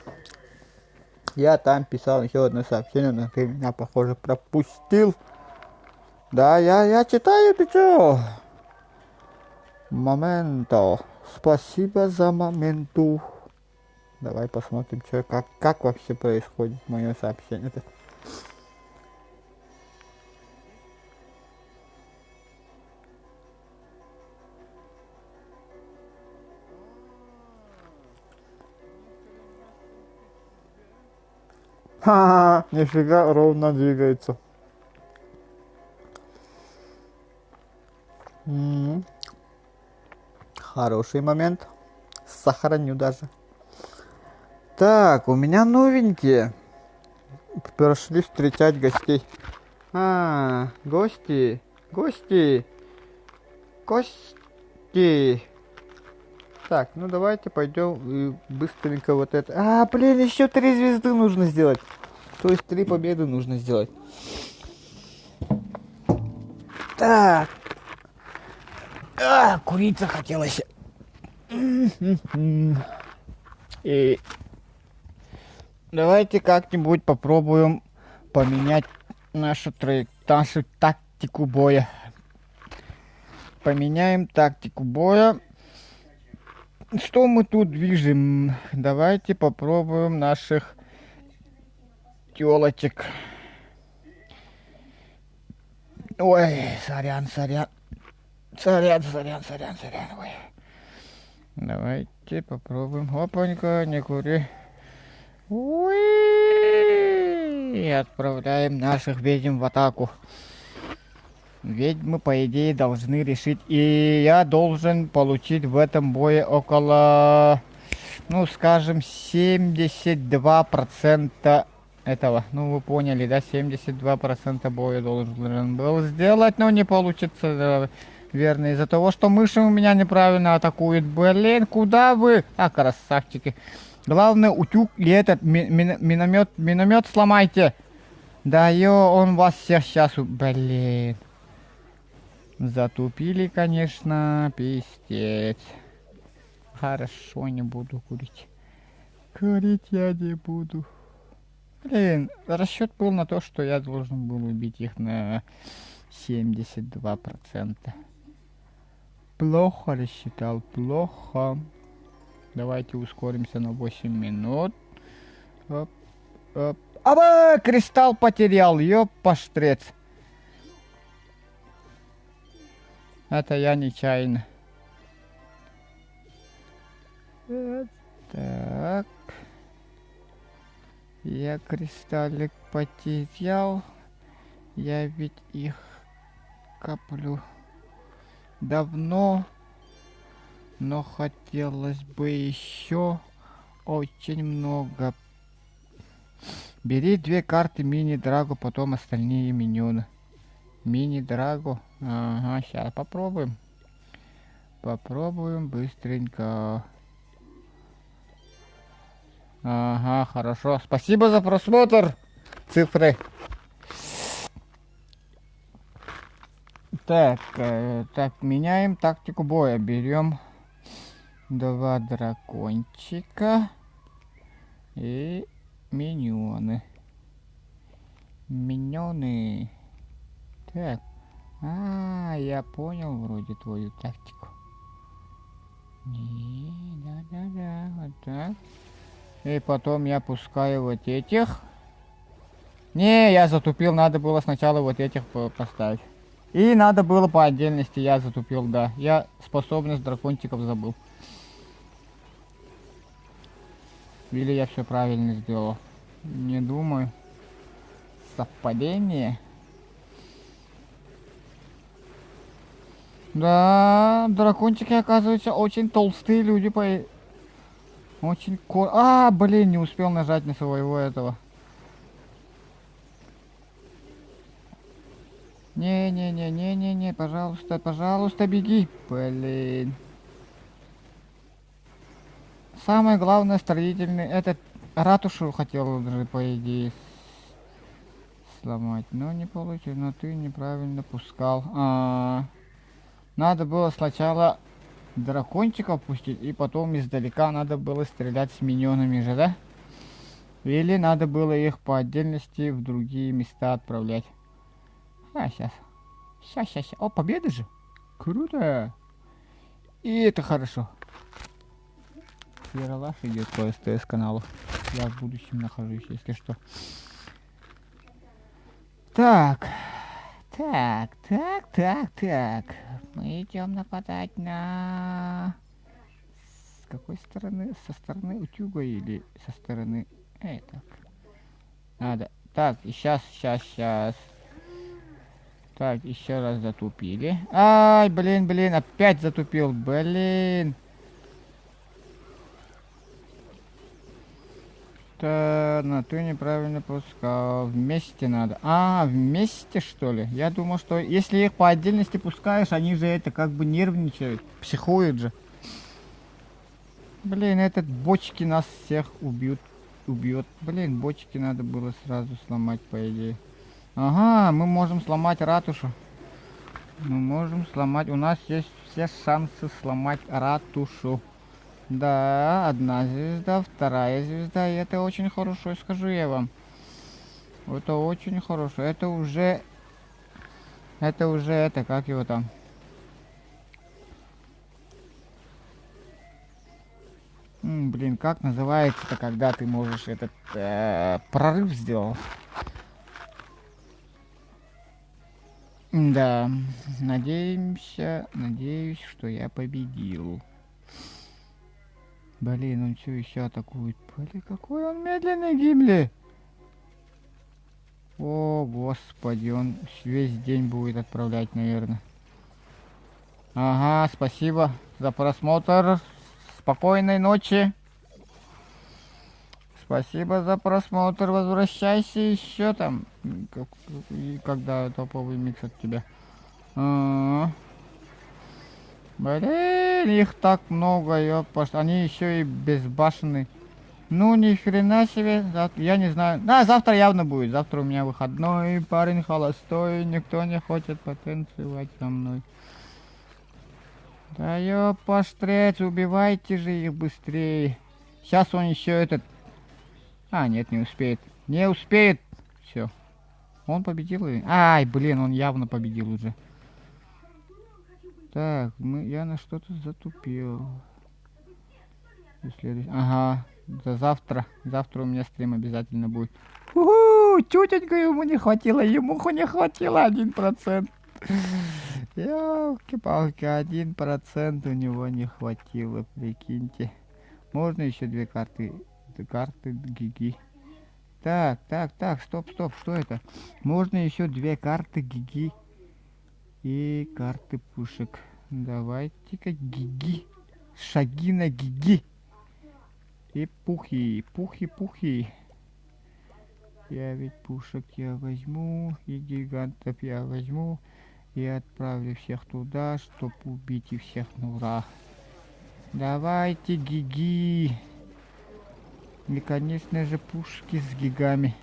Я там писал еще одно сообщение, но ты меня, похоже, пропустил. Да, я читаю, ты чё? Моменто. Спасибо за моменту. Давай посмотрим, что, как вообще происходит мое сообщение. Ха-ха, нифига ровно двигается. Хороший момент. Сохраню даже. Так, у меня новенькие. Прошли встречать гостей. Гости. Гости. Гости. Так, ну давайте пойдем и быстренько вот это. Блин, еще 3 звезды нужно сделать. То есть 3 победы нужно сделать. Так. Курить захотелось. И давайте как-нибудь попробуем поменять нашу тактику боя. Поменяем тактику боя. Что мы тут движем? Давайте попробуем наших тёлочек. Ой, сорян. Ой. Давайте попробуем. Опанька, не кури. Ой. И отправляем наших ведьм в атаку. Ведьмы, по идее, должны решить. И я должен получить в этом бое около, ну, скажем, 72% этого. Ну, вы поняли, да? 72% боя должен был сделать, но не получится, да, верно. Из-за того, что мыши у меня неправильно атакуют. Блин, куда вы? Красавчики. Главное, утюг и этот миномет сломайте. Да, он вас всех сейчас... Блин. Затупили, конечно, пиздец. Хорошо, не буду курить. Курить я не буду. Блин, расчет был на то, что я должен был убить их на 72%. Плохо рассчитал, плохо. Давайте ускоримся на 8 минут. Оп, оп. Аба, кристалл потерял, ёппаштрец. Это я нечаянно. Так. Я кристаллик потерял. Я ведь их коплю давно. Но хотелось бы еще очень много. Бери 2 карты мини-драгу, потом остальные миньоны. Мини-драгу. Ага, сейчас попробуем. Попробуем быстренько. Ага, хорошо. Спасибо за просмотр. Цифры. Так, меняем тактику боя. Берем 2 дракончика и миньоны. Миньоны. Так. Я понял вроде твою тактику. Да, вот так. И потом я пускаю вот этих. Не, я затупил, надо было сначала вот этих поставить. И надо было по отдельности, я затупил, да. Я способность дракончиков забыл. Или я все правильно сделал? Не думаю. Совпадение? Да, дракончики, оказывается, очень толстые люди по... Очень блин, не успел нажать на своего этого. Не, пожалуйста, пожалуйста, беги. Блин. Самое главное, строительный, этот ратушу хотел даже, по идее, сломать. Но не получилось, но ты неправильно пускал. Надо было сначала дракончиков пустить, и потом издалека надо было стрелять с миньонами же, да? Или надо было их по отдельности в другие места отправлять. Сейчас. Сейчас. О, победа же. Круто. И это хорошо. Ералаш идет по СТС каналу. Я в будущем нахожусь, если что. Так. Мы идем нападать на... С какой стороны? Со стороны утюга или со стороны... так. Надо. Так, и сейчас. Так, еще раз затупили. Ай, блин, опять затупил, блин. Да, ты неправильно пускал. Вместе надо. Вместе, что ли? Я думал, что если их по отдельности пускаешь, они же это как бы нервничают. Психуют же. Блин, этот бочки нас всех убьет. Блин, бочки надо было сразу сломать, по идее. Ага, мы можем сломать ратушу. Мы можем сломать. У нас есть все шансы сломать ратушу. Да, 1 звезда, 2 звезда. И это очень хорошо, скажу я вам. Это очень хорошо. Это уже, как его там? Блин, как называется-то, когда ты можешь этот прорыв сделал? Да, надеюсь, что я победил. Блин, он все еще атакует. Блин, какой он медленный, Гимли! О, господи, он весь день будет отправлять, наверное. Ага, спасибо за просмотр. Спокойной ночи. Спасибо за просмотр. Возвращайся еще там, когда топовый микс от тебя. Блин, их так много, ёпаш. Они еще и безбашенные. Ну, ни хрена себе. Я не знаю. Завтра явно будет. Завтра у меня выходной. Парень холостой. Никто не хочет потанцевать со мной. Да ёпаштрец, убивайте же их быстрее. Сейчас он еще А, нет, не успеет. Не успеет. Все. Он победил? Ай, блин, он явно победил уже. Так, я на что-то затупил. Ага, за завтра. Завтра у меня стрим обязательно будет. Чутенько ему не хватило. Ему не хватило 1%. Ёлки-палки, 1% у него не хватило, прикиньте. Можно еще 2 карты. Карты Гиги. Так, стоп, что это? Можно еще 2 карты Гиги и карты пушек. Давайте-ка Гиги. Шаги на Гиги. И пухи. 9 пушек я возьму, и гигантов я возьму, и отправлю всех туда, чтобы убить их всех на ура. Давайте Гиги. И, конечно же, пушки с гигами.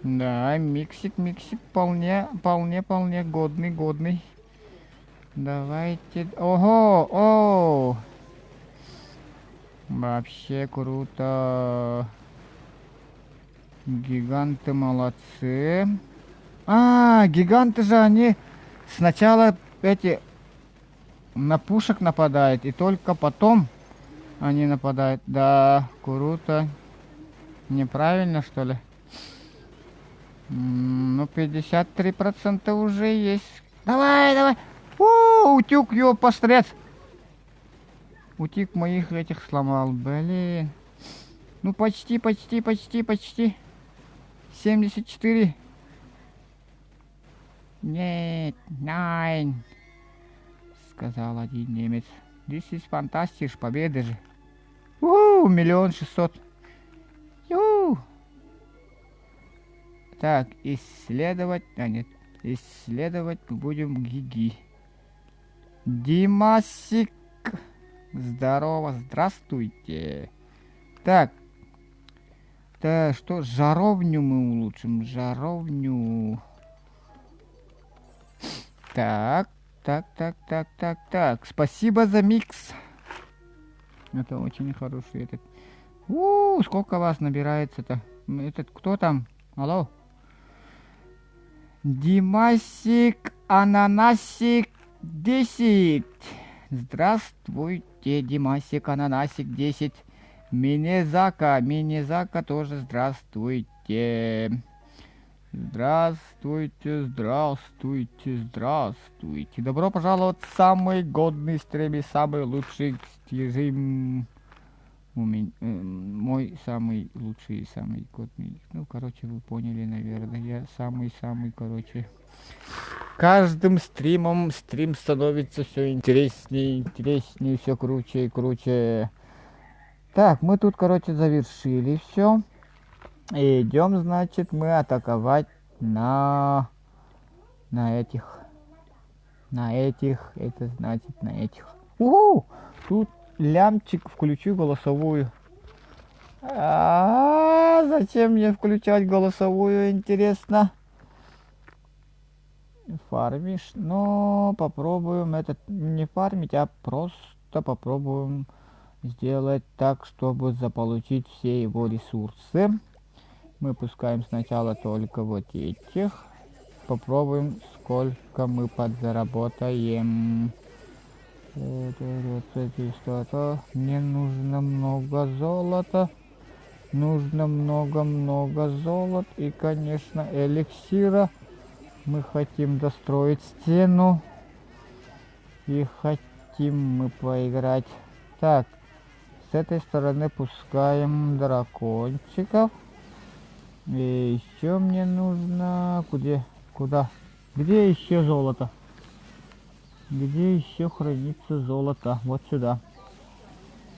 Да, миксик вполне годный. Давайте... Ого! Вообще круто. Гиганты молодцы. Гиганты же они сначала на пушек нападают, и только потом они нападают. Да, круто. Неправильно, что ли? Ну, 53% уже есть. Давай. Утюг, пострец. Утюг моих этих сломал, блин. Ну, почти. 74. Нет, nein. Сказал один немец. This is fantastic, победа же. 1 600 000. Так, исследовать мы будем Гиги. Димасик. Здорово, здравствуйте. Так, что, жаровню мы улучшим, жаровню. Так, спасибо за микс. Это очень хороший этот. Сколько вас набирается-то? Этот, кто там? Алло? Димасик, Ананасик 10. Здравствуйте, Димасик, Ананасик 10. Минизака тоже здравствуйте. Здравствуйте. Добро пожаловать в самый годный стрим и самый лучший стрим. Мой самый лучший и самый годный. Ну, короче, вы поняли, наверное. Я самый, короче. Каждым стримом стрим становится все интереснее, все круче и круче. Так, мы тут, короче, завершили все. И идем, значит, мы атаковать на этих. Это значит на этих. Тут лямчик, включу голосовую. Зачем мне включать голосовую, интересно? Фармишь, но попробуем это не фармить, а просто попробуем сделать так, чтобы заполучить все его ресурсы. Мы пускаем сначала только вот этих. Попробуем, сколько мы подзаработаем. Мне нужно много золота. Нужно много золота и, конечно, эликсира. Мы хотим достроить стену. И хотим мы поиграть. Так, с этой стороны пускаем дракончиков. И еще мне нужно... Куда? Где еще золото? Где еще хранится золото? Вот сюда.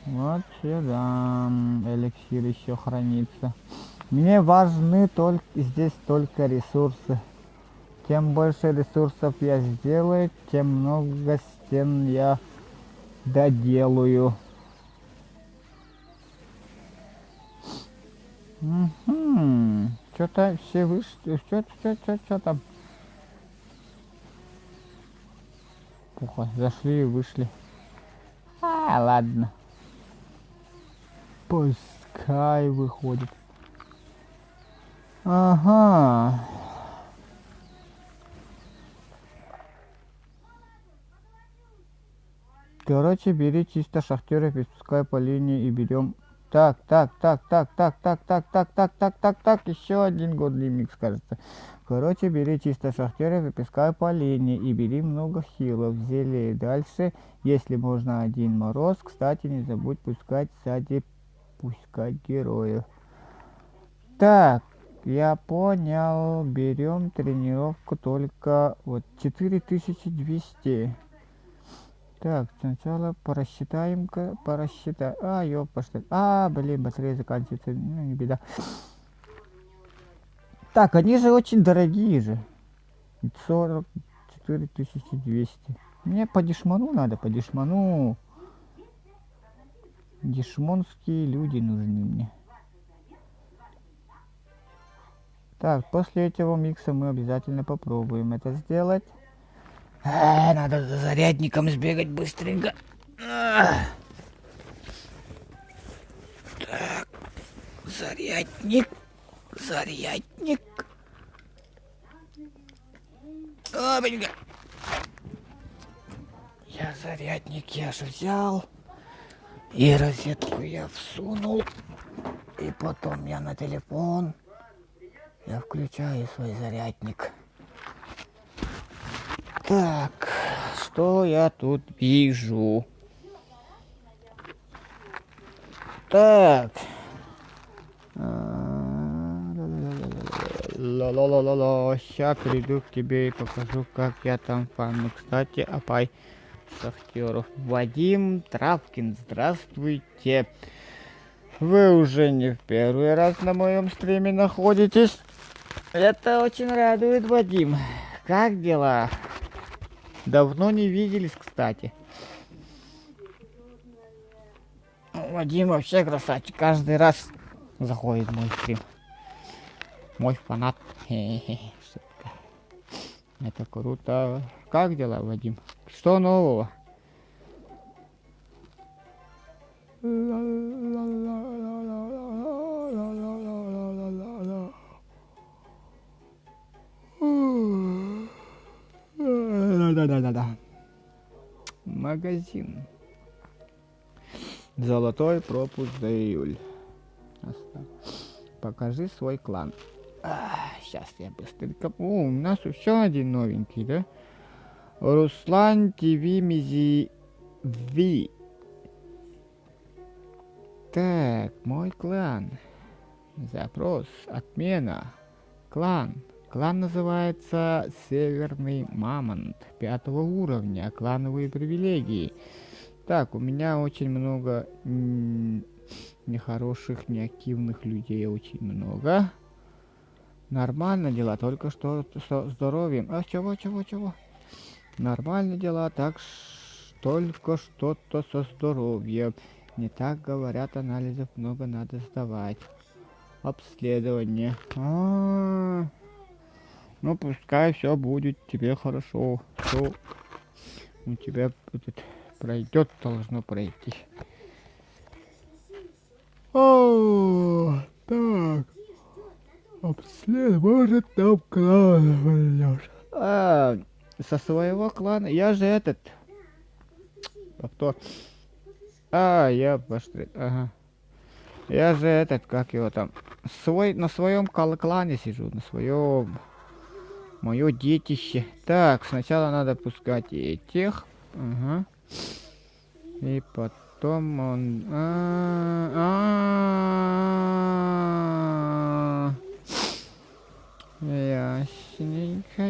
Эликсир еще хранится. Мне важны здесь только ресурсы. Чем больше ресурсов я сделаю, тем много стен я доделаю. Что-то все вышли. Что там? Зашли и вышли. Ладно. Пускай выходит. Ага. Короче, бери чисто шахтеров, пускай по линии и берем. Так, еще один годный микс, кажется. Короче, бери чисто шахтеров и пускай по линии и бери много хилов, зелий. Дальше, если можно, один мороз. Кстати, не забудь пускать сзади, пускать героев. Так, я понял. Берем тренировку только вот 4200. Так, сначала просчитаем-ка, ёпа, что ли. Блин, батарея заканчивается, ну не беда. Так, они же очень дорогие же. 44200. Мне по дешману надо, по дешману. Дешмонские люди нужны мне. Так, после этого микса мы обязательно попробуем это сделать. Надо за зарядником сбегать быстренько. Так, зарядник. Опанька. Я зарядник же взял. И розетку я всунул. И потом я на телефон. Я включаю свой зарядник. Так, что я тут вижу? Так. Сейчас приду к тебе и покажу, как я там фармлю. Кстати, опай шахтеров. Вадим Травкин, здравствуйте. Вы уже не в первый раз на моем стриме находитесь. Это очень радует, Вадим. Как дела? Давно не виделись, кстати. Вадим вообще красавчик. Каждый раз заходит в мой стрим. Мой фанат. Это круто. Как дела, Вадим? Что нового? Да. Магазин. Золотой пропуск за июль. Покажи свой клан. Сейчас я быстренько. У нас еще один новенький, да? Руслан ТВ Мизи Ви. Так, мой клан. Запрос. Отмена. Клан. Клан называется Северный Мамонт. 5-го уровня. Клановые привилегии. Так, у меня очень много нехороших, неактивных людей. Очень много. Нормально дела, только что со здоровьем. Чего? Нормально дела, так только что-то со здоровьем. Не так говорят, анализов много надо сдавать. Обследование. Ну, пускай все будет тебе хорошо. Все у тебя пройдет, должно пройти. Так. Обследование, может, там клан пойдешь. Со своего клана? Я же этот... Повтор. Я пошли. Ага. Я же этот, как его там... На своем клане сижу, на своем... Мое детище. Так, сначала надо пускать этих. Ага. И потом он... Ясненько.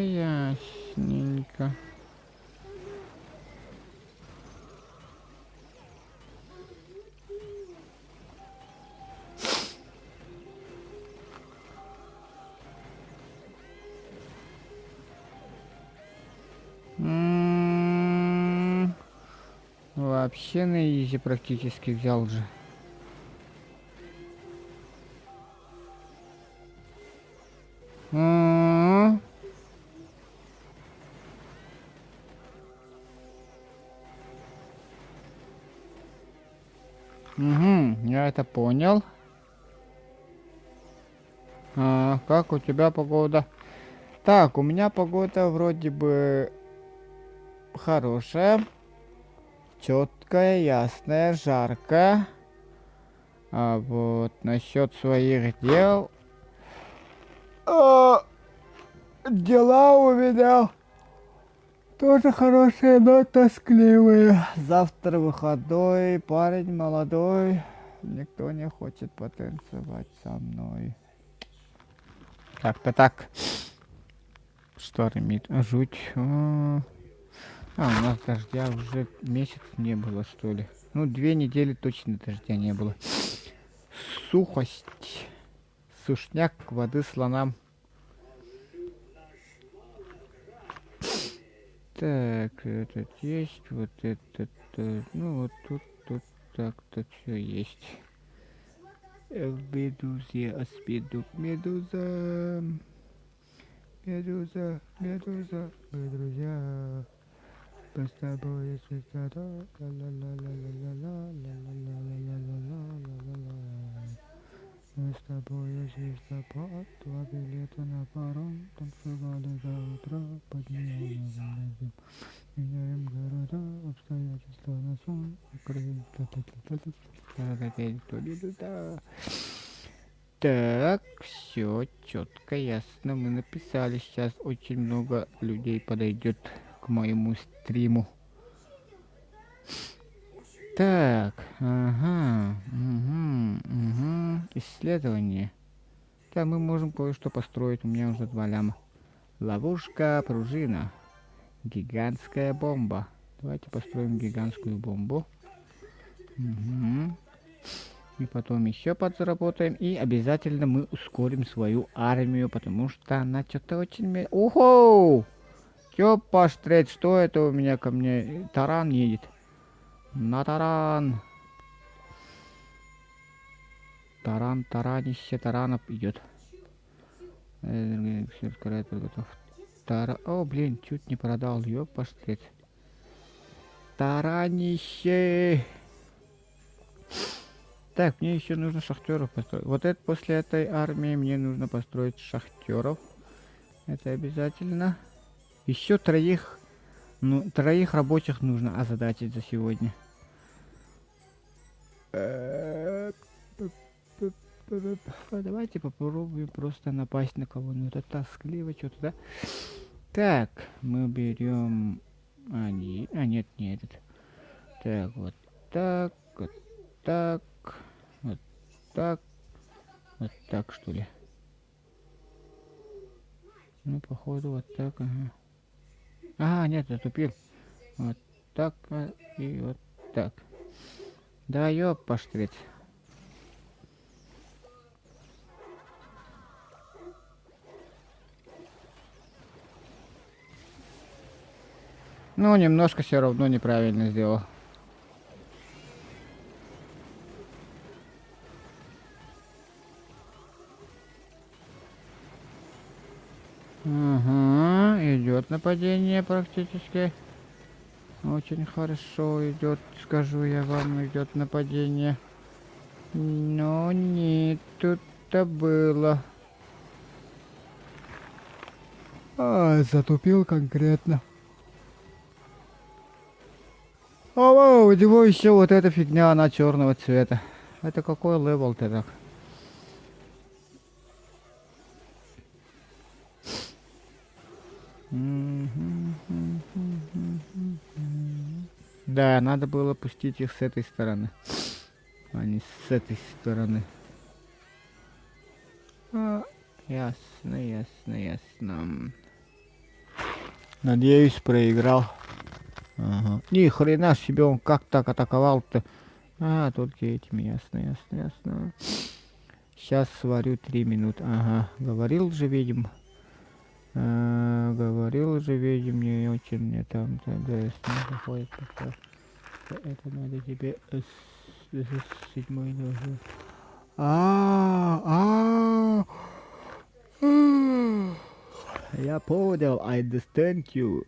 Вообще на изи практически взял же. Я это понял. Как у тебя погода? Так, у меня погода вроде бы хорошая, четкая, ясная, жаркая. А вот насчет своих дел... Дела у меня тоже хорошие, но тоскливые. Завтра выходной, парень молодой. Никто не хочет потанцевать со мной. Как-то так. Штормит. Жуть. У нас дождя уже месяц не было, что ли. Ну, 2 недели точно дождя не было. Сухость. Сушняк, воды слонам. Так, этот есть, вот этот, ну вот тут так-то все есть. Медузе, аспидук, медуза, медуза, медуза, мы друзья. Мы с тобой звезда, мы с тобой звездопад, 2 билета на паром, танцевали до утра, поднимаем, меняем города, обстоятельства на сон, Украина. Так, все четко, ясно, мы написали. Сейчас очень много людей подойдет к моему стриму. Так, ага, исследование. Да, мы можем кое-что построить, у меня уже 2 ляма. Ловушка, пружина. Гигантская бомба. Давайте построим гигантскую бомбу. И потом еще подзаработаем. И обязательно мы ускорим свою армию, потому что она что-то очень... Ухо! Чё поштрет? Что это у меня ко мне? Таран едет. На таран. Таранище таранов идет. О, блин, чуть не продал, ёпаштет. Таранище. Так, мне еще нужно шахтеров построить. Вот это после этой армии мне нужно построить шахтеров. Это обязательно. Еще 3 рабочих нужно озадачить за сегодня. Давайте попробуем просто напасть на кого-нибудь. Это тоскливо что-то, да? Так, мы берем... нет, не этот. Так, вот так, вот так, вот так, вот так, что ли? Ну, походу, вот так, ага. Нет, затупил. Вот так и вот так. Да, ёпаштреть. Ну, немножко все равно неправильно сделал. Ага, идет нападение практически. Очень хорошо идет, скажу я вам, идет нападение. Но не тут-то было. Затупил конкретно. У него еще вот эта фигня, она черного цвета. Это какой левел-то так? Да, надо было пустить их с этой стороны, а не с этой стороны. Ясно. Надеюсь, проиграл. Ага. Ни хрена себе, он как так атаковал-то. Только этими, ясно. Сейчас сварю 3 минуты. Ага, говорил же, видимо, не очень мне там заходит. Это надо тебе с 7 должен. Я понял, I understand you.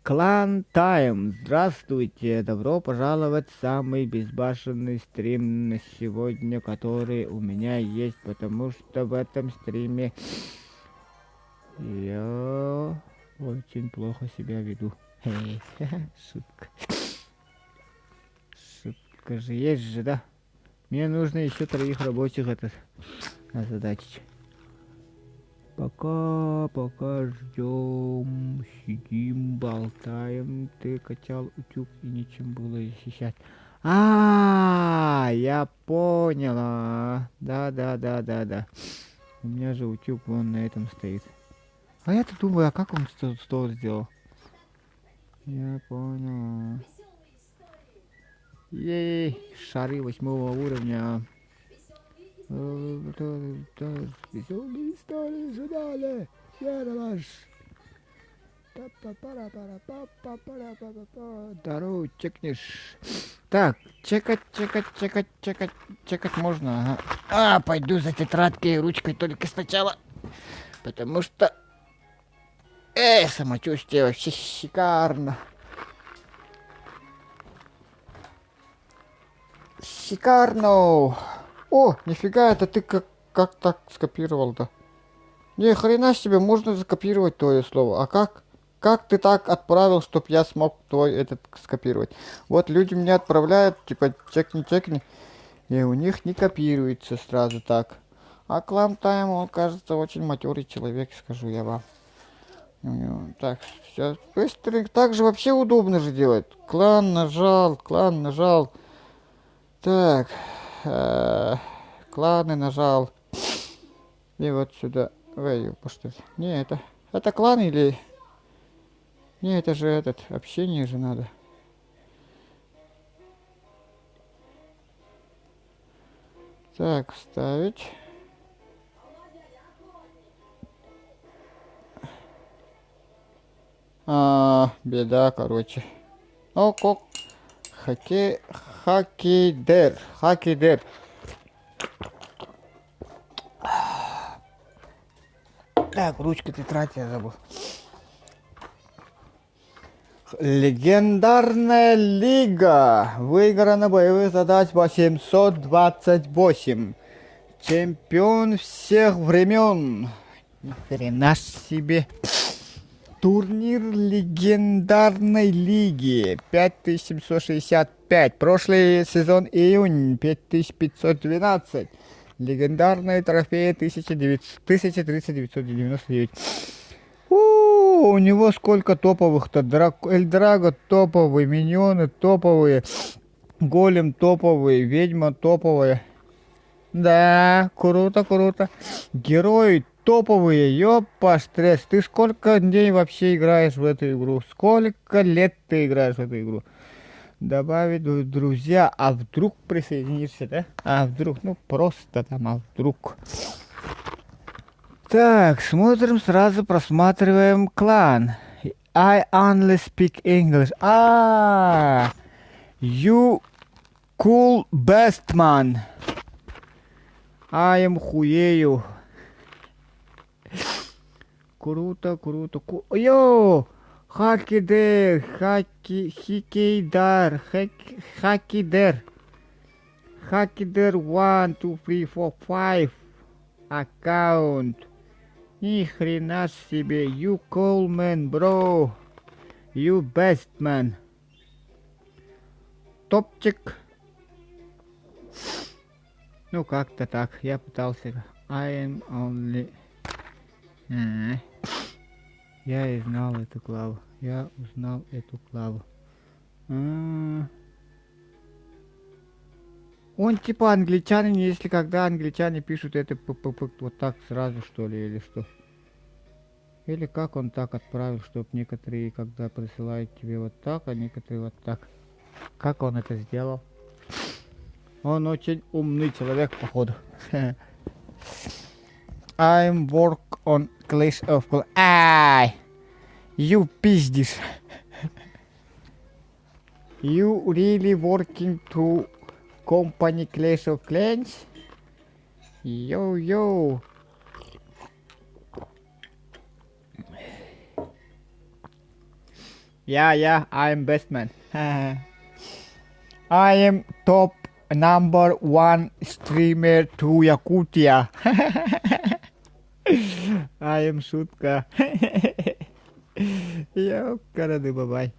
Клан Тайм. Здравствуйте. Добро пожаловать в самый безбашенный стрим на сегодня, который у меня есть, потому что в этом стриме я очень плохо себя веду. Шутка. Шутка же есть же, да? Мне нужно еще 3 рабочих это озадачить. Пока ждем, сидим, болтаем. Ты качал утюг и нечем было защищать. Я поняла. Да. У меня же утюг вон на этом стоит. А я-то думаю, а как он стол сделал? Я поняла. Ей, шары 8-го уровня. Веселые истории журнале. Ералаш. Здорово, чекнешь. Так, чекать можно. Ага. Пойду за тетрадкой и ручкой только сначала. Потому что... самочувствие вообще шикарно. Шикарно. О, нифига, это ты как так скопировал-то? Не, хрена себе, можно закопировать твое слово. А как? Как ты так отправил, чтоб я смог твой этот скопировать? Вот люди мне отправляют, типа, чекни, и у них не копируется сразу так. А Клан Тайм, он, кажется, очень матерый человек, скажу я вам. Так, сейчас быстро. Так же вообще удобно же делать. Клан нажал. Так. Кланы нажал. И вот сюда. Ой, что ли? Не, это клан или... Не, это же общение же надо. Так, вставить. Беда, короче. Как? Хакидер. Так, ручка тетрадь я забыл. Легендарная лига. Выиграно боевых задач 828. Чемпион всех времен. Ни хрена себе. Турнир легендарной лиги 5765. Прошлый сезон июнь 5512. Легендарные трофеи 1399. У него сколько топовых-то. Эльдраго топовый, миньоны топовые, голем топовый, ведьма топовая. Да, круто. Герои топовые, ёпа, стресс. Ты сколько дней вообще играешь в эту игру? Сколько лет ты играешь в эту игру? Добавить друзья, а вдруг присоединишься, да? А вдруг, просто там, а вдруг. Так, смотрим, сразу просматриваем клан. I only speak English. You cool best man. I am хуею. Круто. Йо! Хакидер. Хакидер 1, 2, 3, 4, 5. Аккаунт. Ни хрена себе. You cool man, bro. You best man. Топчик. Как-то так. Я пытался. I am only... Я и знал эту клаву. Я узнал эту клаву. Он типа англичанин, если когда англичане пишут это вот так сразу, что ли, или что? Или как он так отправил, чтобы некоторые, когда присылают тебе вот так, а некоторые вот так. Как он это сделал? Он очень умный человек, походу. I'm work on Clash of Clans. You пиздишь. You really working to company Clash of Clans? Йоу. Yeah, I am best man. I am top number one streamer to Yakutia. I am шутка. Ёкарады бабай.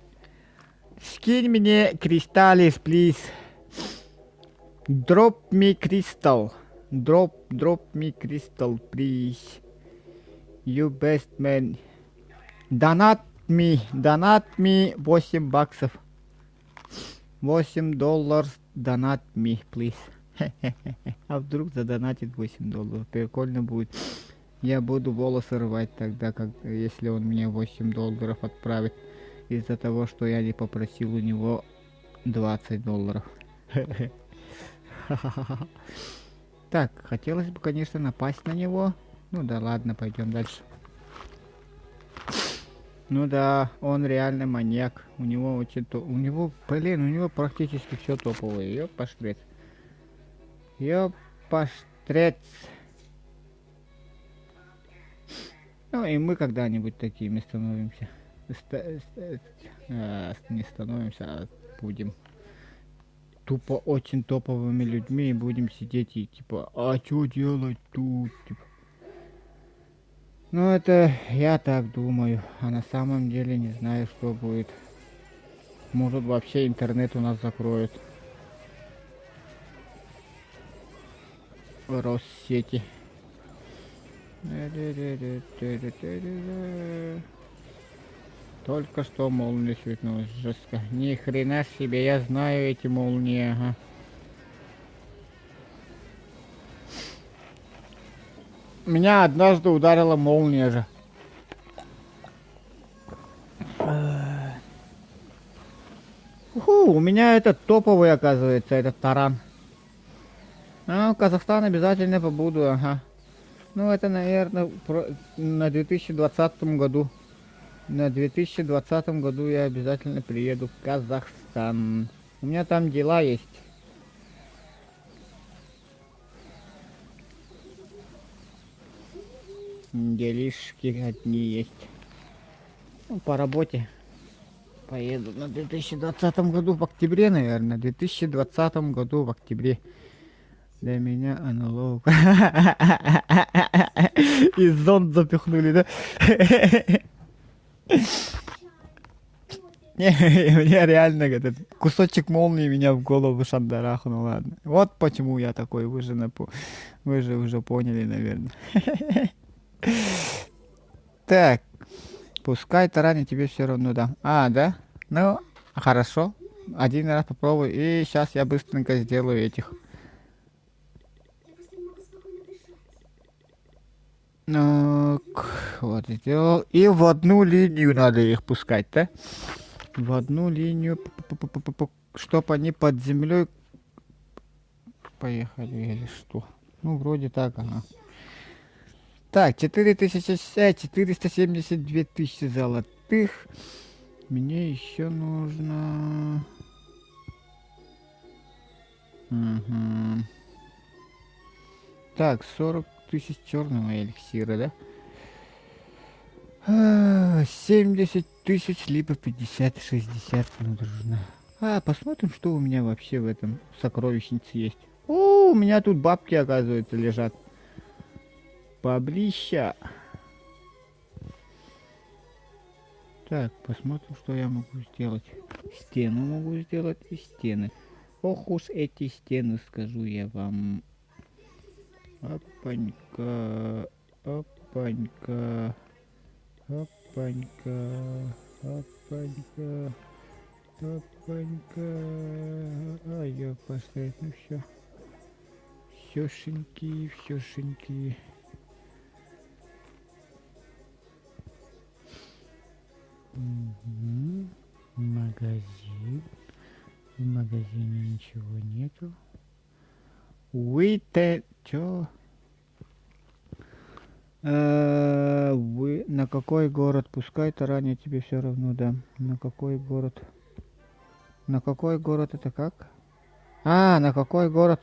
Скинь мне кристаллис, please. Drop me crystal. Drop me crystal, please. You best man. Донат me 8 баксов. $8 донат me, please. А вдруг задонатит $8? Прикольно будет. Я буду волосы рвать тогда, если он мне $8 отправит. Из-за того, что я не попросил у него $20. Так, хотелось бы, конечно, напасть на него. Ну да ладно, пойдем дальше. Ну да, он реально маньяк. У него очень у него практически все топовое. Ёпаштрец. Ну и мы когда-нибудь такими становимся. Не становимся, а будем тупо очень топовыми людьми и будем сидеть и типа, а что делать тут? Типа. Ну это я так думаю, а на самом деле не знаю, что будет. Может вообще интернет у нас закроют. Россети. Только что молния светнулась жестко. Ни хрена себе, я знаю эти молнии, ага. Меня однажды ударила молния же. У меня этот топовый, оказывается, этот таран. А, в Казахстан обязательно побуду, ага. Ну, это, наверное, на 2020 году. На 2020 году я обязательно приеду в Казахстан. У меня там дела есть. Делишки одни есть. Ну, по работе. Поеду на 2020 году в октябре, наверное. В 2020 году в октябре. Для меня аналог. И зонт запихнули, да? Не, мне реально этот кусочек молнии меня в голову шандарахнул, ладно. Вот почему я такой, вы же уже поняли, наверное. Так, пускай таранит, тебе все равно, да. А, да? Ну, хорошо. Один раз попробую, и сейчас я быстренько сделаю этих. Ну, вот сделал. И в одну линию надо их пускать, да? В одну линию, чтобы они под землей поехали или что? Ну, вроде так, ага. Так, 472 тысячи золотых. Мне еще нужно... Угу. Так, 40 тысяч черного эликсира, да? 70 тысяч, либо 50-60 нужно. А, посмотрим, что у меня вообще в этом сокровищнице есть. О, у меня тут бабки, оказывается, лежат. Баблища. Так, посмотрим, что я могу сделать. Стену могу сделать и стены. Ох уж эти стены, скажу я вам. Опанька, опанька, опанька, опанька, опанька. Ай, я поставить, ну все. Всёшеньки, всёшеньки. Угу. Магазин. В магазине ничего нету. Чё? Вы на какой город? Пускай таранья, тебе все равно, да. На какой город? На какой город это как? А, на какой город?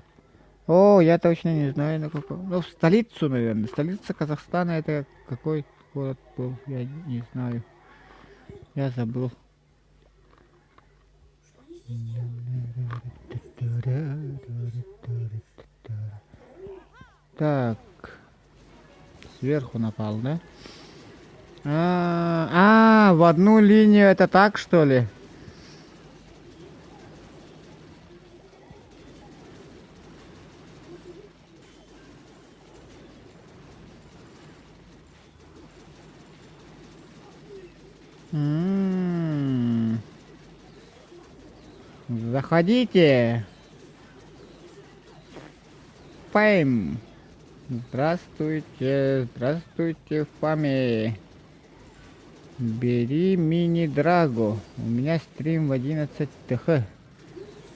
О, я точно не знаю, на какой. Ну, в столицу, наверное. Столица Казахстана, это какой город был? Я не знаю. Я забыл. Так, сверху напал, да? В одну линию это так, что ли? Заходите. Фейм. Здравствуйте, здравствуйте, Фами. Бери мини-драгу. У меня стрим в 11 ТХ.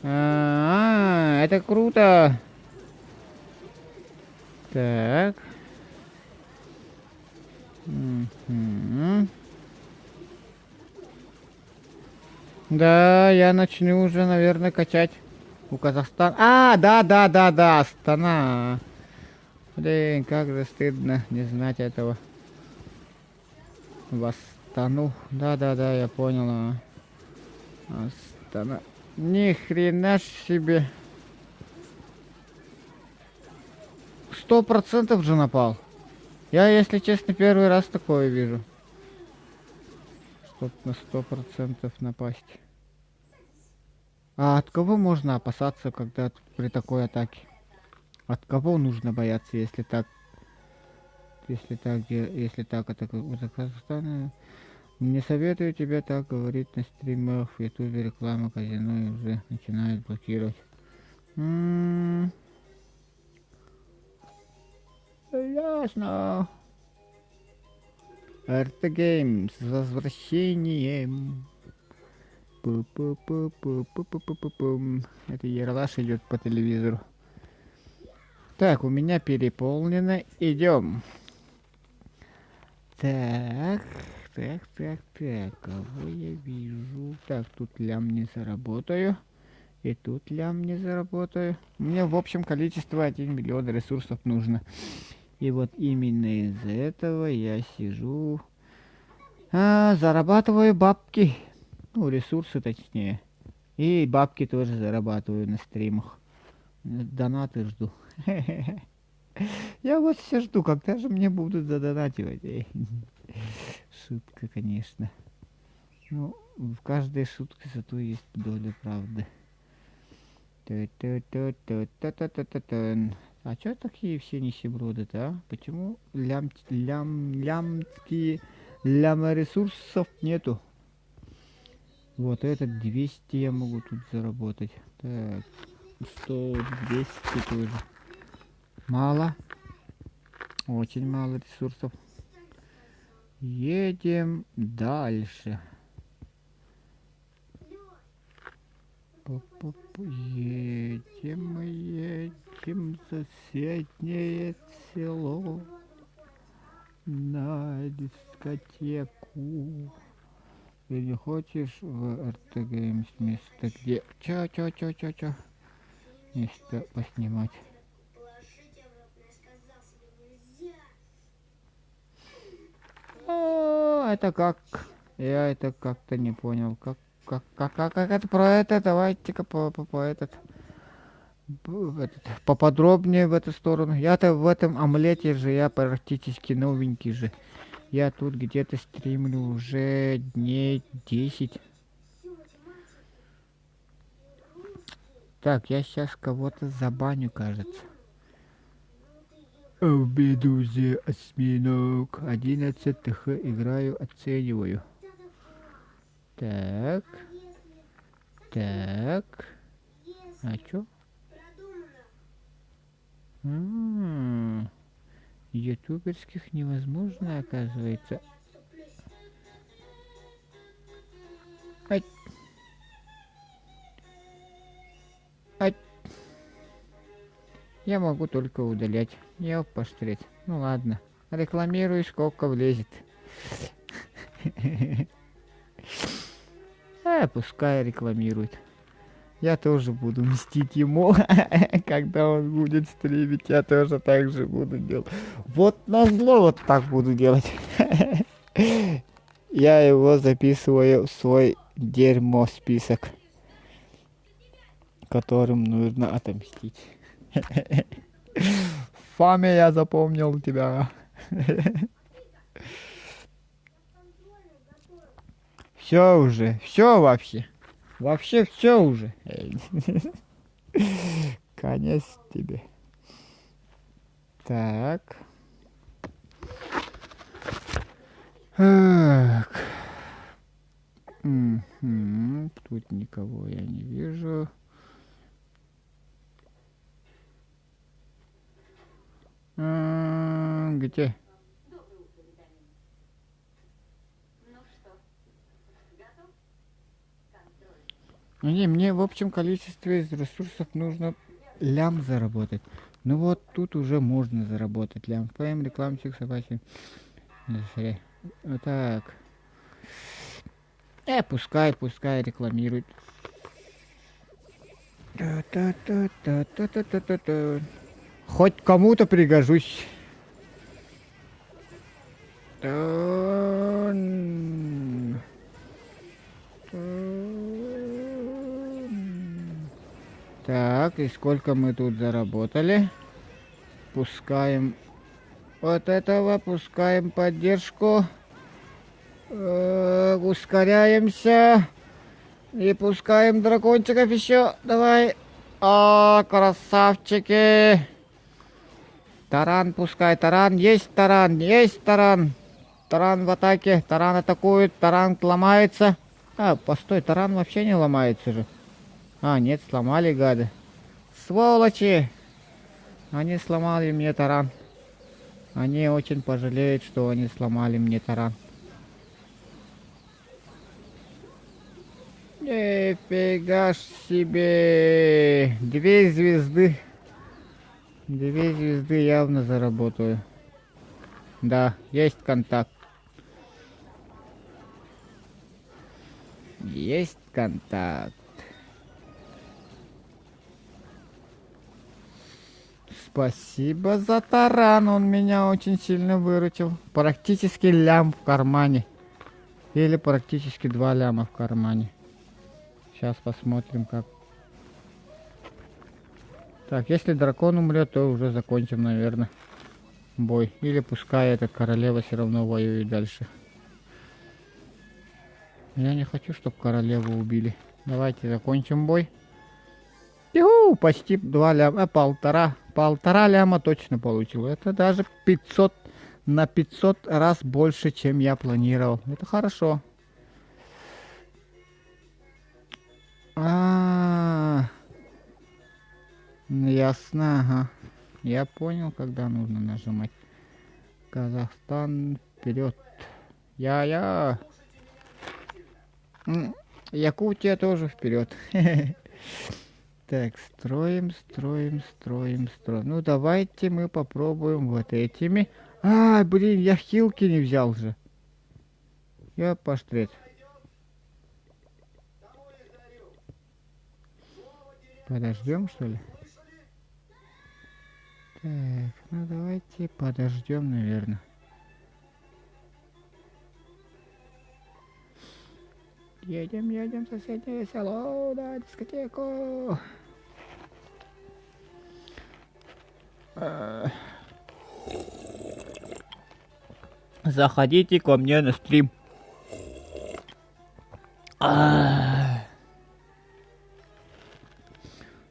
Это круто. Так. Да, я начну уже, наверное, качать у Казахстана. Да, Астана. Блин, как же стыдно не знать этого. В Астану. Да, я понял. Астана. Ни хрена ж себе. 100% же напал. Я, если честно, первый раз такое вижу. Чтоб на 100% напасть. А от кого можно опасаться, когда при такой атаке? От кого нужно бояться, если так атакуют Казахстан? Не советую тебе так говорить на стримах, в ютубе реклама казино и уже начинают блокировать. Ясно. РТ Геймс с возвращением. Это Ералаш идет по телевизору. Так, у меня переполнено. Идем. Так. Кого я вижу? Так, тут лям не заработаю. И тут лям не заработаю. Мне в общем количество 1 миллион ресурсов нужно. И вот именно из-за этого я сижу. Зарабатываю бабки. Ну, ресурсы точнее. И бабки тоже зарабатываю на стримах. Донаты жду. Я вот все жду, когда же мне будут задонативать. Шутка, конечно. Ну, в каждой шутке зато есть доля правды. А чё такие все нищеброды-то, а? Почему лямские ресурсов нету? Вот этот 200 я могу тут заработать. Так, 100, 200 тоже. Мало. Очень мало ресурсов. Едем дальше. Едем в соседнее село на дискотеку. Ты не хочешь в РТ Геймс место, где... Чё? Место поснимать. Это как? Я это как-то не понял. Как это про это? Давайте-ка поподробнее в эту сторону. Я-то в этом омлете же, я практически новенький же. Я тут где-то стримлю уже дней 10. Так, я сейчас кого-то забаню, кажется. В Медузе осьминог 11 ТХ играю, оцениваю. Так. А чё? Ютуберских невозможно, оказывается. Ай. Я могу только удалять. Не поштрить. Ну ладно. Рекламируй, сколько влезет. Пускай рекламирует. Я тоже буду мстить ему. Когда он будет стримить, я тоже так же буду делать. Вот назло вот так буду делать. Я его записываю в свой дерьмо список. которым нужно отомстить. Фами, я запомнил тебя. Все уже, все вообще. Вообще все уже. Конец тебе. Так. Так. Мгм. Тут никого я не вижу. Где? Ну не, мне в общем количестве ресурсов нужно лям заработать. Ну вот тут уже можно заработать лям. ПМ, рекламщик, собачий. Вот так. Пускай рекламирует. Та-та-та-та-та-та-та-та. Хоть кому-то пригожусь. Так, и сколько мы тут заработали? Пускаем вот этого, пускаем поддержку. Ускоряемся. И пускаем дракончиков еще. Давай. Красавчики. Таран пускай. Таран. Есть таран. Есть таран. Таран в атаке. Таран атакует. Таран ломается. Постой. Таран вообще не ломается же. Нет, сломали, гады. Сволочи. Они сломали мне таран. Они очень пожалеют, что они сломали мне таран. Нифига ж себе. 2 звезды. 2 звезды явно заработаю. Да, есть контакт. Есть контакт. Спасибо за таран, он меня очень сильно выручил. Практически лям в кармане. Или практически 2 ляма в кармане. Сейчас посмотрим, как. Так, если дракон умрет, то уже закончим, наверное, бой. Или пускай эта королева все равно воюет дальше. Я не хочу, чтобы королеву убили. Давайте закончим бой. Почти 2 ляма, 1,5 ляма точно получил. Это даже 500 на 500 раз больше, чем я планировал. Это хорошо. Ясно, ага. Я понял, когда нужно нажимать. Казахстан вперед. Якутия тоже вперед. Так, строим. Ну, давайте мы попробуем вот этими. Блин, я хилки не взял же. Я поштрет. Подождем, что ли? Так, ну давайте подождем, наверное. Едем в соседнее село на дискотеку. Заходите ко мне на стрим.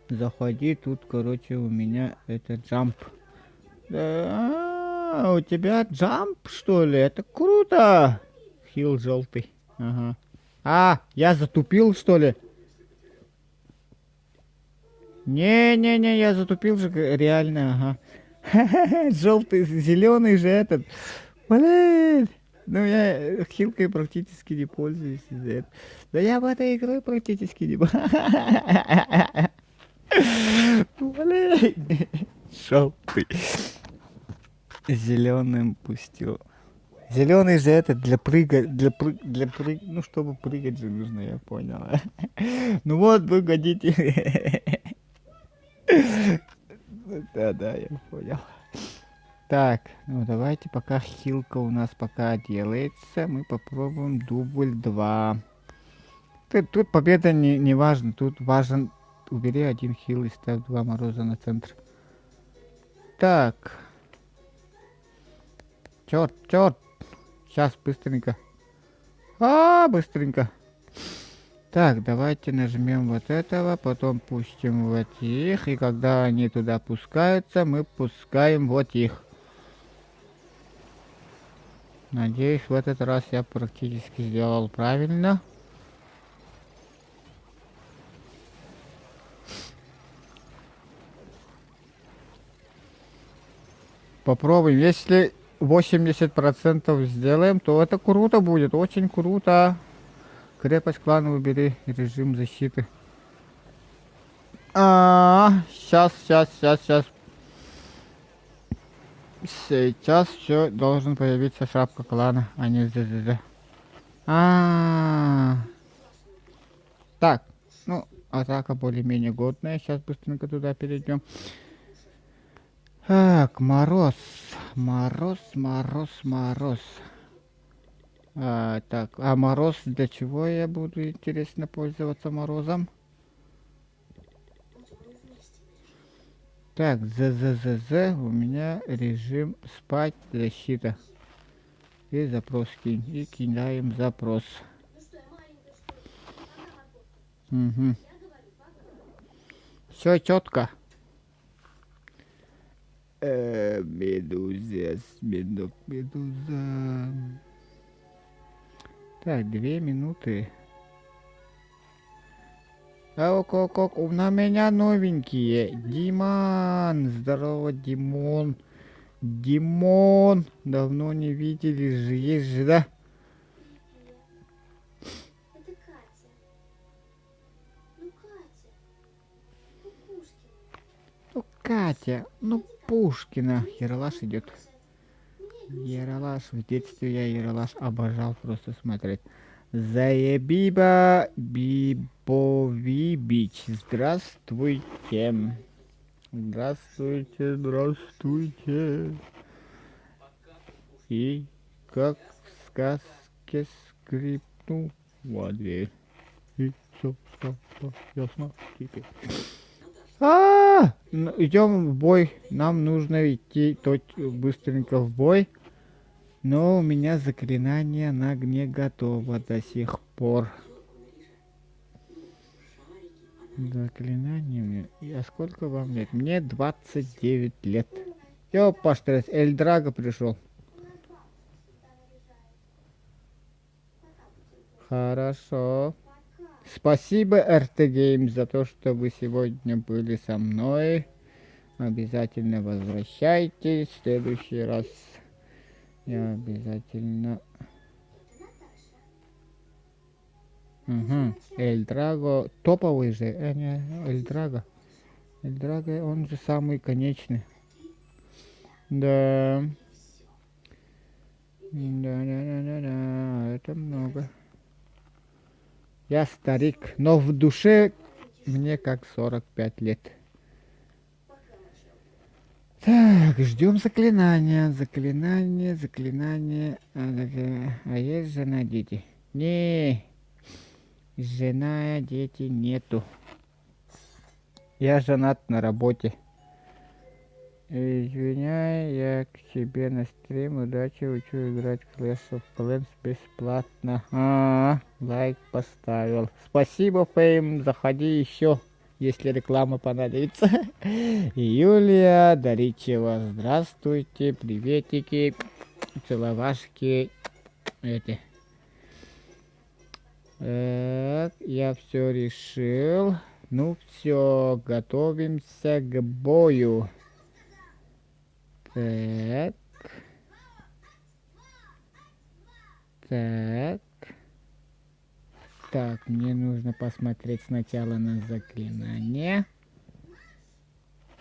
Заходи, тут, короче, у меня это джамп. Да, у тебя джамп, что ли? Это круто. Хил желтый. Ага. Я затупил, что ли? Не, я затупил же реально, ага. Желтый, зеленый же этот. Блин. Ну, я хилкой практически не пользуюсь из-за этого. Да я в этой игре практически не... Блин. Желтый. Зеленым пустил. Зеленый же это для прыгать, ну чтобы прыгать же нужно, я понял. Ну вот, вы годите. Да, я понял. Так, ну давайте, пока хилка у нас пока делается, мы попробуем дубль 2. Тут победа не важна, тут важен убери один хил и ставь 2 мороза на центр. Так. Черт, черт. Сейчас, быстренько. Быстренько. Так, давайте нажмем вот этого, потом пустим вот их. И когда они туда пускаются, мы пускаем вот их. Надеюсь, в этот раз я практически сделал правильно. Попробуем. Если 80% сделаем, то это круто будет. Очень круто. Крепость клана убери. Режим защиты. Сейчас. Сейчас все должен появиться шапка клана, а не ЗЗЗ. Так, ну, атака более-менее годная. Сейчас быстренько туда перейдем. Так, мороз. Так, а мороз для чего я буду, интересно, пользоваться морозом? Так, ЗЗЗ, у меня режим спать, защита. И запрос кинь. И кидаем запрос. Угу. Все четко. Медуза. Так, 2 минуты. Ок, на меня новенькие. Димон, здорово, Димон. Давно не видели же, есть же, да? Это Катя. Ну, Катя. Ну, Пушкина. Ну, Пушкина. Ералаш идет. Ералаш. В детстве я Ералаш обожал просто смотреть. Заебиба Бибовибич. Здравствуйте. Здравствуйте. И как в сказке скрипнул во дверь. И все ясно теперь. Идем в бой. Нам нужно идти быстренько в бой. Но у меня заклинание не готово до сих пор. Заклинание мне. А сколько вам лет? Мне 29 лет. Ёпаштрес, Эльдраго пришел. Хорошо. Спасибо, РТ Games, за то, что вы сегодня были со мной. Обязательно возвращайтесь. В следующий раз я обязательно... Угу. Эльдраго. Топовый же. Не, Эльдраго. Эльдраго, он же самый конечный. Да. Да. Это много. Я старик, но в душе мне как 45 лет. Так, ждем заклинания. А есть жена, дети? Не, жена, дети нету. Я женат на работе. Извиняй, я к тебе на стрим. Удачи, учу играть в Clash of Clans бесплатно. Лайк поставил. Спасибо, Фейм. Заходи еще, если реклама понадобится. Юлия Даричева. Здравствуйте, приветики, целовашки. Я все решил. Ну все, готовимся к бою. Так, мне нужно посмотреть сначала на заклинание.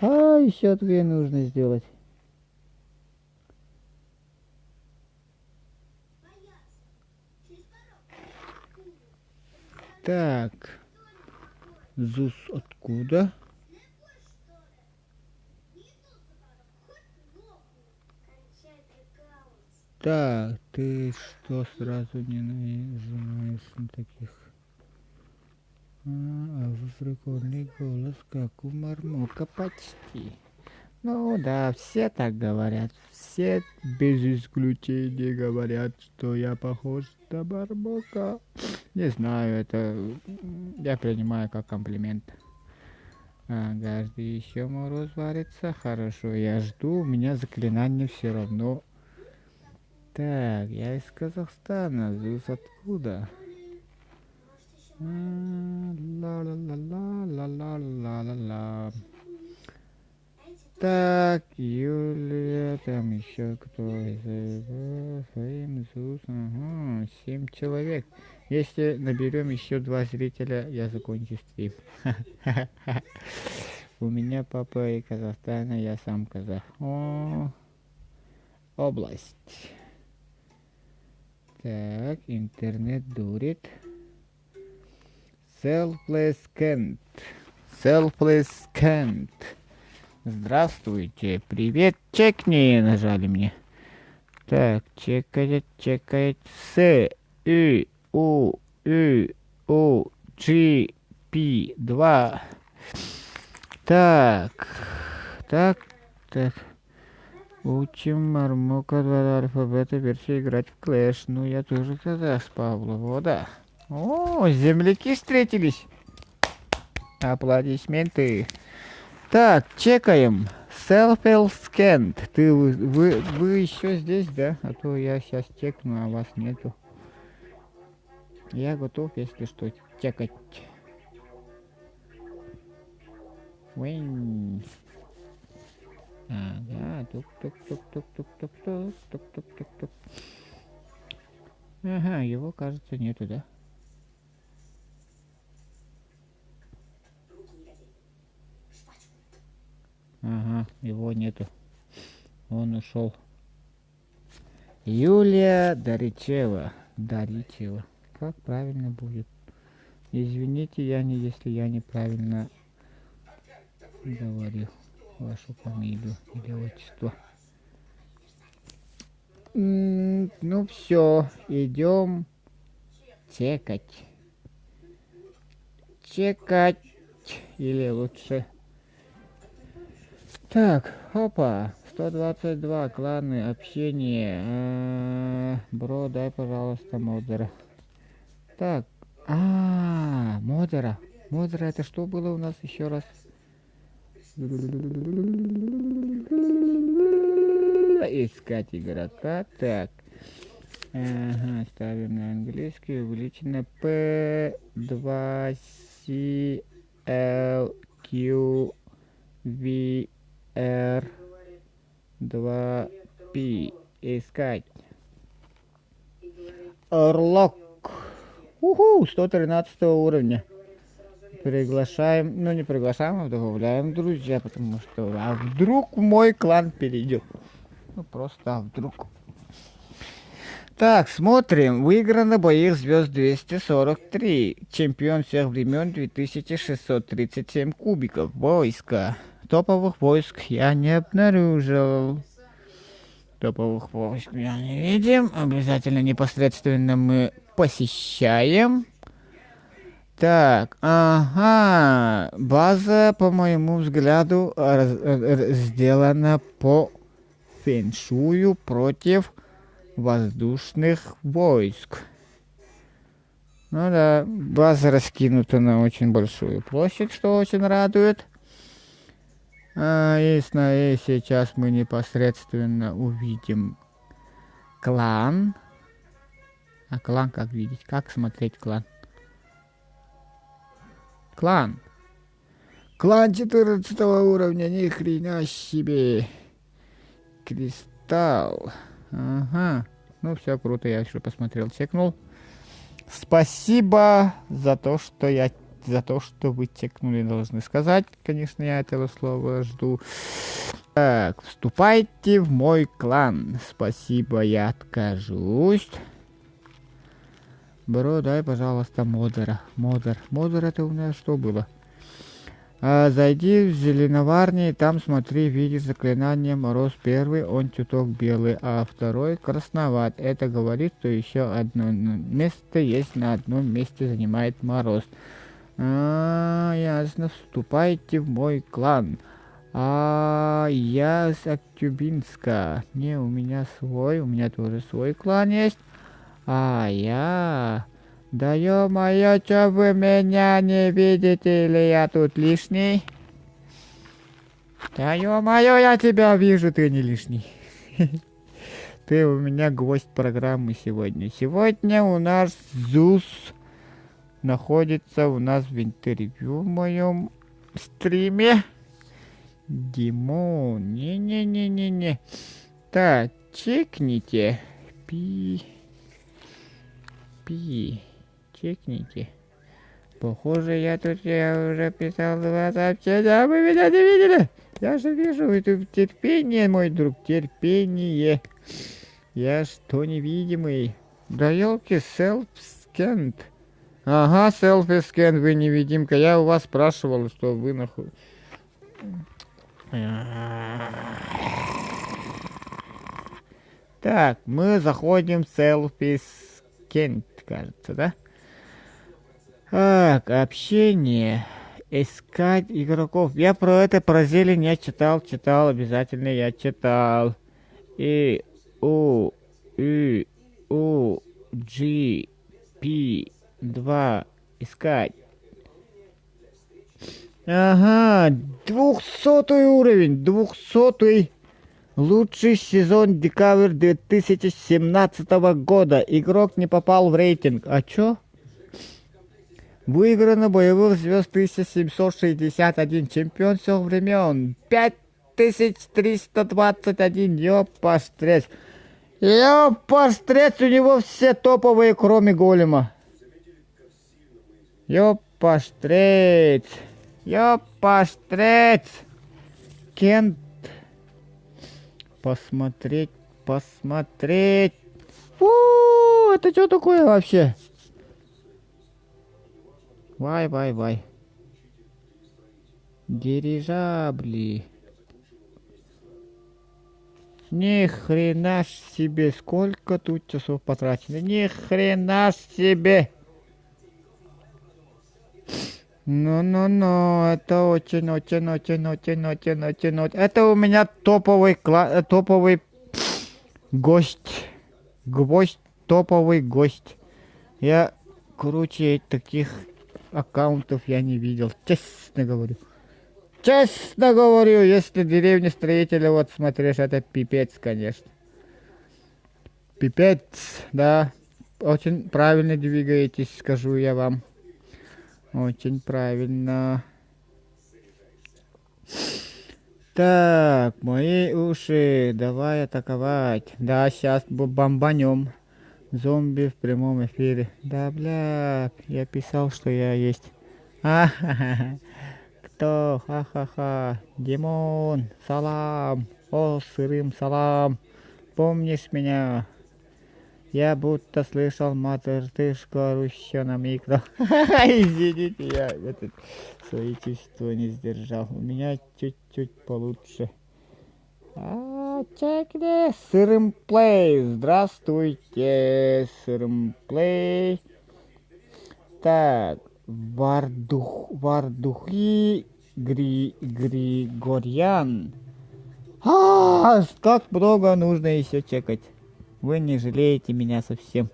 Еще 2 нужно сделать. Так. Зус откуда? Так, ты что сразу не нажимаешь на таких? А вы прикольный голос, как у Мармока почти. Ну да, все так говорят. Все без исключения говорят, что я похож на Мармока. Не знаю, это я принимаю как комплимент. Каждый еще мороз варится. Хорошо, я жду. У меня заклинание все равно. Так, я из Казахстана. Зус откуда? Ла-ла-ла-ла-ла-ла-ла-ла-ла. Так, Юлия, там еще кто из своим Зус. Ага, 7 человек. Если наберем еще 2 зрителя, я закончу стрим. У меня папа из Казахстана, я сам казах. О, область. Так, интернет дурит. Selfless Kent. Selfless Kent. Здравствуйте. Привет. Чекни. Нажали мне. Так, чекает. С, И, У, G, P, 2. Так. Учим Мармока 2 алфавита версии играть в Clash. Ну, я тоже казах с Павловода. О, земляки встретились. Аплодисменты. Так, чекаем. Self-scanned. Вы еще здесь, да? А то я сейчас чекну, а вас нету. Я готов, если что, чекать. Уинь. Ага, тук-тук-тук-тук-тук-тук-тук-тук-тук-тук. Ага, его, кажется, нету, да? Ага, его нету. Он ушел. Юлия Даричева. Как правильно будет? Извините, если я неправильно говорю вашу фамилию или отчество. Ну все, идем чекать. Или лучше. Так, опа, 122 кланы, общение. Бро, дай, пожалуйста, модера. Так, модера. Модера, это что было у нас еще раз? Искать игрока. Так. Ага, ставим на английский. Увеличено P2CLQVR2P. Искать. Орлок. 113 уровня. Приглашаем, не приглашаем, а добавляем друзья, потому что вдруг мой клан перейдет. Просто вдруг. Так, смотрим. Выиграно боевых звезд 243. Чемпион всех времен 2637 кубиков. Войска. Топовых войск я не обнаружил. Топовых войск я не видим. Обязательно непосредственно мы посещаем. Так, база, по моему взгляду, сделана по фэншую против воздушных войск. Ну да, база раскинута на очень большую площадь, что очень радует. И сейчас мы непосредственно увидим клан. А клан как видеть? Как смотреть клан? Клан 14 уровня, ни хрена себе. Кристалл. Ага. Ну все круто, я еще посмотрел, чекнул. Спасибо за то, что вы чекнули, должны сказать. Конечно, я этого слова жду. Так, вступайте в мой клан. Спасибо, я откажусь. Бро, дай, пожалуйста, модера. Модер это у нас что было? Зайди в зеленоварни, там смотри, видишь заклинание Мороз первый, он чуток белый, а второй красноват. Это говорит, что еще одно место есть, на одном месте занимает Мороз. Ясно, вступайте в мой клан. Я с Актюбинска. Не, у меня тоже свой клан есть. Да ё-моё, чё вы меня не видите, или я тут лишний? Да ё-моё, я тебя вижу, ты не лишний. Ты у меня гость программы сегодня. Сегодня у нас ЗУС находится у нас в интервью в моем стриме. Димон, не-не-не-не-не. Так, чекните. Чекните. Похоже, я уже писал 2 сообщения, а вы меня не видели? Я же вижу, это терпение, мой друг, терпение. Я что, невидимый? Да елки, селф-скент. Ага, селфи-скент, вы невидимка. Я у вас спрашивал, что вы нахуй... Так, мы заходим в селфи-скент, кажется, да? Так, общение. Искать игроков. Я про зелень я читал, обязательно я читал. G P 2 искать. Ага, 200 уровень, 200 лучший сезон декабрь 2017 года. Игрок не попал в рейтинг. А чё? Выиграно боевых звезд 1761. Чемпион всех времен. 5321. Ёпаштрец. Ёпаштрец, у него все топовые, кроме голема. Ёпаштрец. Кент. Посмотреть. Это что такое вообще? Вай. Дирижабли. Ни хрена ж себе, сколько тут часов потрачено. Ни хрена ж себе. Ну, это очень. Это у меня топовый гость. Топовый гость. Я круче таких аккаунтов я не видел, честно говорю, если деревни строителя, вот смотришь, это пипец, конечно. Пипец, да, очень правильно двигаетесь, скажу я вам, очень правильно. Так, мои уши, давай атаковать. Да, сейчас бомбанем. Зомби в прямом эфире. Да, бля, я писал, что я есть. Кто? Ха-ха-ха. Димон, салам. О, сырым салам. Помнишь меня? Я будто слышал матертышку орущую на микро. Извините, я свои чувства не сдержал. У меня чуть-чуть получше. Чекни, Сырым Плей, здравствуйте, Сырым Плей. Так, Вардухи Григорьян. Как много нужно еще чекать. Вы не жалеете меня совсем.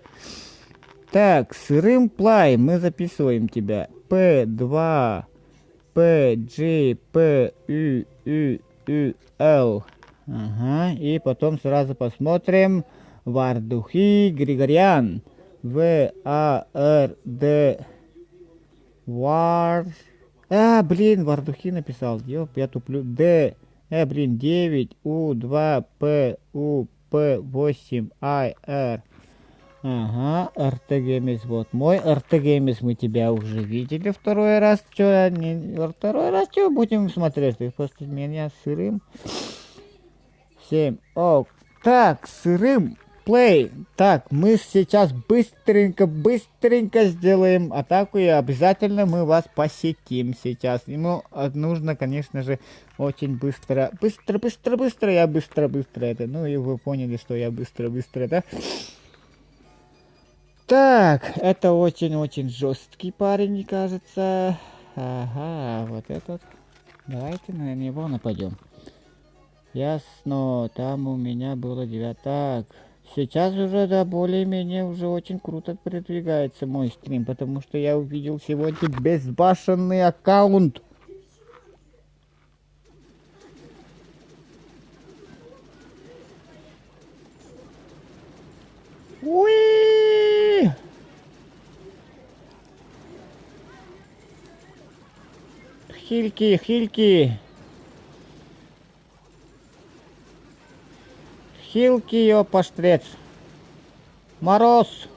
Так, Сырым Плей, мы записываем тебя. P2 PG PUL. Ага, и потом сразу посмотрим. Вардухи Григорьян. VARD. Вардухи написал. Ёп, я туплю. 9 U2 PUP8 IR. Ага, РТГМС, вот мой РТГМС, мы тебя уже видели второй раз. Второй раз что будем смотреть? Ты просто меня Сырым. 7. Так, Сырым Плей. Так, мы сейчас быстренько сделаем атаку, и обязательно мы вас посетим сейчас. Ему нужно, конечно же, очень быстро. Я быстро это. Ну и вы поняли, что я быстро, да? Так, это очень-очень жесткий парень, кажется. Ага, вот этот. Давайте на него нападем. Ясно, там у меня было 9. Так, сейчас уже, да, более-менее уже очень круто продвигается мой стрим, потому что я увидел сегодня безбашенный аккаунт. Уи! Хильки, хильки. Хилки, ёпоштрец. Мороз.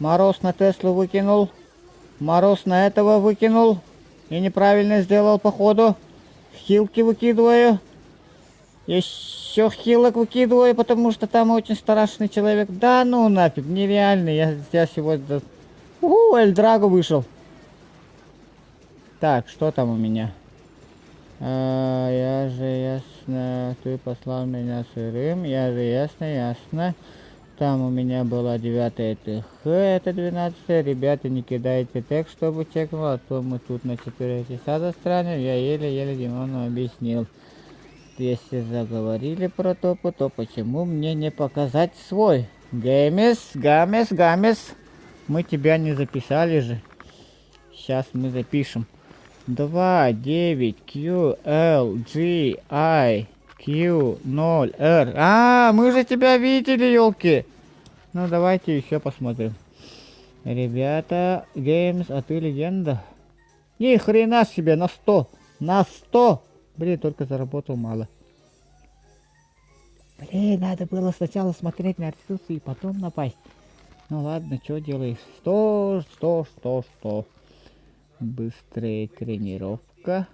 Мороз на Теслу выкинул. Мороз на этого выкинул. И неправильно сделал, походу. Хилки выкидываю. Еще хилок выкидываю, потому что там очень страшный человек. Да ну нафиг, нереальный. Я сегодня... Эль Драго вышел. Так, что там у меня? Я же ясно, ты послал меня сырым, я же ясно. Там у меня была 9 ТХ, это 12. Ребята, не кидайте тег, чтобы чекнул, а то мы тут на 4 часа застрянем. Я еле-еле Димону объяснил. Если заговорили про топы, то почему мне не показать свой? Гамес. Мы тебя не записали же. Сейчас мы запишем. 2, 9, Q, L, G, I, Q, 0, R. Мы же тебя видели, елки. Ну, давайте еще посмотрим. Ребята, Games, а ты легенда? Ни хрена себе, на 100. На 100. Блин, только заработал мало. Блин, надо было сначала смотреть на ресурсы и потом напасть. Ну ладно, что делаешь? 100. Быстрая тренировка.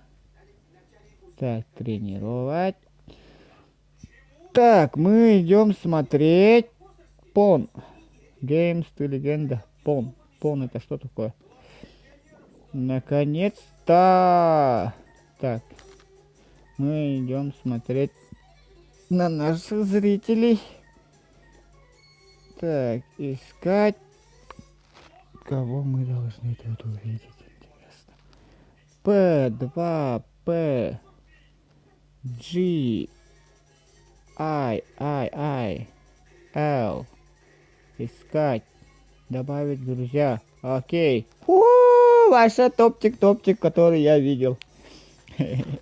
Так, тренировать. Так, мы идем смотреть Пон. Games, ты легенда. Пон. Пон, это что такое? Наконец-то. Так, мы идем смотреть на наших зрителей. Так, искать. Кого мы должны тут увидеть? P2, P, G, I, L. Искать. Добавить друзья. Окей. Ваша топчик, который я видел.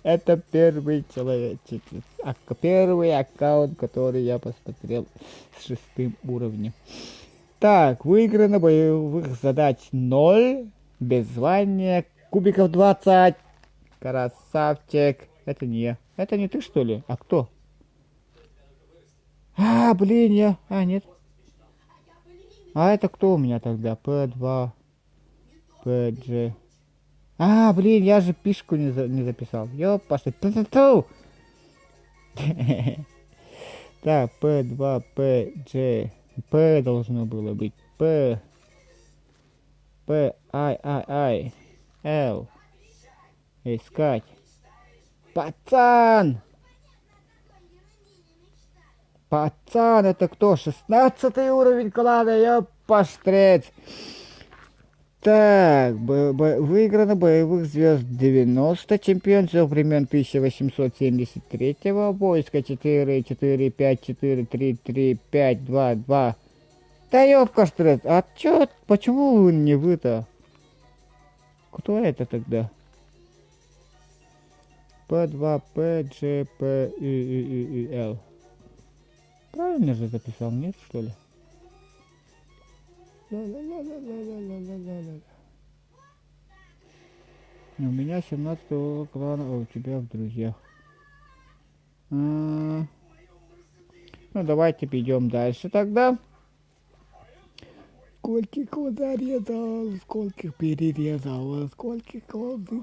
Это первый человечек. Первый аккаунт, который я посмотрел с 6 уровнем. Так, выиграно боевых задач 0. Без звания. Кубиков 20. Красавчик. Это не я. Это не ты, что ли? А кто? Блин, я... нет. Это кто у меня тогда? P2. PG. Блин, я же пишку не записал. Ёпошли. Так, P2, PG. P должно было быть. P. I. L. Искать. Пацан, это кто? 16 уровень клана, ёпоштрец. Так, выиграно боевых звезд 90, чемпион всех времен 1873, войска 4, 5, 4, 3, 3, 5, 2, 2. Да ёпкаштрец, чё, почему не вы-то? Кто это тогда? P2, PG, P, I, L. Правильно же записал, нет, что ли? У меня 17 клана, у тебя в друзьях. Ну, давайте перейдем дальше тогда. Скольких зарезал, скольких перерезал, скольких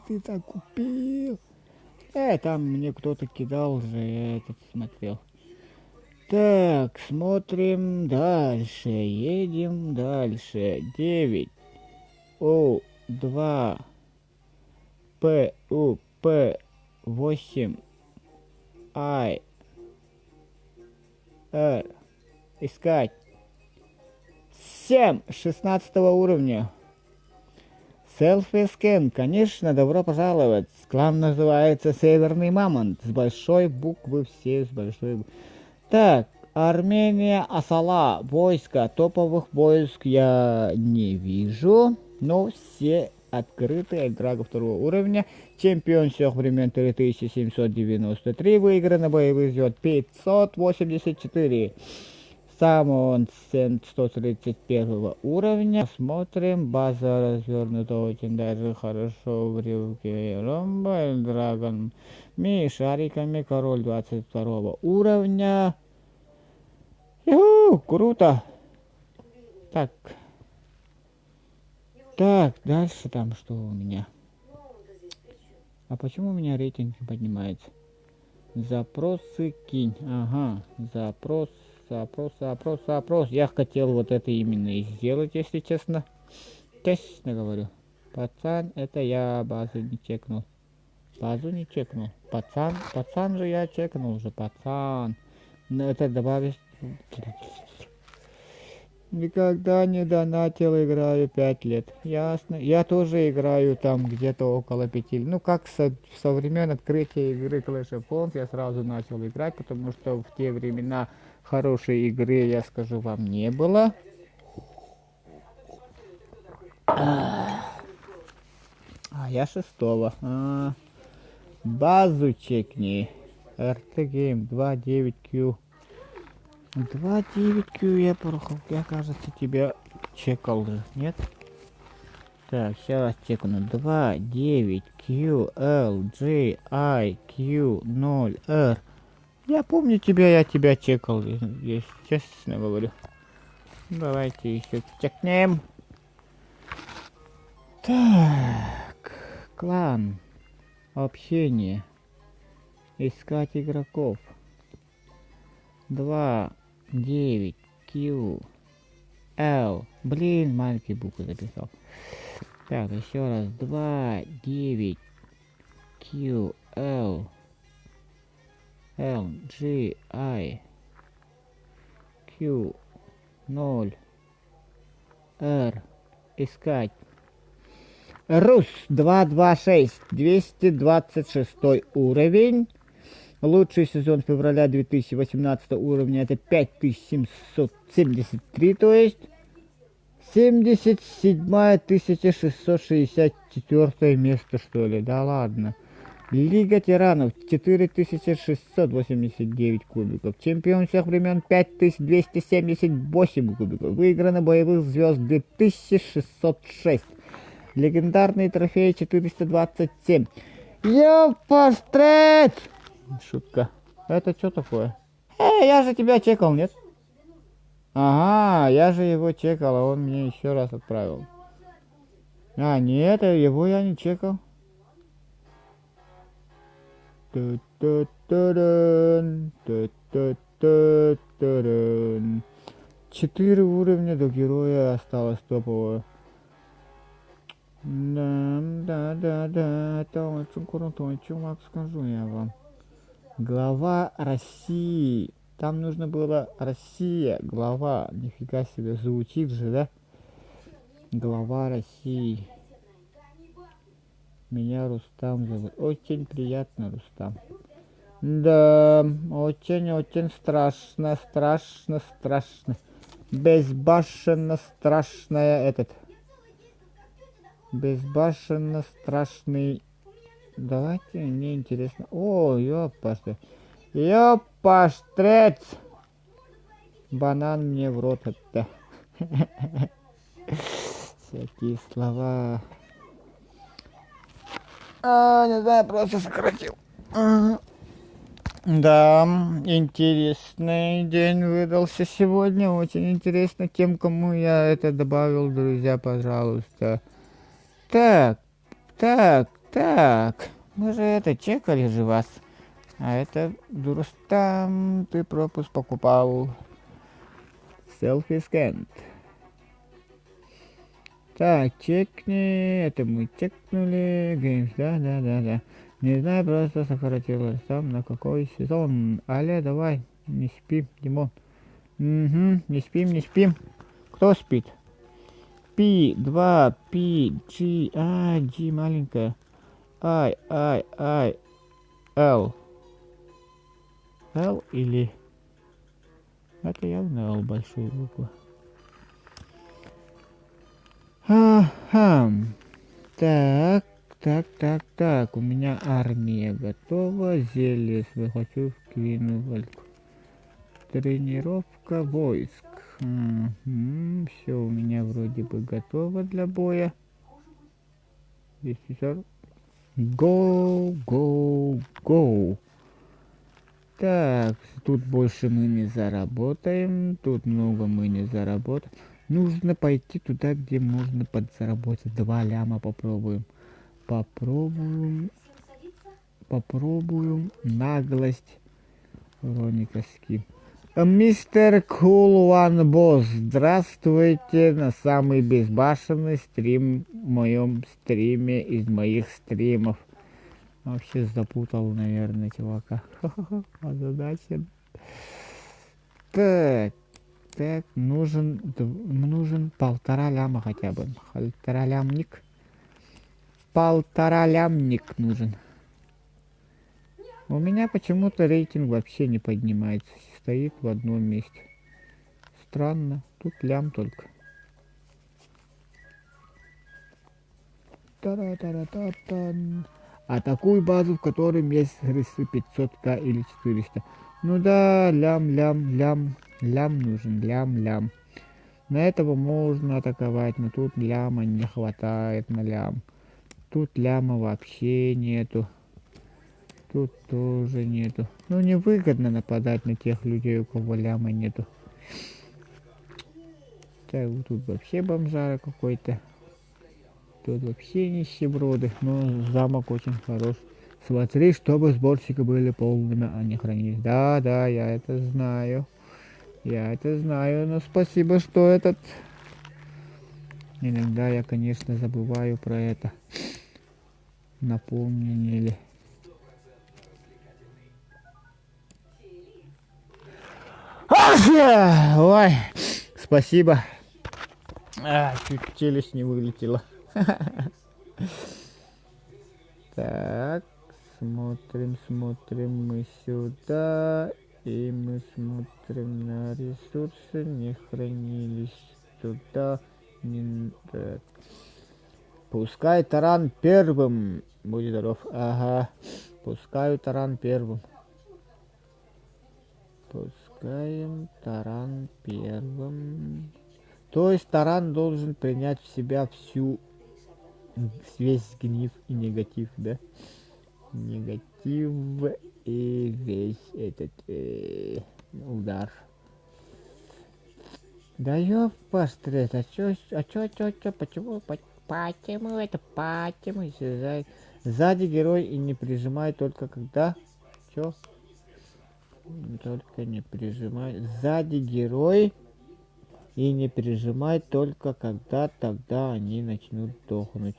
ты так купил. Там мне кто-то кидал же, я этот смотрел. Так, смотрим дальше, едем дальше. 9, О, 2, П, У, П, 8, I, R, искать. 7 16 уровня. Селфи Scan, конечно, добро пожаловать. Клан называется Северный Мамонт. С большой буквы все, с большой буквы. Так, Армения, Асала, войска. Топовых войск я не вижу, но все открытые. Игра второго уровня. Чемпион всех времен 3793. Выиграно боевых звезд 584. Сам он 131 уровня. Смотрим. База развернута очень даже хорошо в рюке. Ромба, Драгон. Шариками. Король 22 уровня. Круто. Так. Так, дальше там что у меня? А почему у меня рейтинг не поднимается? Запросы кинь. Ага, запрос. Я хотел вот это именно и сделать, если честно. Честно говорю. Пацан, это я базу не чекнул. Пацан же я чекнул уже, пацан. Но это добавить... Никогда не донатил, играю 5 лет. Ясно. Я тоже играю там где-то около 5. Ну, как со времен открытия игры Clash of Clans я сразу начал играть, потому что в те времена хорошей игры, я скажу вам, не было. А я 6-го. Базу чекни. RT Game 2.9Q. 2.9Q я, кажется, тебя чекал же, нет? Так, сейчас чекну. 2.9Q LGIQ 0R. Я помню тебя, я тебя чекал, если честно говорю. Давайте еще чекнем. Так, клан. Общение. Искать игроков. 2.9Q L. Блин, маленькие буквы записал. Так, еще раз. 2.9Q L G I Q 0 R. Искать. Рус 226 226 уровень. Лучший сезон февраля 2018 уровня это 5773, то есть 77 664 место, что ли. Да ладно. Лига тиранов 4689 кубиков. Чемпион всех времен 5278 кубиков. Выиграно боевых звезд 2606. Легендарный трофей 427. Ёпастрет! Шутка. Это что такое? Я же тебя чекал, нет? Ага, я же его чекал, а он мне еще раз отправил. А, нет, его я не чекал. 4 уровня до героя осталось топового. Да, это очень крутой чувак, скажу я вам. Глава России. Там нужно было Россия, глава. Нифига себе, звучит же, да? Глава России. Меня Рустам зовут. Очень приятно, Рустам. Да, очень страшно. Безбашенно страшная безбашенно страшный. Давайте, мне интересно. О, ёпаштрец. Банан мне в рот это. Всякие слова. Не знаю, просто сократил. Да, интересный день выдался сегодня. Очень интересно. Тем, кому я это добавил, друзья, пожалуйста. Так. Мы же это чекали же вас. А это Рустам, ты пропуск покупал. Селфи скэн. Так, чекни. Это мы чекнули. Геймс, да. Не знаю, просто сократилось. Там на какой сезон. Але, давай, не спим, Димон. Не спим. Кто спит? Пи, 2, Пи, G, G маленькая. I, L. L или... Это явно L большой буква. Ага. Так. У меня армия готова. Зелье захвачу в Квинвальку. Тренировка войск. Все у меня вроде бы готово для боя. Go. Так, тут больше мы не заработаем. Тут много мы не заработаем. Нужно пойти туда, где можно подзаработать. 2 ляма попробуем. Попробуем наглость. Хроника скин. Мистер Cool One Boss, здравствуйте на самый безбашенный стрим в моем стриме из моих стримов. Вообще запутал, наверное, чувака. Озадачен. Так, нужен 1,5 ляма хотя бы. 1,5 лямник. 1,5 лямник нужен. У меня почему-то рейтинг вообще не поднимается. Стоит в одном месте. Странно. Тут лям только. Та-ра-та-ра-та-тан. А такую базу, в которой есть рысы 500к или 400. Ну да, лям нужен. Лям. На этого можно атаковать, но тут ляма не хватает на лям. Тут ляма вообще нету. Тут тоже нету. Ну, невыгодно нападать на тех людей, у кого ляма нету. Так, вот тут вообще бомжара какой-то. Тут вообще нищеброды. Но замок очень хорош. Смотри, чтобы сборщики были полными, а не хранились. Да, я это знаю. Но спасибо, что этот... Иногда я, конечно, забываю про это. Напомнили. Ой, спасибо. Чуть челюсть не вылетела. Так, смотрим мы сюда. И мы смотрим на ресурсы. Не хранились туда. Так. Пускай таран первым. Будь здоров. Ага. Пускаю таран первым. Пускаем таран первым. То есть таран должен принять в себя весь гнев и негатив, да? Негатив и весь этот удар. Да ёпастрет, почему исчезает? Сзади герой и не прижимай только когда... Чё? Только не прижимай. Сзади герой и не прижимай только когда тогда они начнут дохнуть.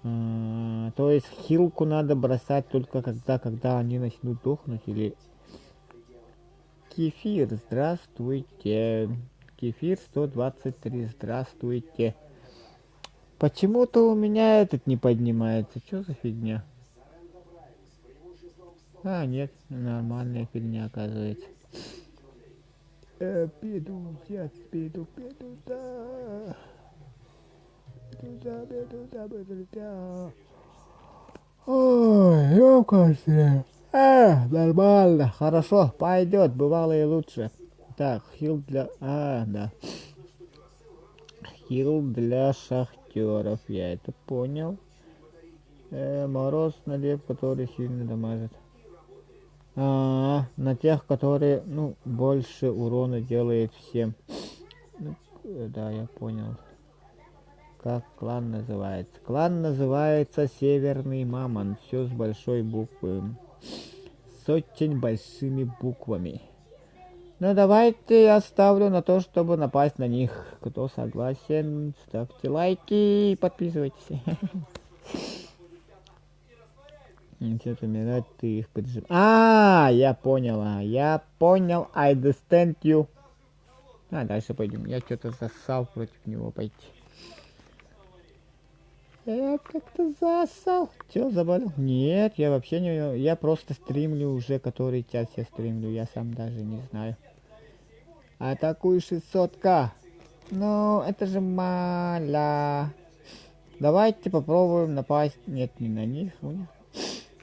То есть хилку надо бросать только когда они начнут дохнуть или... Кефир, здравствуйте. Кефир 123, здравствуйте. Почему-то у меня этот не поднимается. Что за фигня? Нет, нормальная фигня оказывается. Пиду, да. Туда. Ой, ёпкастря. Нормально, хорошо, пойдет, бывало и лучше. Так, хил для... да. Хил для шахтеров, я это понял. Мороз на лев, который сильно дамажит. На тех, которые, больше урона делает всем. Да, я понял. Как клан называется? Клан называется Северный Мамонт. Все с большой буквы. С очень большими буквами. Давайте я ставлю на то, чтобы напасть на них. Кто согласен, ставьте лайки и подписывайтесь. Ничего умирать, ты их поджимаешь. Я понял. I understand you. А, дальше пойдем. Я что-то зассал против него пойти. Я как-то засал. Чё, заболел? Нет, я вообще не... Я просто стримлю уже, который час я стримлю. Я сам даже не знаю. Атакуй 600к. Ну, это же мало. Давайте попробуем напасть. Нет, не на них. У них.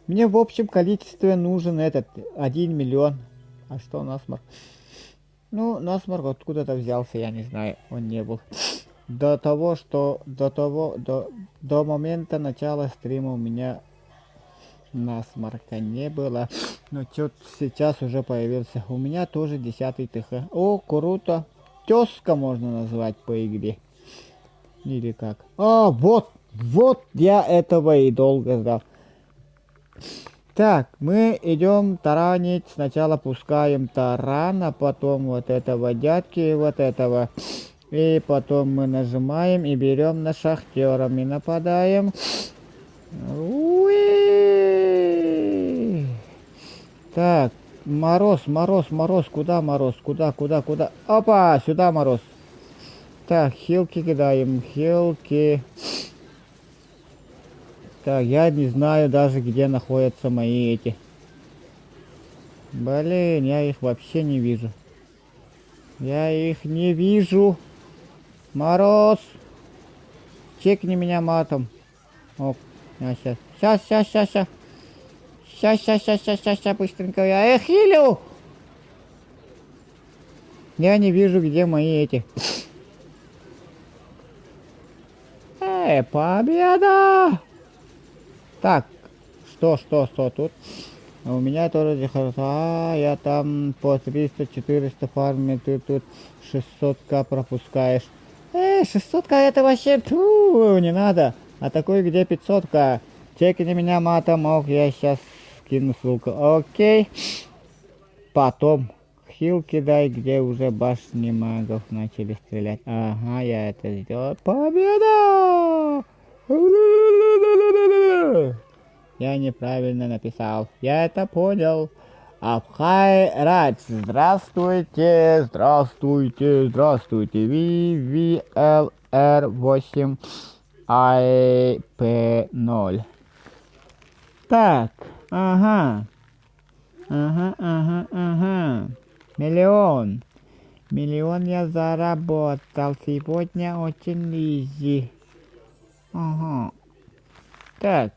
Мне в общем количестве нужен этот 1 миллион. А что насморк? Ну, насморк откуда-то взялся, я не знаю. Он не был. До момента начала стрима у меня насморка не было. Но что-то сейчас уже появился. У меня тоже 10 ТХ. О, круто. Тезка можно назвать по игре. Или как? А, вот я этого и долго ждал. Так, мы идем таранить. Сначала пускаем таран, а потом вот этого дядьки и вот этого. И потом мы нажимаем и берем на шахтером и нападаем. Уи! Так, Мороз, куда Мороз? Куда? Опа, сюда Мороз. Так, хилки кидаем, хилки. Так, я не знаю даже, где находятся мои эти. Блин, я их вообще не вижу. Я их не вижу. Мороз. Чекни меня матом. Оп, сейчас. Сейчас, быстренько. Я их хилю. Я не вижу, где мои эти. Победа! Так, что тут? У меня тоже хорошо. Я там по 300-400 фармит, ты тут 600к пропускаешь. 600к это вообще не надо. А такой где 500к? Чекни меня матом, ок, я сейчас скину ссылку. Окей. Потом хил кидай, где уже башни магов начали стрелять. Ага, я это сделал. Победа! Я неправильно написал. Я это понял. Абхай Радж. Здравствуйте. VVLR8 IP0. Так. Ага. Миллион я заработал. Сегодня очень изи. Ага. Так,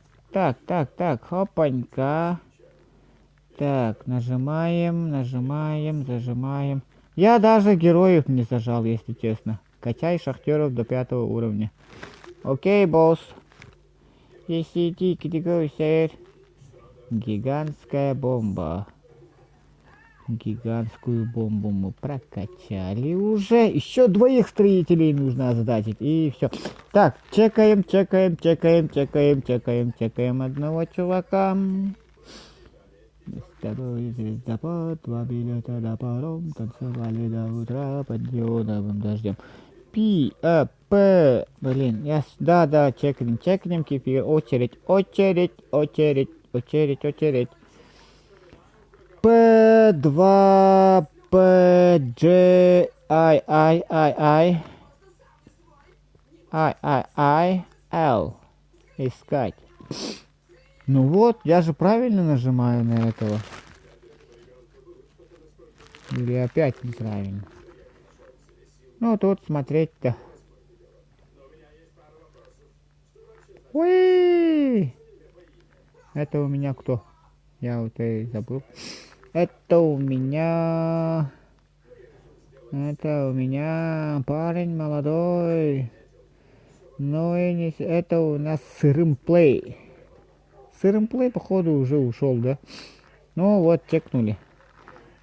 хопанька. Так, зажимаем. Я даже героев не зажал, если честно. Качай шахтеров до 5 уровня. Окей, босс. Если идти, сэр. Гигантская бомба. Гигантскую бомбу мы прокачали уже. Еще 2 строителей нужно задатить. И все. Так, чекаем одного чувака. Второй звездопад, 2 билета на паром, танцевали до утра под неоновым дождем. П. Блин, да, чекнем, кефир. Очередь. П2, ПД, Л. Искать. Ну вот, я же правильно нажимаю на этого. Или опять неправильно. Ну тут смотреть-то. Уи! Это у меня кто? Я вот и забыл. Это у меня парень молодой. Ну и не... Это у нас Сырымплей. Сырымплей, походу, уже ушел, да? Ну вот, чекнули.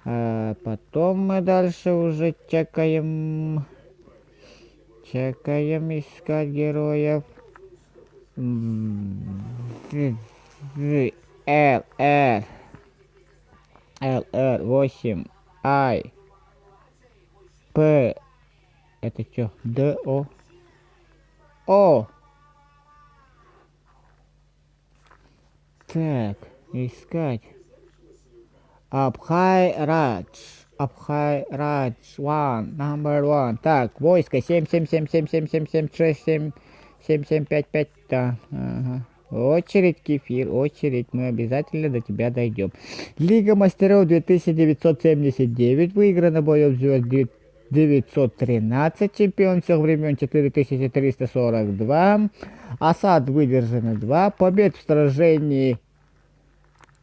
А потом мы дальше уже чекаем искать героев. LR8 I P. Это что? DO. О. Так, искать. Абхай Радж. Абхайрадж, number one. Так, войско 7777777677555. Да, ага. Очередь, Кефир, очередь. Мы обязательно до тебя дойдем. Лига мастеров 2979. Выиграно боев звезд 913. Чемпион всех времен 4342. Осад выдержано 2. Побед в сражении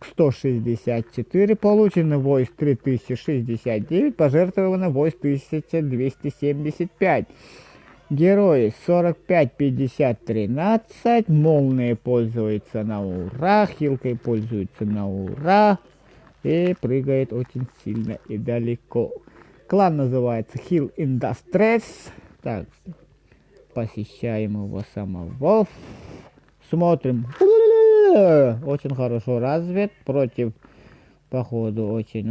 164, получено войск 3069, пожертвовано войск 1275. Герои 45, 50, 13, молния пользуется на ура, хилкой пользуется на ура и прыгает очень сильно и далеко. Клан называется Hill Industries. Так, посещаем его самого. Смотрим. Очень хорошо развит, против, походу, очень.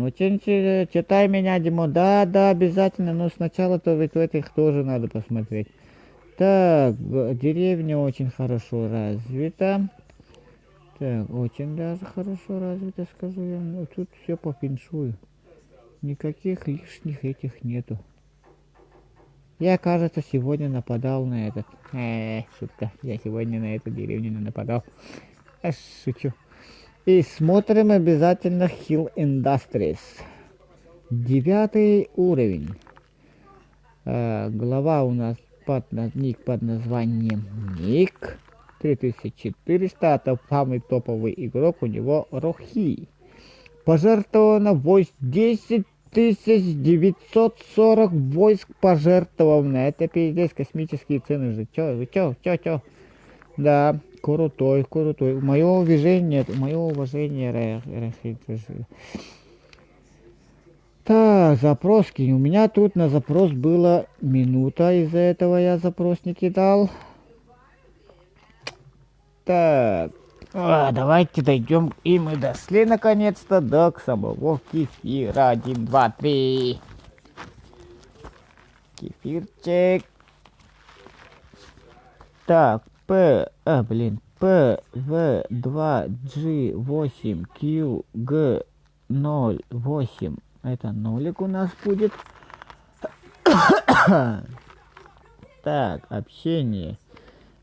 Читай меня, Димо. Да, обязательно, но сначала-то ведь этих тоже надо посмотреть. Так, деревня очень хорошо развита. Так, очень даже хорошо развита, скажу я. Ну, тут все по феншую. Никаких лишних этих нету. Я, кажется, сегодня нападал на этот. Шутка. Я сегодня на эту деревню не нападал. Шучу. И смотрим обязательно Hill Industries. 9 уровень. Глава у нас ник под названием Ник. 3400. Это самый топовый игрок. У него Рохи. Пожертвовано войск 10940 войск пожертвовано. Это пиздец, космические цены же. Чё? Да, крутой. Мое уважение. Так, запроски. У меня тут на запрос было минута, из-за этого я запрос не кидал. Так, давайте дойдем. И мы дошли наконец-то до самого кефира. 1, 2, 3. Кефирчик. Так, PV2G8QG08. Это нолик у нас будет. Так, общение.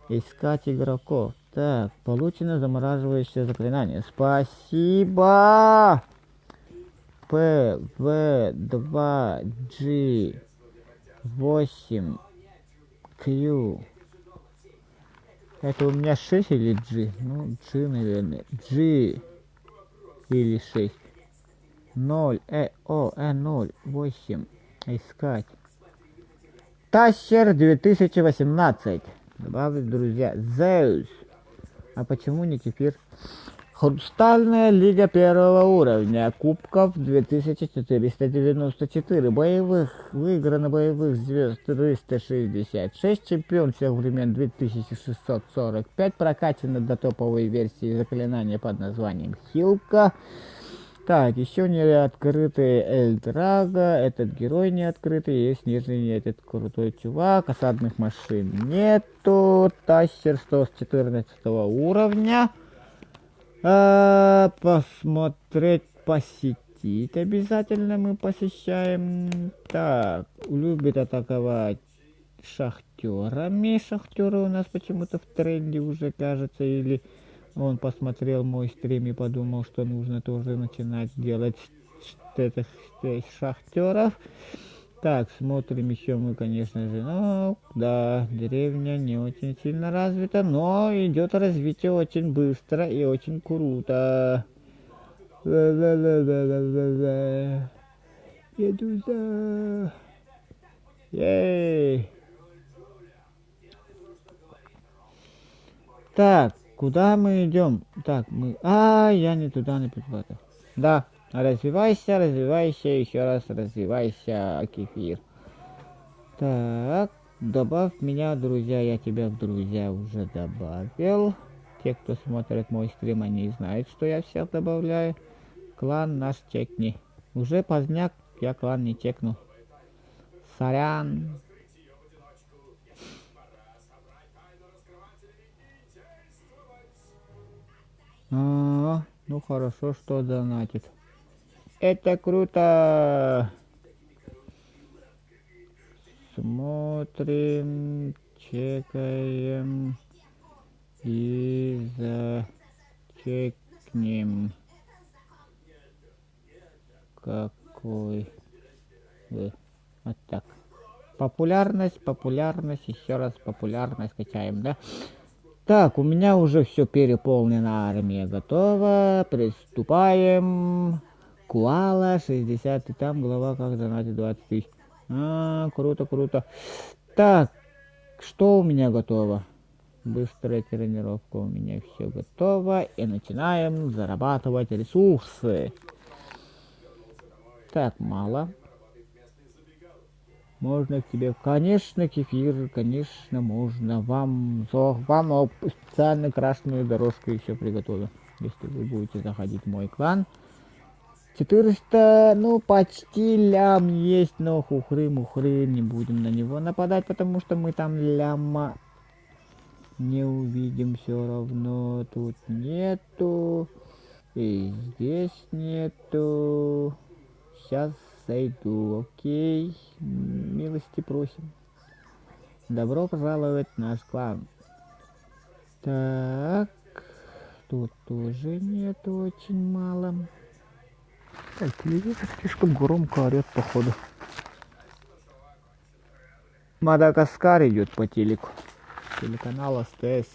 Искать игроков. Так, получено замораживающее заклинание. Спасибо. PV2G8Q. Это у меня 6 или G? Ну, G, наверное. G или 6. 0, 0, 8. Искать. Тащер 2018. Добавить, друзья. Zeus. А почему не кефир? Хрустальная лига 1 уровня. Кубков 2494. Выиграно боевых звезд 366. Чемпион всех времен 2645. Прокачано до топовой версии заклинания под названием Хилка. Так, еще не открытый Эльдрага. Этот герой не открытый. Есть нижний этот крутой чувак. Осадных машин нету. Тащер 114 уровня. Посмотреть, посетить. Обязательно мы посещаем. Так, любит атаковать шахтерами. Шахтеры у нас почему-то в тренде уже, кажется, или... Он посмотрел мой стрим и подумал, что нужно тоже начинать делать этих шахтеров. Так, смотрим еще мы, конечно же. Ну, да, деревня не очень сильно развита, но идет развитие очень быстро и очень круто. Еду за... Ей! Так. Куда мы идем? Так, я не туда написал. Да, развивайся, еще раз развивайся, кефир. Так, добавь меня, друзья, я тебя в друзья уже добавил. Те, кто смотрит мой стрим, они знают, что я всех добавляю. Клан наш чекни. Уже поздняк, я клан не чекнул. Сорян. Ну хорошо, что донатит. Это круто. Смотрим, чекаем и зачекнем. Какой вы. Вот так. Популярность, еще раз популярность качаем, да? Так, у меня уже все переполнена, армия готова. Приступаем. Куала 60, и там глава как донатить 20 тысяч. Круто, круто. Так, что у меня готово? Быстрая тренировка, у меня все готово. И начинаем зарабатывать ресурсы. Так, мало. Можно к тебе, конечно, кефир, конечно, можно. Вам специально красную дорожку еще приготовлю, если вы будете заходить в мой клан. 400, ну, почти лям есть, но хухры-мухры, не будем на него нападать, потому что мы там ляма не увидим все равно. Тут нету, и здесь нету. Сейчас зайду, окей. Милости просим. Добро пожаловать в наш клан. Так, тут тоже нет, очень мало. Так, телевизор слишком громко орет, походу. Мадагаскар идет по телеку. Телеканал СТС.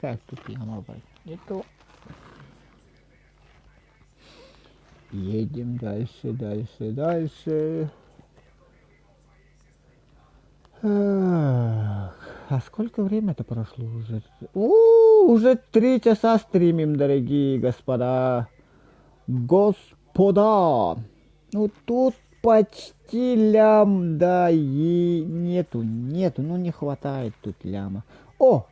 Так, тут я могу. Нету. Едем дальше. А сколько время-то прошло уже? Уже 3 часа стримим, дорогие господа. Господа! Ну тут почти лям, да, и нету, ну не хватает тут ляма. О!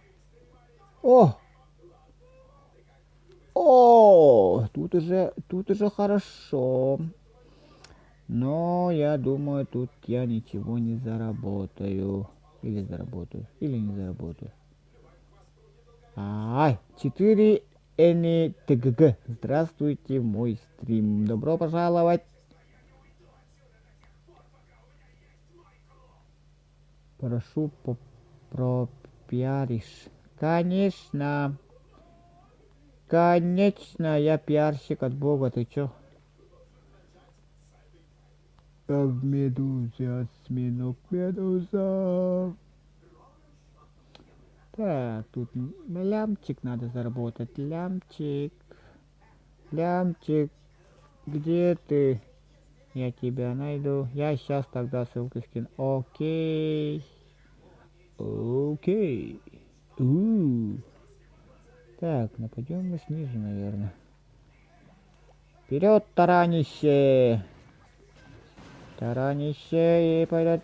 Тут уже хорошо. Но я думаю, тут я ничего не заработаю. Или заработаю, или не заработаю. 4 НТГГ. Здравствуйте в мой стрим. Добро пожаловать. Прошу пропиаришь. Конечно, я пиарщик от Бога, ты чё? В медузе, осьминог, медуза. Так, тут лямчик надо заработать. Лямчик, где ты? Я тебя найду. Я сейчас тогда ссылку скину. Окей. Так, нападем мы снизу, наверное. Вперед, таранище! И вперед.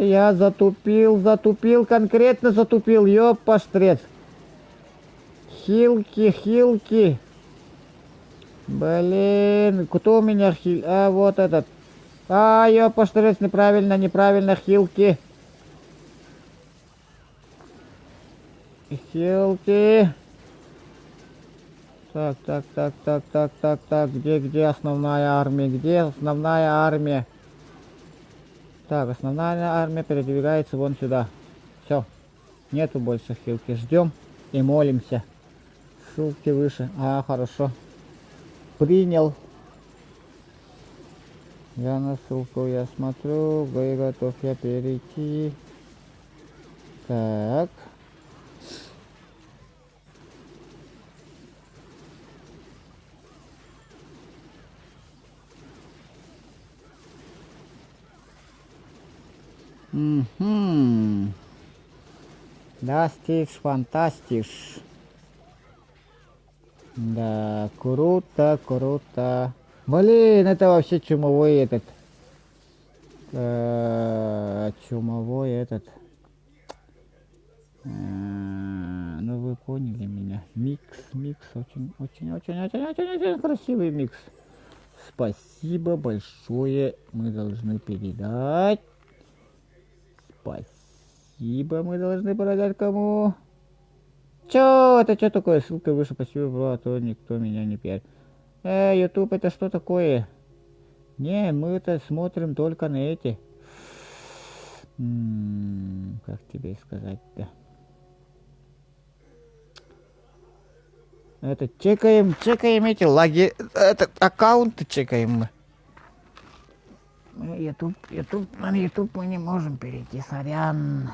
Я затупил, конкретно затупил, ёппаштрец. Хилки. Блин, кто у меня хил? Вот этот. Ёппаштрец, неправильно, хилки. Так, где основная армия? Так, основная армия передвигается вон сюда. Все, нету больше хилки. Ждем и молимся. Ссылки выше. Хорошо. Принял. Я на ссылку, я смотрю. Готов я перейти. Так. Фантастиш. Да, круто. Блин, это вообще чумовой этот. Ну вы поняли меня. Микс, очень красивый микс. Спасибо большое, мы должны передать. Спасибо, мы должны передать кому? Это что такое? Ссылка выше, спасибо, бро, а то никто меня не пиарит. YouTube это что такое? Не, мы это смотрим только на эти. Как тебе сказать-то? Это чекаем эти лаги, этот аккаунт чекаем мы. На YouTube мы не можем перейти, сорян.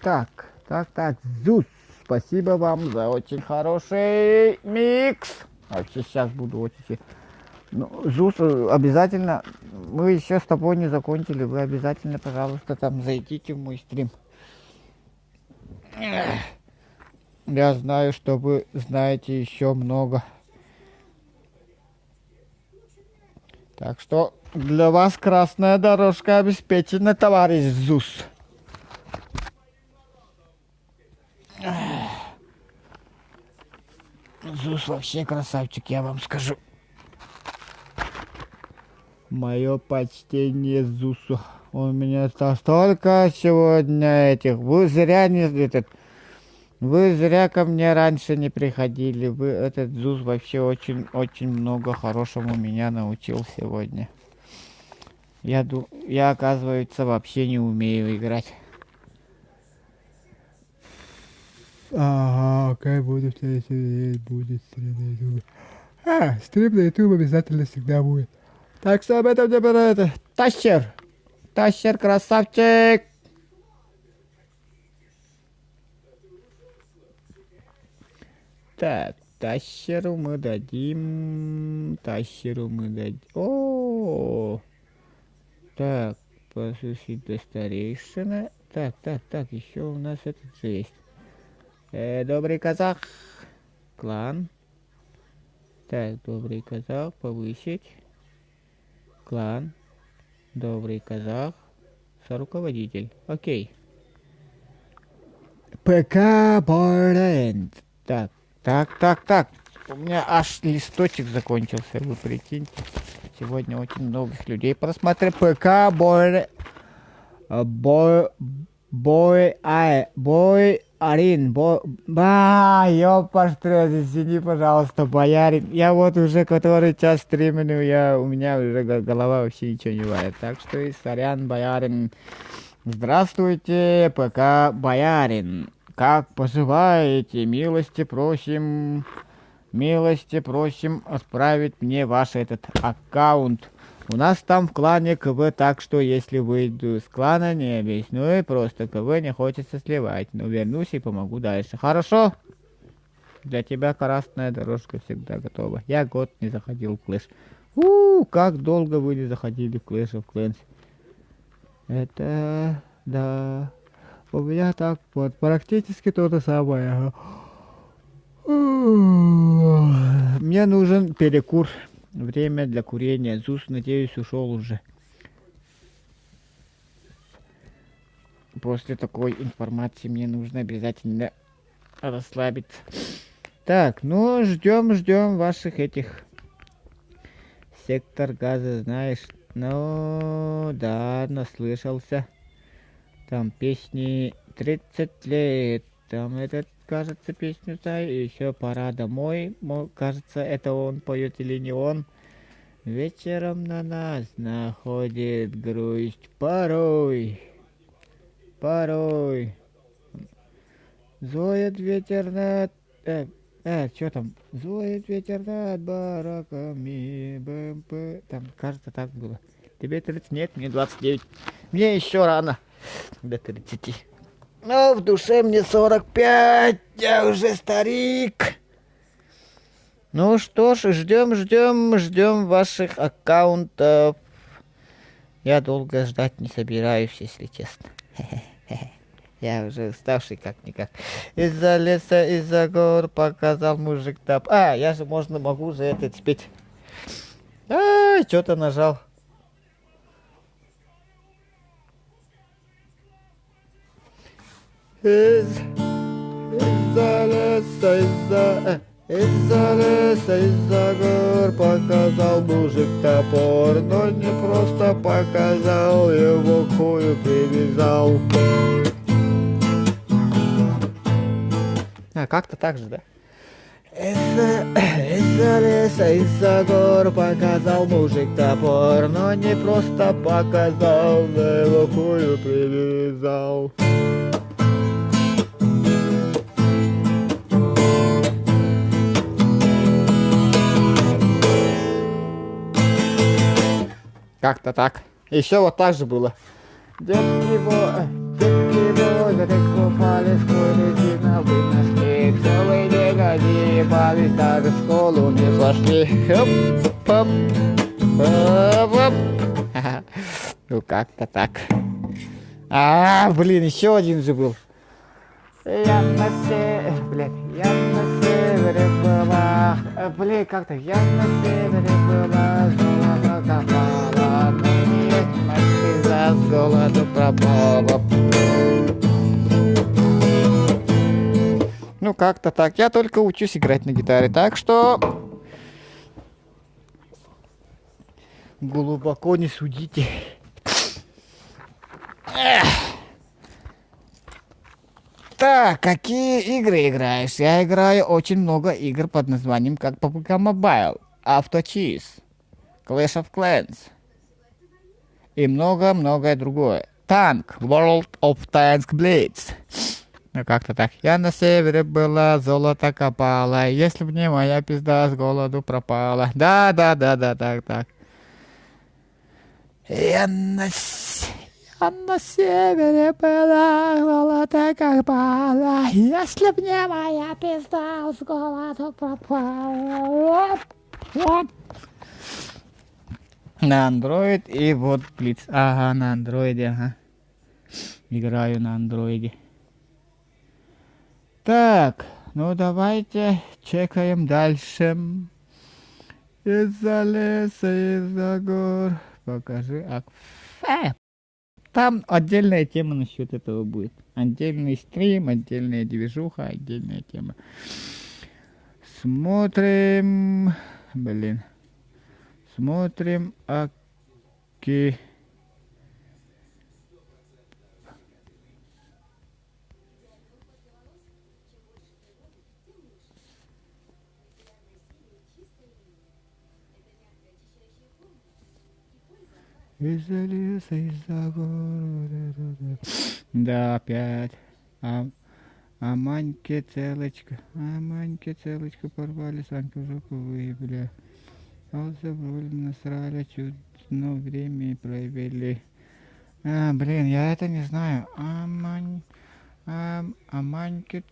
Так, Зус, спасибо вам за очень хороший микс. Вообще сейчас буду очень... Ну, Зус, обязательно, мы еще с тобой не закончили, вы обязательно, пожалуйста, там зайдите в мой стрим. Я знаю, что вы знаете еще много. Так что для вас красная дорожка обеспечена, товарищ Зус. Зус вообще красавчик, я вам скажу. Мое почтение Зусу. Он меня столько сегодня этих. Вы зря ко мне раньше не приходили. Этот Зус вообще очень много хорошему меня научил сегодня. Я, оказывается, вообще не умею играть. Ага, как будет будет стрим на YouTube. Стрим на YouTube обязательно всегда будет. Так что об этом не это. Тащер, красавчик. Так, Тащеру мы дадим. О, так, послушай до старейшина. Так, еще у нас этот же есть. Добрый казах. Клан. Так, добрый казах, повысить. Клан. Добрый казах. Соруководитель. Окей. ПК Боренд. Так. У меня аж листочек закончился, вы прикиньте. Сегодня очень многих людей просмотрели. ПК извини, пожалуйста, боярин. Я вот уже который час стримлю, у меня уже голова вообще ничего не варит. Так что и сорян, боярин. Здравствуйте, ПК Боярин. Как поживаете? Милости просим отправить мне ваш этот аккаунт. У нас там в клане КВ, так что если выйду с клана, не объясню, просто КВ не хочется сливать. Но вернусь и помогу дальше. Хорошо? Для тебя красная дорожка всегда готова. Я год не заходил в Clash. Как долго вы не заходили в Clash of Clans? Это... да... У меня так вот, практически то же самое. Мне нужен перекур. Время для курения. Зус, надеюсь, ушел уже. После такой информации мне нужно обязательно расслабиться. Так, ну, ждем ваших этих. Сектор газа, знаешь. Ну, да, наслышался. Там песни 30 лет. Там этот, кажется, песню знаю. И еще пора домой. Кажется, это он поет или не он. Вечером на нас находит грусть. Порой. Зоет ветер над... что там? Зоет ветер над бараками. БМП. Там, кажется, так было. Тебе 30? Нет, мне 29. Мне еще рано. До 30. Но в душе мне 45. Я уже старик. Ну что ж, ждем ваших аккаунтов. Я долго ждать не собираюсь, если честно. Я уже уставший как-никак. Из-за леса, из-за гор показал мужик тап. Я же могу же этот спеть. Что-то нажал. Из-за леса, из-за леса, из-за гор показал мужик топор, но не просто показал, его к хую привязал. Как-то так же, да? Из-за леса, из-за гор показал мужик топор, но не просто показал, на его к хую привязал. Как-то так. Еще вот так же было. Детки возле купались, резина выношли. Целый день они ебались, даже в школу не пошли. Оп-оп, оп-оп. Ну как-то так. Блин, еще один же был. Я на севере была. Блин, как-то я на севере была, золото копала, но нет, мать, с голоду пропала. Ну, как-то так. Я только учусь играть на гитаре, так что глубоко не судите. Так, какие игры играешь? Я играю очень много игр под названием как PUBG Mobile, Auto Cheese, Clash of Clans и много-многое другое. Танк, World of Tanks Blitz. Ну как-то так. Я на севере была, золото копала, если б не моя пизда, с голоду пропала. Да, так. Я на севере была, золото копала, если б не моя пизда, с голоду пропала. На Android и вот Blitz. Ага, на андроиде, ага. Играю на андроиде. Так, ну давайте чекаем дальше. Из-за леса, из-за гор. Покажи. Там отдельная тема насчет этого будет. Отдельный стрим, отдельная движуха, отдельная тема. Смотрим. Смотрим. Окей. Из-за леса, из-за гор. Да, опять. А Маньке целочка порвали, Саньку в жопу выебли. А забыли, насрали, чудно время провели. Блин, я это не знаю. Маньке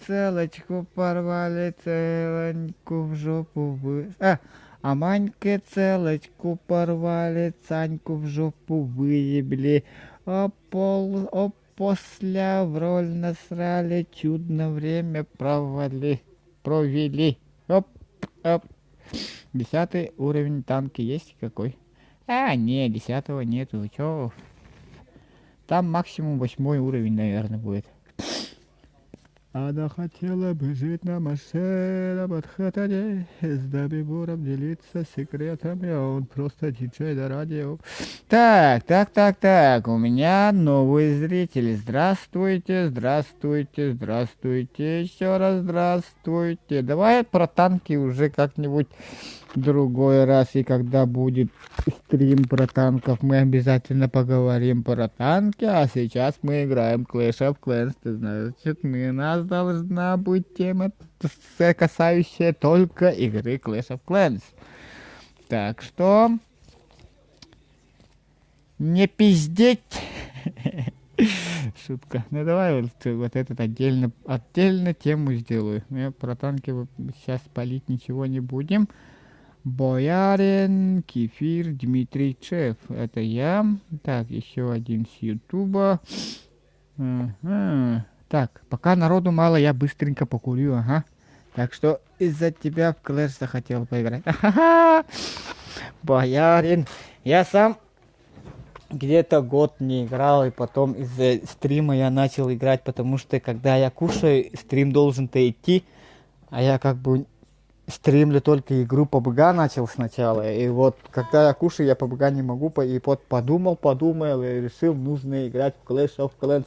целочку порвали, целоньку в жопу А Маньке целочку порвали, Саньку в жопу выебли. После в роль насрали, чудно время провели. Оп. 10 уровень танки есть какой? Не, 10 нету. Чё? Там максимум 8 уровень, наверное, будет. Она хотела бы жить на машине под хатане, с Dabibуром делиться секретами, а он просто диджей на радио. Так, у меня новые зрители. Здравствуйте, еще раз здравствуйте. Давай про танки уже как-нибудь другой раз, и когда будет стрим про танков, мы обязательно поговорим про танки, а сейчас мы играем Clash of Clans, ты знаешь, у нас должна быть тема, касающая только игры Clash of Clans. Так что не пиздеть. Шутка. Ну давай вот этот отдельно тему сделаю. Мы про танки сейчас палить ничего не будем. Боярин, Кефир, Дмитрий Чеф. Это я. Так, еще один с Ютуба. Так, пока народу мало, я быстренько покурю, ага. Так что из-за тебя в Clash захотел поиграть. Ха-ха-ха! Боярин. Я сам где-то год не играл, и потом из-за стрима я начал играть, потому что когда я кушаю, стрим должен-то идти, а я как бы стримлю только игру PUBG начал сначала, и вот когда я кушаю, я PUBG не могу, и вот подумал, и решил, нужно играть в Clash of Clans.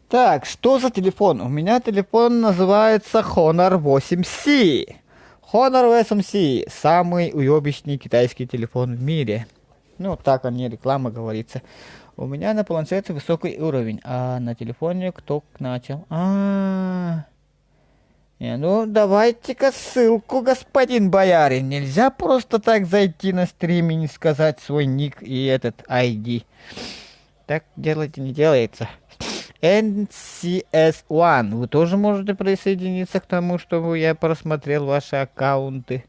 Так, что за телефон? У меня телефон называется Honor 8C. Honor 8C – самый уебищный китайский телефон в мире. Ну, так о ней реклама говорится. У меня на планшете высокий уровень, а на телефоне кто начал? Ну, давайте-ка ссылку, господин боярин. Нельзя просто так зайти на стрим и не сказать свой ник и этот ID. Так делать не делается. NCS1. Вы тоже можете присоединиться к тому, чтобы я просмотрел ваши аккаунты.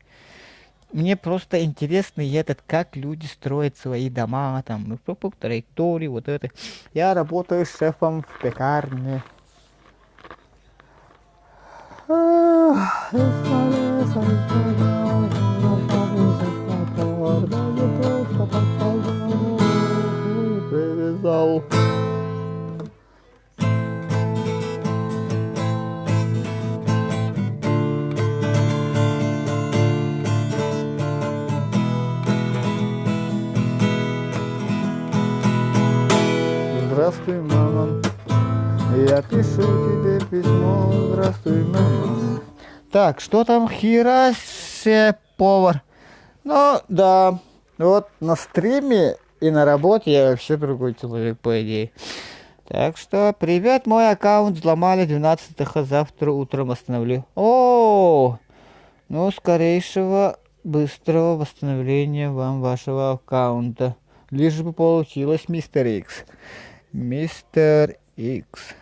Мне просто интересно как люди строят свои дома, там, по траектории, вот это. Я работаю шефом в пекарне. Здравствуй, мама. Я пишу тебе письмо. Здравствуй, мама. Так, что там? Хиросе повар. Ну, да. Вот на стриме и на работе я вообще другой человек, по идее. Так что, привет, мой аккаунт взломали 12-го, завтра утром восстановлю. О, ну, скорейшего, быстрого восстановления вам вашего аккаунта. Лишь бы получилось, мистер Икс. Мистер Икс.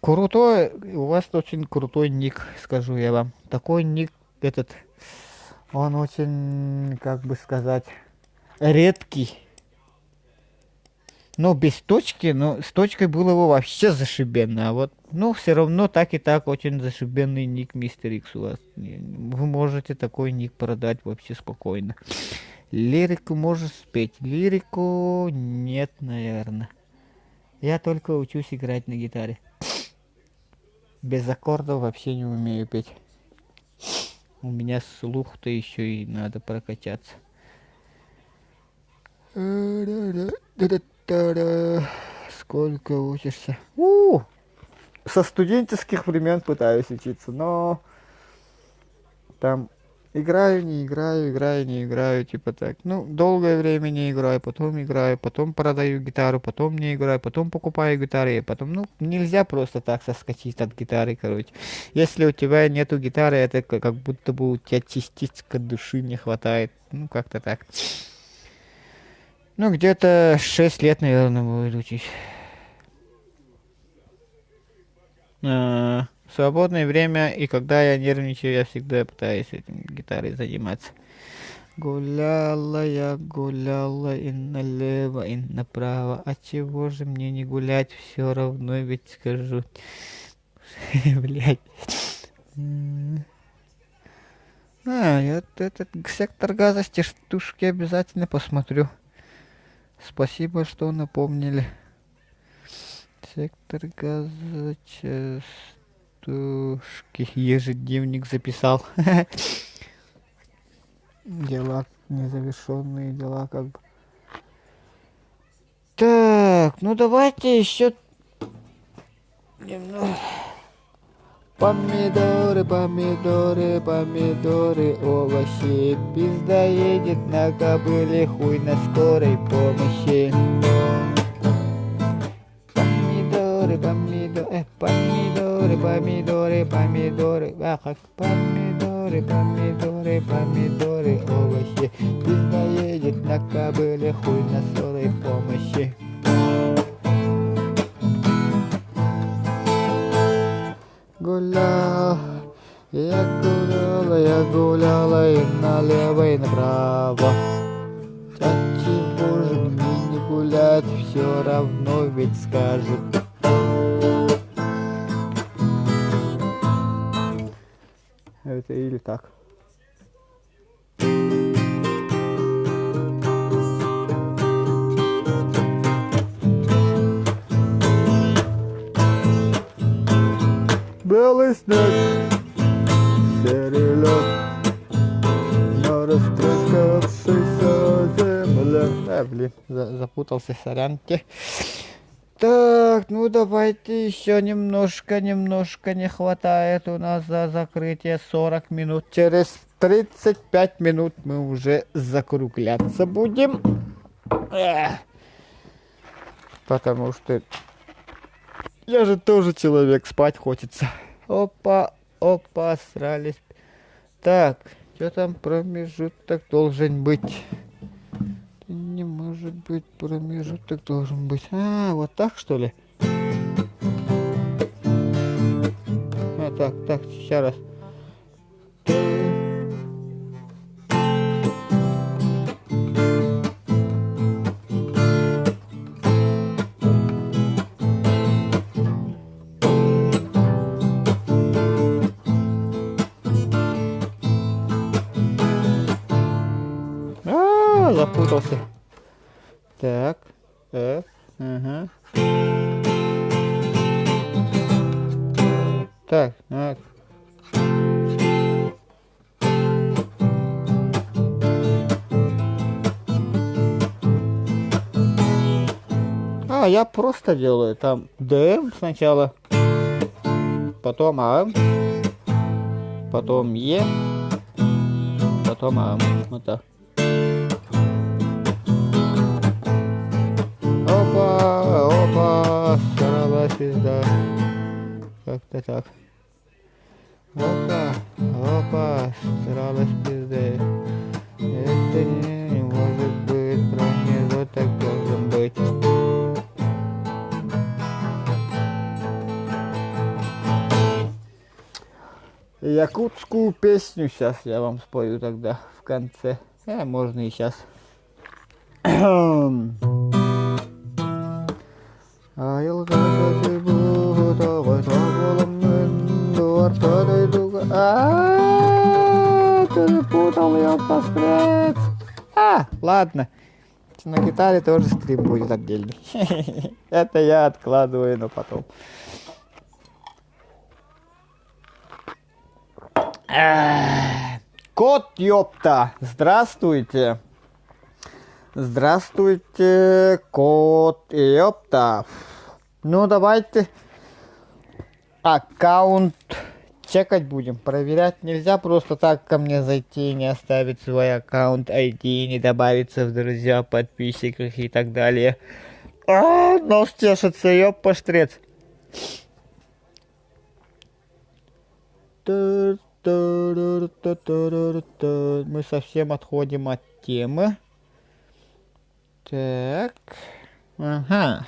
Крутой, у вас очень крутой ник, скажу я вам. Такой ник он очень, как бы сказать, редкий. Но без точки, но с точкой было его вообще зашибенно. А вот, все равно так и так очень зашибенный ник мистер Икс у вас. Вы можете такой ник продать вообще спокойно. Лирику можешь спеть? Лирику нет, наверное. Я только учусь играть на гитаре. Без аккордов вообще не умею петь. У меня слух-то еще и надо прокачаться. Сколько учишься? Со студенческих времен пытаюсь учиться, но там играю, не играю, типа так. Долгое время не играю, потом продаю гитару, потом не играю, потом покупаю гитары, потом, нельзя просто так соскочить от гитары, короче. Если у тебя нету гитары, это как будто бы у тебя частичка души не хватает. Как-то так. Где-то 6 лет, наверное, будет учить. В свободное время, и когда я нервничаю, я всегда пытаюсь этим гитарой заниматься. Гуляла я, гуляла и налево, и направо. А чего же мне не гулять? Все равно ведь скажу. Блять. Я этот сектор газа частушки обязательно посмотрю. Спасибо, что напомнили. Сектор газа частушки. Ежедневник записал. Дела, незавершенные дела, как бы. Так, давайте еще немного. Помидоры, овощи. Пизда едет на кобыле, хуй на скорой помощи. Помидоры, как помидоры, овощи. Пизда едет на кобыле, хуй на скорой помощи. гулял, я гуляла и налево, и направо. А чего же мне не гулять, все равно ведь скажут. Это или так. Белый снег, серый лед, на растрескавшейся земле. Блин, запутался, сорянки. Так, ну давайте еще немножко не хватает у нас за закрытие 40 минут. Через 35 минут мы уже закругляться будем. Потому что я же тоже человек, спать хочется. Опа, срались. Так, что там промежуток должен быть? Не может быть, промежуток должен быть. А, вот так что ли? А, так, сейчас раз. Запутался. Так, ага. Так. Я просто делаю там ДМ сначала, потом АМ, потом Е, потом АМ. Вот так. Опа, старалась пизда. Как-то так. Опа, старалась пизда. Это не может быть, промежуток должен быть. Якутскую песню сейчас я вам спою тогда в конце. Можно и сейчас. Перепутал я пострец. Ладно. На гитаре тоже стрим будет отдельный. Это я откладываю, но потом. Кот, ёпта! Здравствуйте! Здравствуйте, кот, ёпта! Ну, давайте аккаунт чекать будем. Проверять нельзя просто так ко мне зайти, не оставить свой аккаунт ID, не добавиться в друзья, подписчиках и так далее. Нос чешется, ёпта, штрец. Мы совсем отходим от темы. Так. Ага.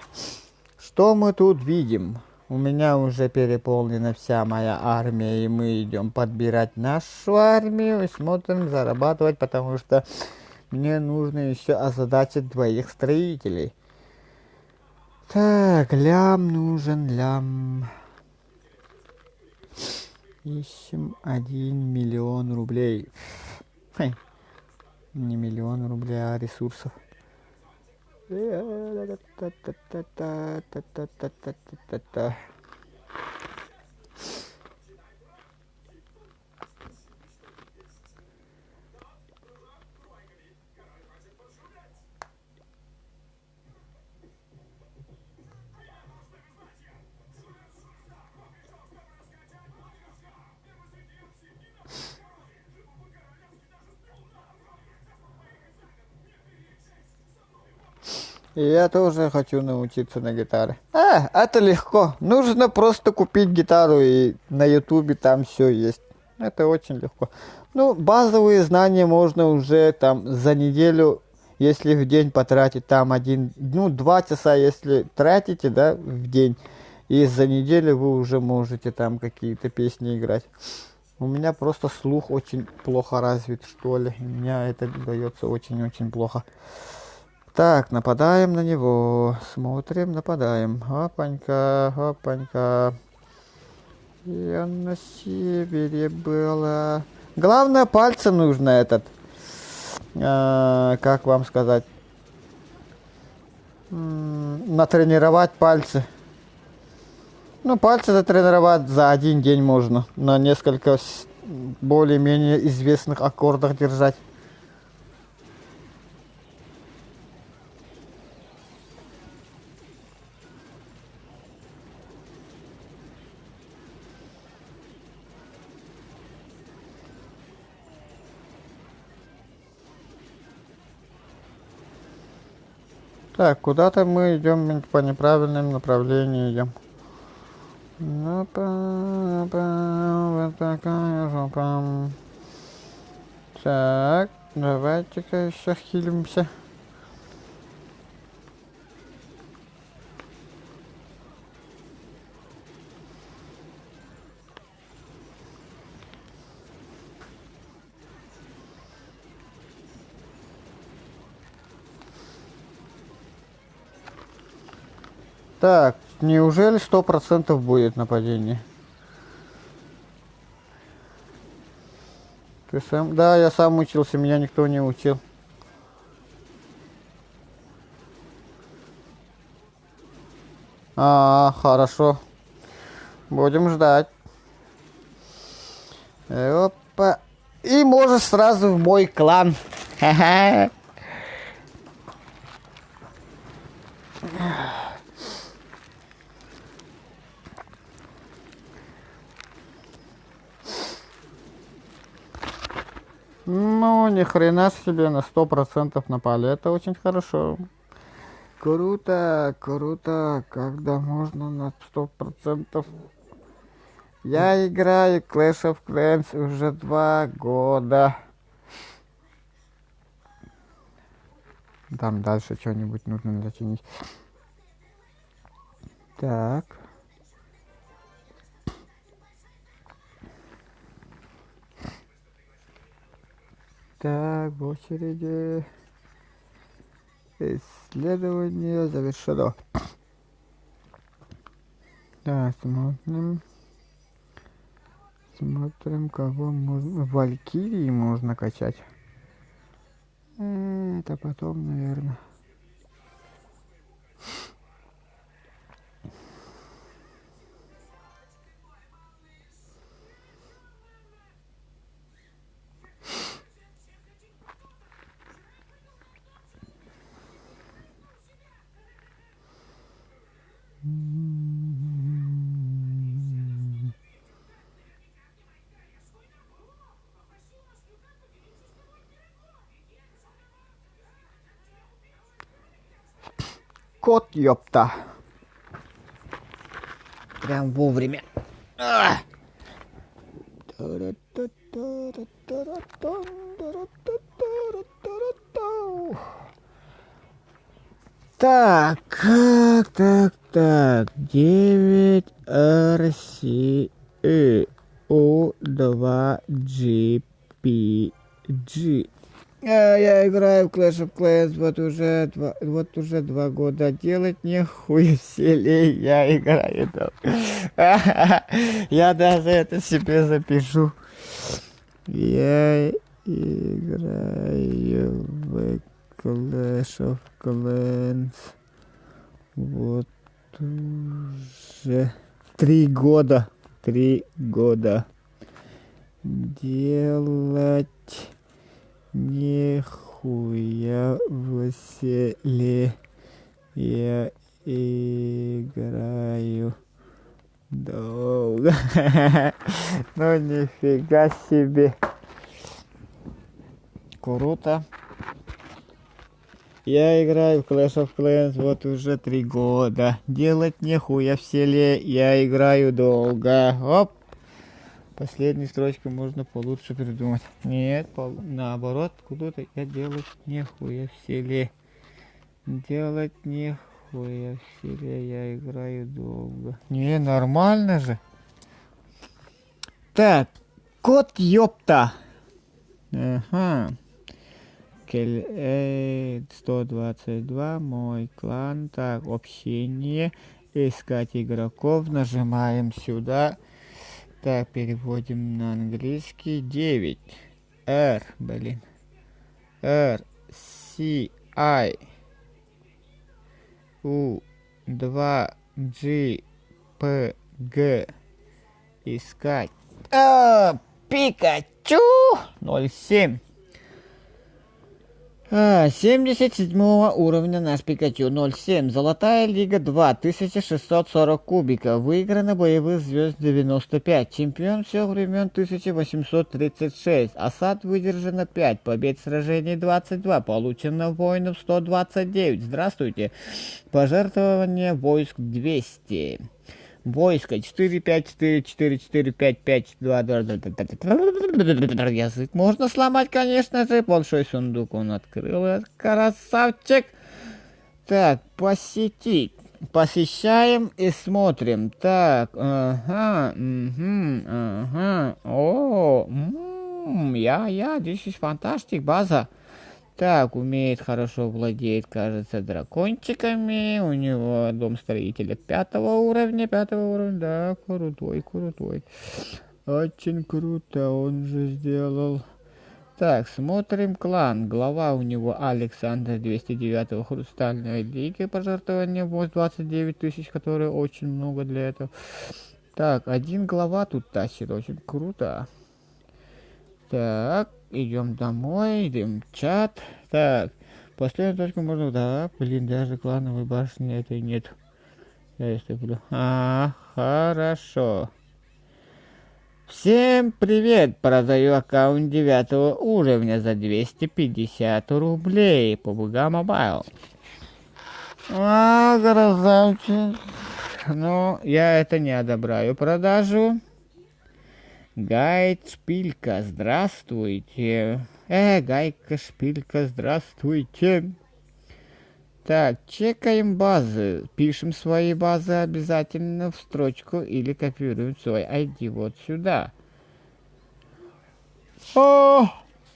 Что мы тут видим? У меня уже переполнена вся моя армия, и мы идем подбирать нашу армию и смотрим зарабатывать, потому что мне нужно еще озадачить 2 строителей. Так, лям нужен, лям. Ищем 1 миллион рублей. Не миллион рублей, а ресурсов. Я тоже хочу научиться на гитаре. Это легко. Нужно просто купить гитару, и на ютубе там все есть. Это очень легко. Ну, базовые знания можно уже там за неделю, если в день потратить там 2 часа, если тратите, да, в день. И за неделю вы уже можете там какие-то песни играть. У меня просто слух очень плохо развит, что ли. У меня это дается очень-очень плохо. Так, нападаем на него. Смотрим, нападаем. Опанька, опанька. Я на севере была. Главное, пальцем нужно этот. Как вам сказать? Натренировать пальцы. Ну, пальцы затренировать за один день можно. На несколько более-менее известных аккордах держать. Так, куда-то мы идем по неправильным направлениям идем. Вот такая жопа. Так, давайте-ка еще хилимся. Так, неужели 100% будет нападение? Ты сам? Да, я сам учился, меня никто не учил. Хорошо. Будем ждать. Опа. И можешь сразу в мой клан. Ха-ха. Ну, ни хрена себе, на 100% напали. Это очень хорошо. Круто, круто, когда можно на 100%. Я играю Clash of Clans уже 2 года. Там дальше что-нибудь нужно зачинить. Так. Так, в очереди. Исследование завершено. Так, смотрим. Смотрим, кого можно... Валькирии можно качать. Это потом, наверное. Кот, ёпта. Прям вовремя. Так, так. 9 RC O2 GPG. Я играю в Clash of Clans вот уже 2 года. Делать нехуй в селе. Я играю там. Я даже это себе запишу. Я играю в Clash of Clans вот уже 3 года. 3 года. Делать нихуя в селе. Я играю долго. Ну нифига себе. Круто. Я играю в Clash of Clans вот уже 3 года. Делать нехуя в селе. Я играю долго. Оп. Последнюю строчку можно получше придумать. Нет, наоборот, куда-то я делать нехуя в селе. Делать нехуя Ой, я в селе, я играю долго. Не, нормально же. Так, кот ёпта. Ага. 122, мой клан. Так, общение. Искать игроков. Нажимаем сюда. Так, переводим на английский. 9. R, блин. R, C, I. U, 2, G, P, G. Искать. Пикачу 07. 77 уровня наш Пикачу 07. Золотая лига 2. 1640 кубиков. Выиграно боевых звезд 95. Чемпион всех времен 1836. Осад выдержано 5. Побед в сражении 22. Получено воинов 129. Здравствуйте. Пожертвование войск 200. Войско 4, 5, 4, 4, 4, 5, 5, 2, 2, 2, 2. Язык можно сломать, конечно же. Большой сундук он открыл. Красавчик. Так, посетить. Посещаем и смотрим. Так, ага, ага. О, this is fantastic, база. Так, умеет, хорошо владеет, кажется, дракончиками. У него дом строителя 5 уровня. 5 уровня, да, крутой, крутой. Очень круто он же сделал. Так, смотрим клан. Глава у него Александр 209 Хрустальной лиги. Пожертвование 29 тысяч, которые очень много для этого. Так, один глава тут тащит, очень круто. Так, идем домой, идем в чат. Так, последнюю точку можно... Да, блин, даже клановой башни этой нет. Я иступлю. Хорошо. Всем привет! Продаю аккаунт 9 уровня за 250 рублей по БГ Мобайл. Красавчик. Ну, я это не одобряю продажу. Гайд Шпилька, здравствуйте. Гайка Шпилька, здравствуйте. Так, чекаем базы. Пишем свои базы обязательно в строчку или копируем свой ID вот сюда. До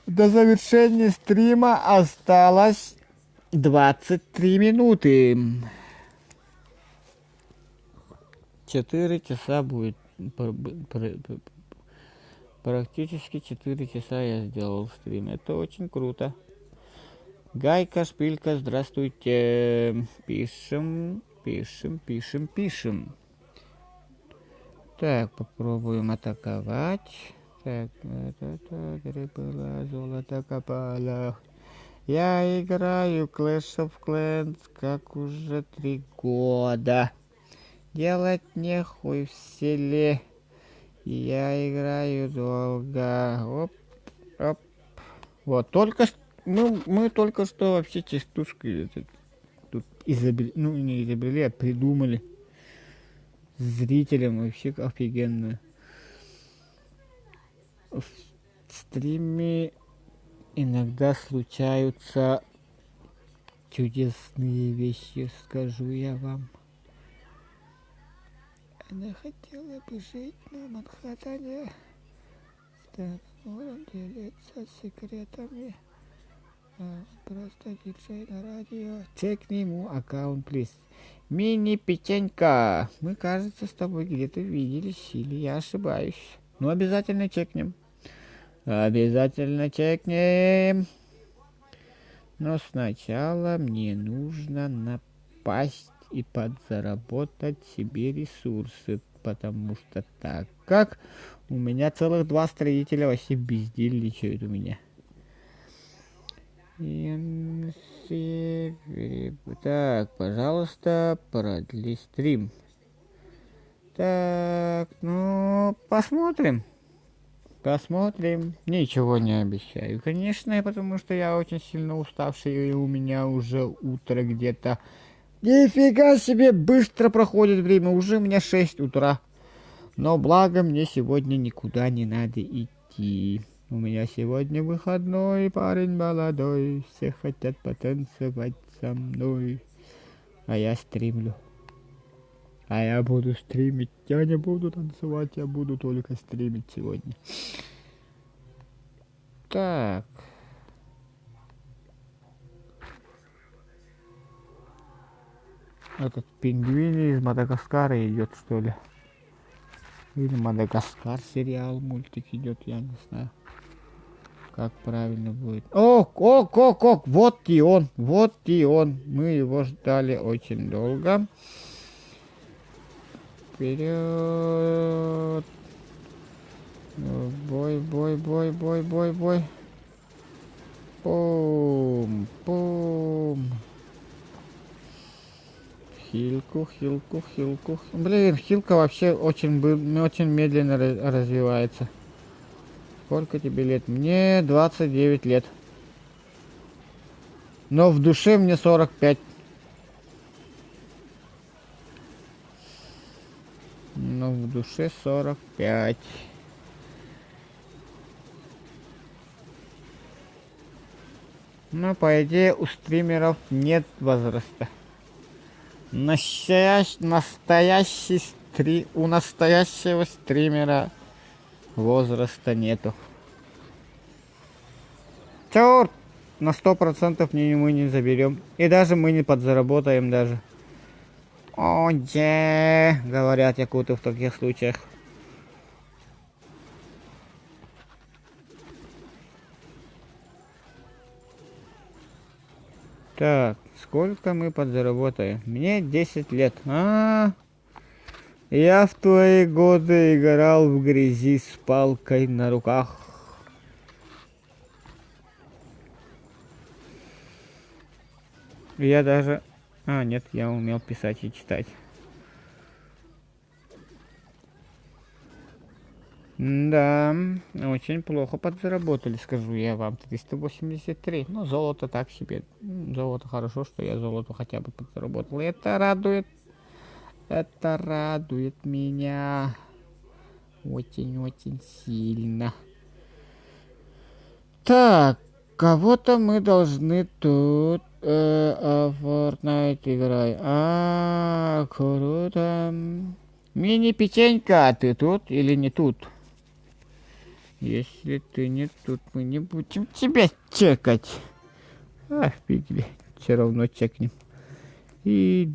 завершения стрима осталось 23 минуты. 4 часа будет. Практически 4 часа я сделал стрим. Это очень круто. Гайка, Шпилька, здравствуйте. Пишем. Так, попробуем атаковать. Так, золото копала. Я играю Clash of Clans как уже 3 года. Делать нехуй в селе. Я играю долго. Оп, оп. Вот, только мы только что вообще частушки тут изобрели, ну не изобрели, а придумали. Зрителям вообще офигенно. В стриме иногда случаются чудесные вещи, скажу я вам. Она хотела бы жить на Манхэттене, он делится секретами. Просто диджей на радио. Чекни ему аккаунт, плиз. Мини-печенька. Мы, кажется, с тобой где-то виделись, или я ошибаюсь. Ну, обязательно чекнем. Обязательно чекнем. Но сначала мне нужно напасть и подзаработать себе ресурсы, потому что так как у меня целых 2 строителя вообще бездельничают у меня. Так, пожалуйста, продли стрим. Так, ну, посмотрим. Ничего не обещаю, конечно, потому что я очень сильно уставший, и у меня уже утро где-то. Нифига себе, быстро проходит время, уже у меня 6 утра. Но благо мне сегодня никуда не надо идти. У меня сегодня выходной, парень молодой, все хотят потанцевать со мной. А я стримлю. А я буду стримить. Я не буду танцевать, я буду только стримить сегодня. Так. Этот пингвин из Мадагаскара идет, что ли? Или Мадагаскар сериал, мультик идет, я не знаю. Как правильно будет. Ок, вот и он, вот и он. Мы его ждали очень долго. Вперед. Бой, бой, бой, бой, бой, бой. Пум, пум. Хилку. Блин, хилка вообще очень медленно развивается. Сколько тебе лет? Мне 29 лет. Но в душе мне 45. Но в душе 45. Но по идее у стримеров нет возраста. У настоящего стримера возраста нету. Черт! На 100% мы не заберем. И даже мы не подзаработаем даже. О, говорят якуты в таких случаях. Так, сколько мы подзаработаем? Мне 10 лет. Я в твои годы играл в грязи с палкой на руках. Я даже... нет, я умел писать и читать. Да, очень плохо подзаработали, скажу я вам. 383. Ну, золото так себе. Золото хорошо, что я золото хотя бы подзаработал. И это радует. Это радует меня. Очень-очень сильно. Так, кого-то мы должны тут... Fortnite играй. Круто. Мини-печенька, ты тут или не тут? Если ты не тут, мы не будем тебя чекать. Фигли, все равно чекнем. И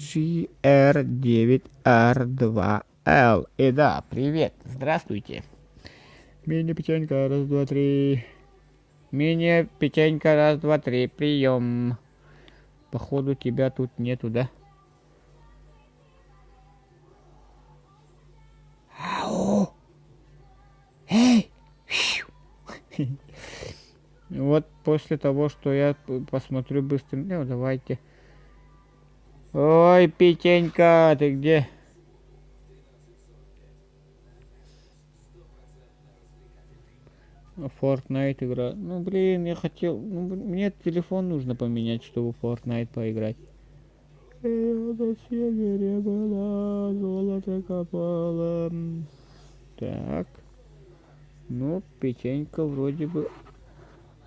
GR9R2L. И да, привет, здравствуйте. Мини-печенька, раз, два, три. Мини-печенька, раз, два, три, прием. Походу тебя тут нету, да? Ау! Эй! Вот после того, что я посмотрю быстро... Ну, давайте. Ой, Петенька, ты где? Fortnite игра. Ну, блин, я хотел... Ну, мне телефон нужно поменять, чтобы в Fortnite поиграть. На севере была, золото копала. Так. Ну, печенька вроде бы...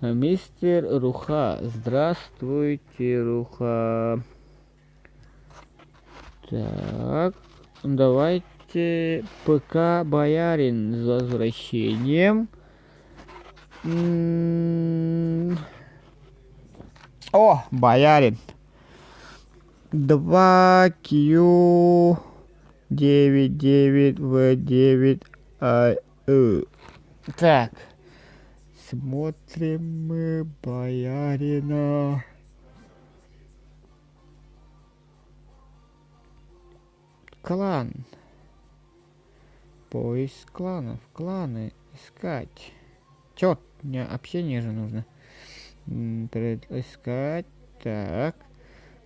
Мистер Руха. Здравствуйте, Руха. Так. Давайте ПК Боярин с возвращением. О, Боярин. 2Q99V9. Так. Смотрим мы Боярина. Клан. Поиск кланов. Кланы искать. Чё? Мне общение же нужно. Искать. Так.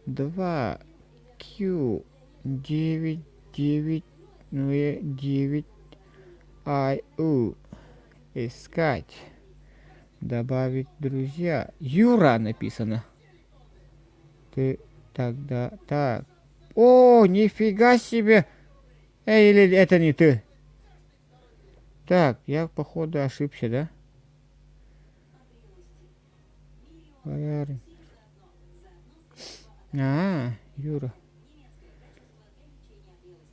2Q99V9IU. Искать. Добавить друзья. Юра написано. Ты тогда... Так. О, нифига себе! Эй, или это не ты? Так, я походу ошибся, да? Боярин. Юра.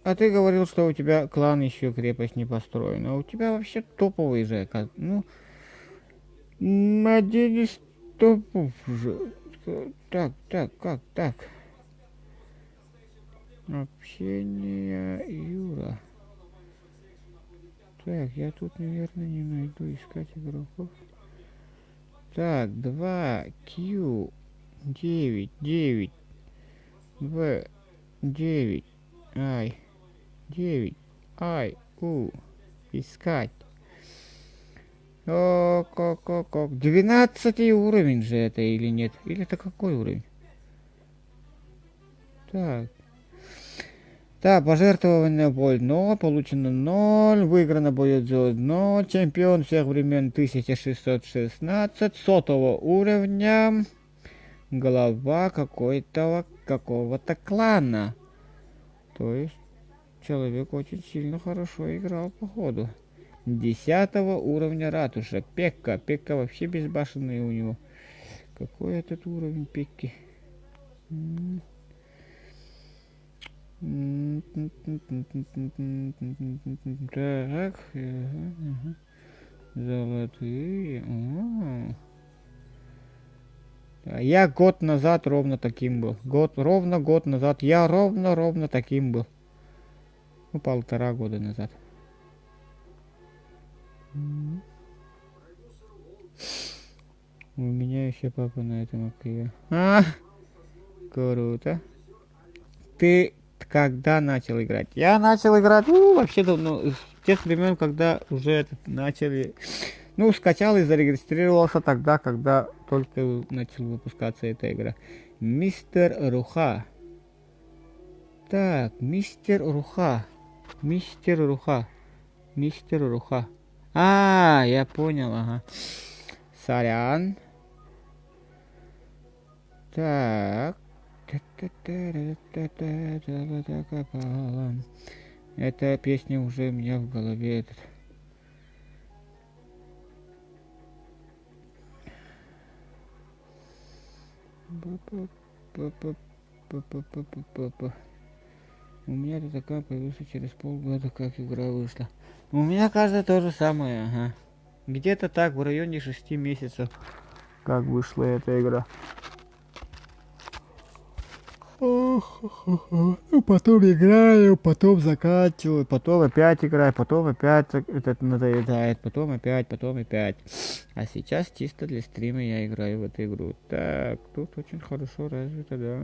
А ты говорил, что у тебя клан еще крепость не построена. А у тебя вообще топовый же. Ну, один из топов же. Так, как так? Общение Юра. Так, я тут, наверное, не найду искать игроков. Так, 2, Q, 9, 9, В, 9, Ай, 9, Ай, У, искать. О, как. 12 уровень же это или нет? Или это какой уровень? Так. Так, пожертвование бой 0, получено 0, выиграно будет 0, чемпион всех времен 1616, сотого уровня, глава какого-то клана. То есть человек очень сильно хорошо играл, походу. 10 уровня ратуша. Пекка. Пекка вообще безбашенный у него. Какой этот уровень Пекки? Так. Золотые. А я год назад ровно таким был. Ровно год назад. Я ровно таким был. Ну, 1,5 года назад. У меня еще папа на этом активе. Круто. Ты когда начал играть? Я начал играть, вообще давно, с тех времен, когда уже начали, скачал и зарегистрировался тогда, когда только начал выпускаться эта игра. Мистер Руха. Так, Мистер Руха. Я понял, ага. Сорян. Так. Эта песня уже у меня в голове. У меня это такая появился через полгода, как игра вышла. У меня каждая то же самое, ага. Где-то так, в районе 6 месяцев, как вышла эта игра. Потом играю, потом заканчиваю, потом опять играю, потом опять этот надоедает, потом опять. А сейчас чисто для стрима я играю в эту игру. Так, тут очень хорошо развито, да.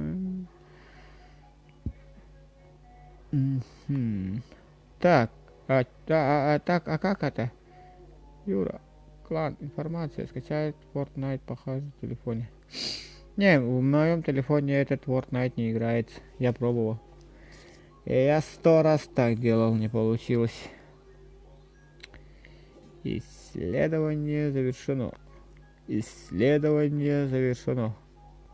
Так, а как это? Юра, клан, информация, скачает Fortnite, покажет в телефоне. Не, в моем телефоне этот Fortnite не играет. Я пробовал. Я 100 раз так делал, не получилось. Исследование завершено.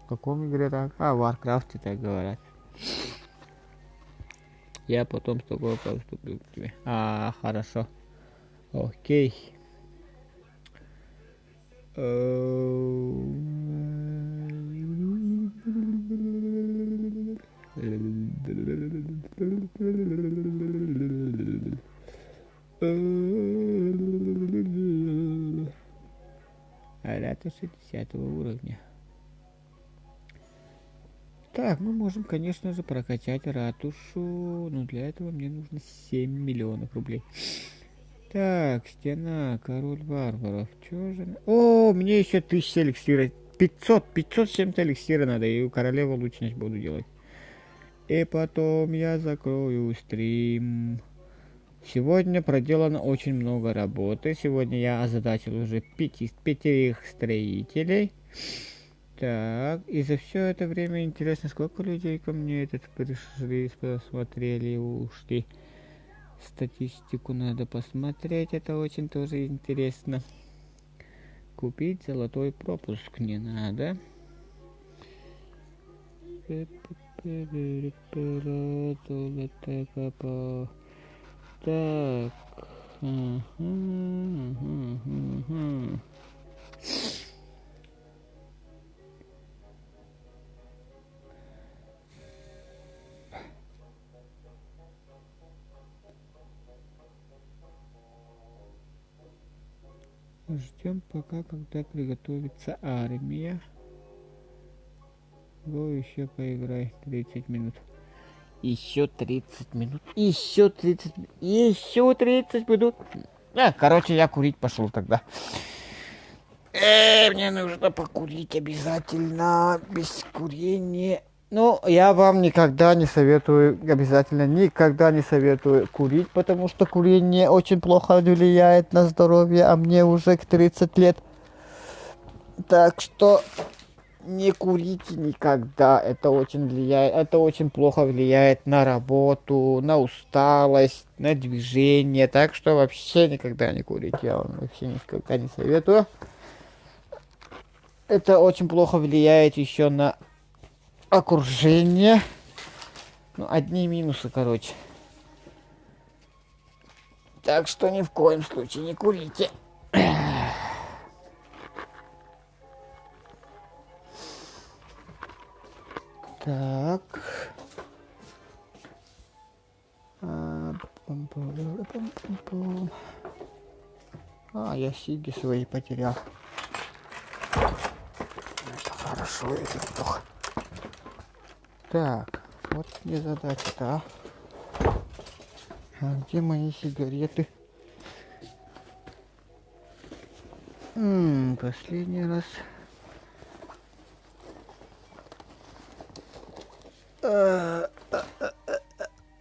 В каком игре так? В Warcraft так говорят. Я потом с тобой поступлю к тебе. Хорошо. Окей. Ратуша 10 уровня. Так, мы можем, конечно же, прокачать ратушу, но для этого мне нужно 7 миллионов рублей. Так, стена, король варваров. Чё же? О, мне еще 1000 эликсира. 500 с чем-то эликсира надо, и у королевы лучность буду делать. И потом я закрою стрим. Сегодня проделано очень много работы. Сегодня я озадачил уже 5 строителей. Так, и за все это время интересно, сколько людей ко мне пришли, посмотрели, ушли. Статистику надо посмотреть, это очень тоже интересно. Купить золотой пропуск не надо. Так. Ждем пока, когда приготовится армия. Го еще поиграй 30 минут. Еще 30 минут. Еще 30 минут. Еще 30 минут. Короче, я курить пошел тогда. Мне нужно покурить обязательно. Без курения. Ну, я вам никогда не советую, обязательно никогда не советую курить, потому что курение очень плохо влияет на здоровье, а мне уже к 30 лет. Так что не курите никогда, это очень влияет, это очень плохо влияет на работу, на усталость, на движение, так что вообще никогда не курите, я вам вообще никогда не советую. Это очень плохо влияет еще на окружение. Ну, одни минусы, короче. Так что ни в коем случае не курите. Так. Я сиги свои потерял. Это хорошо, это плохо. Так, вот где задача-то, а где мои сигареты? Последний раз.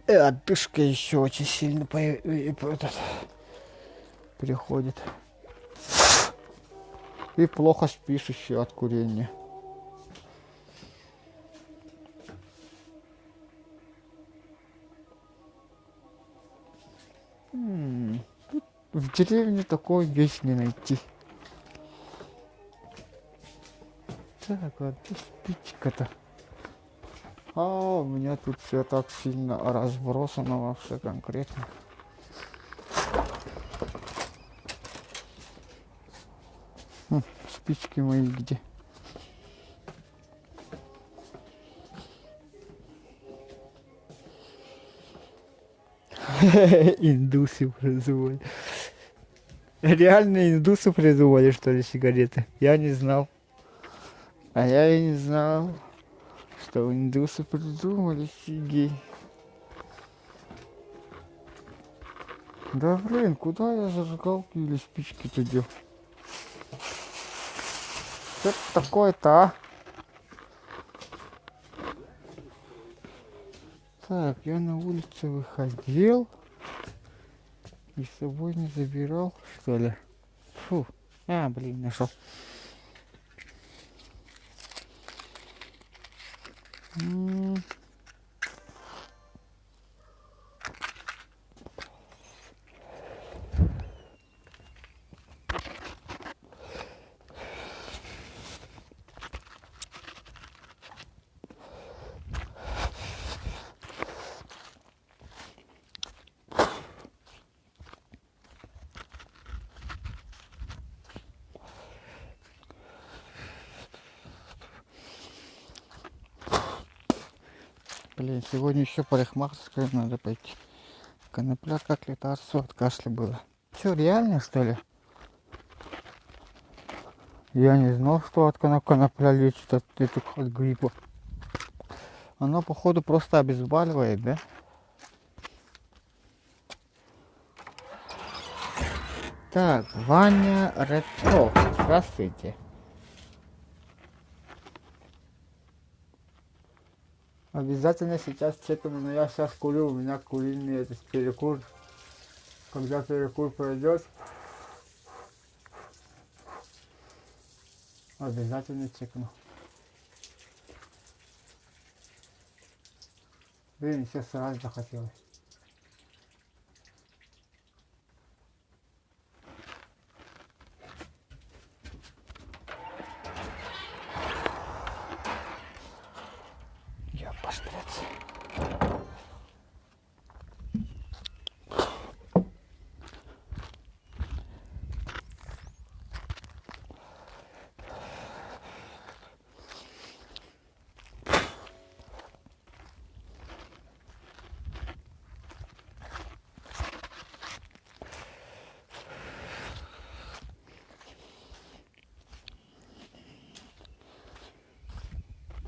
Отдышка еще очень сильно приходит. И плохо спишь еще от курения. В деревне такой вещь не найти. Так, вот спичка-то. У меня тут все так сильно разбросано вообще конкретно. Спички мои где? Индусы придумали. Реально индусы придумали, что ли, сигареты? Я не знал. А я и не знал, что индусы придумали сиги. Да блин, куда я зажигалки или спички-то дел? Что это такое-то, а? Так, я на улице выходил и с собой не забирал, что ли? Фу, блин, нашел. Блин, сегодня еще парикмахерская надо пойти. Конопля как лекарство от кашля было. Че, реально, что ли? Я не знал, что от конопля лечит от гриппа. Оно, походу, просто обезболивает, да? Так, Ваня Ретро. Здравствуйте. Обязательно сейчас чекаем, но я сейчас курю, у меня куриный этот перекур. Когда перекур пройдет, обязательно чекну. Блин, сейчас сразу захотелось. Я поштрец.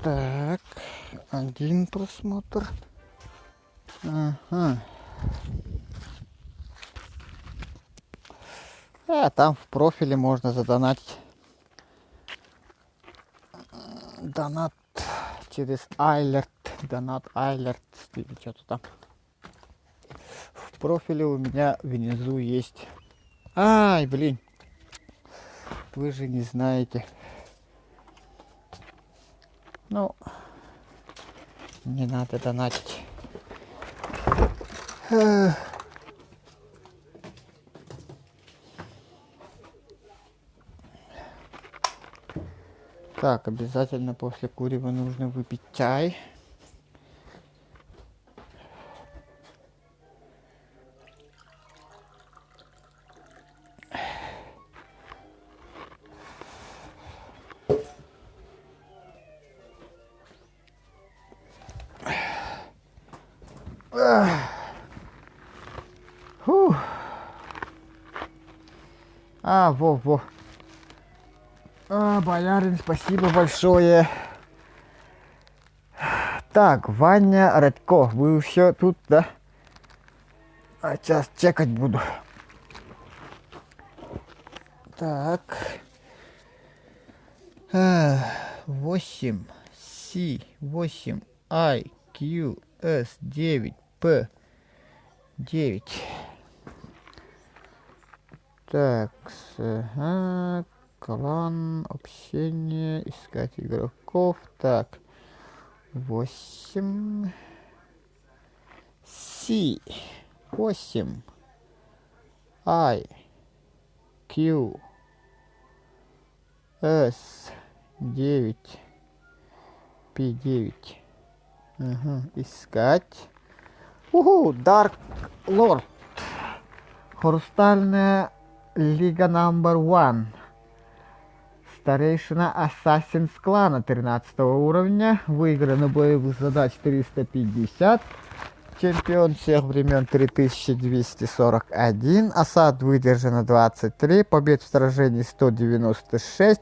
Так, один просмотр. Ага. Там в профиле можно задонатить. Донат через Айлерт. Донат Айлерт. Или что-то там. В профиле у меня внизу есть. Ай, блин. Вы же не знаете. Ну, не надо донатить. Так, обязательно после курева нужно выпить чай. Фух. Во. Боярин, спасибо большое. Так, Ваня Радько, вы все тут, да? Сейчас чекать буду. Так. 8 C 8 I Q S 9 P 9. Так, клан, общение, искать игроков. Так, 8 C 8 I Q S 9 P 9. Искать. Dark Lord. Хрустальная Лига номер 1. Старейшина Assassin's клана 13 уровня. Выиграно боевых задач 350. Чемпион всех времен 3241. Осад выдержано 23. Побед в сражении 196.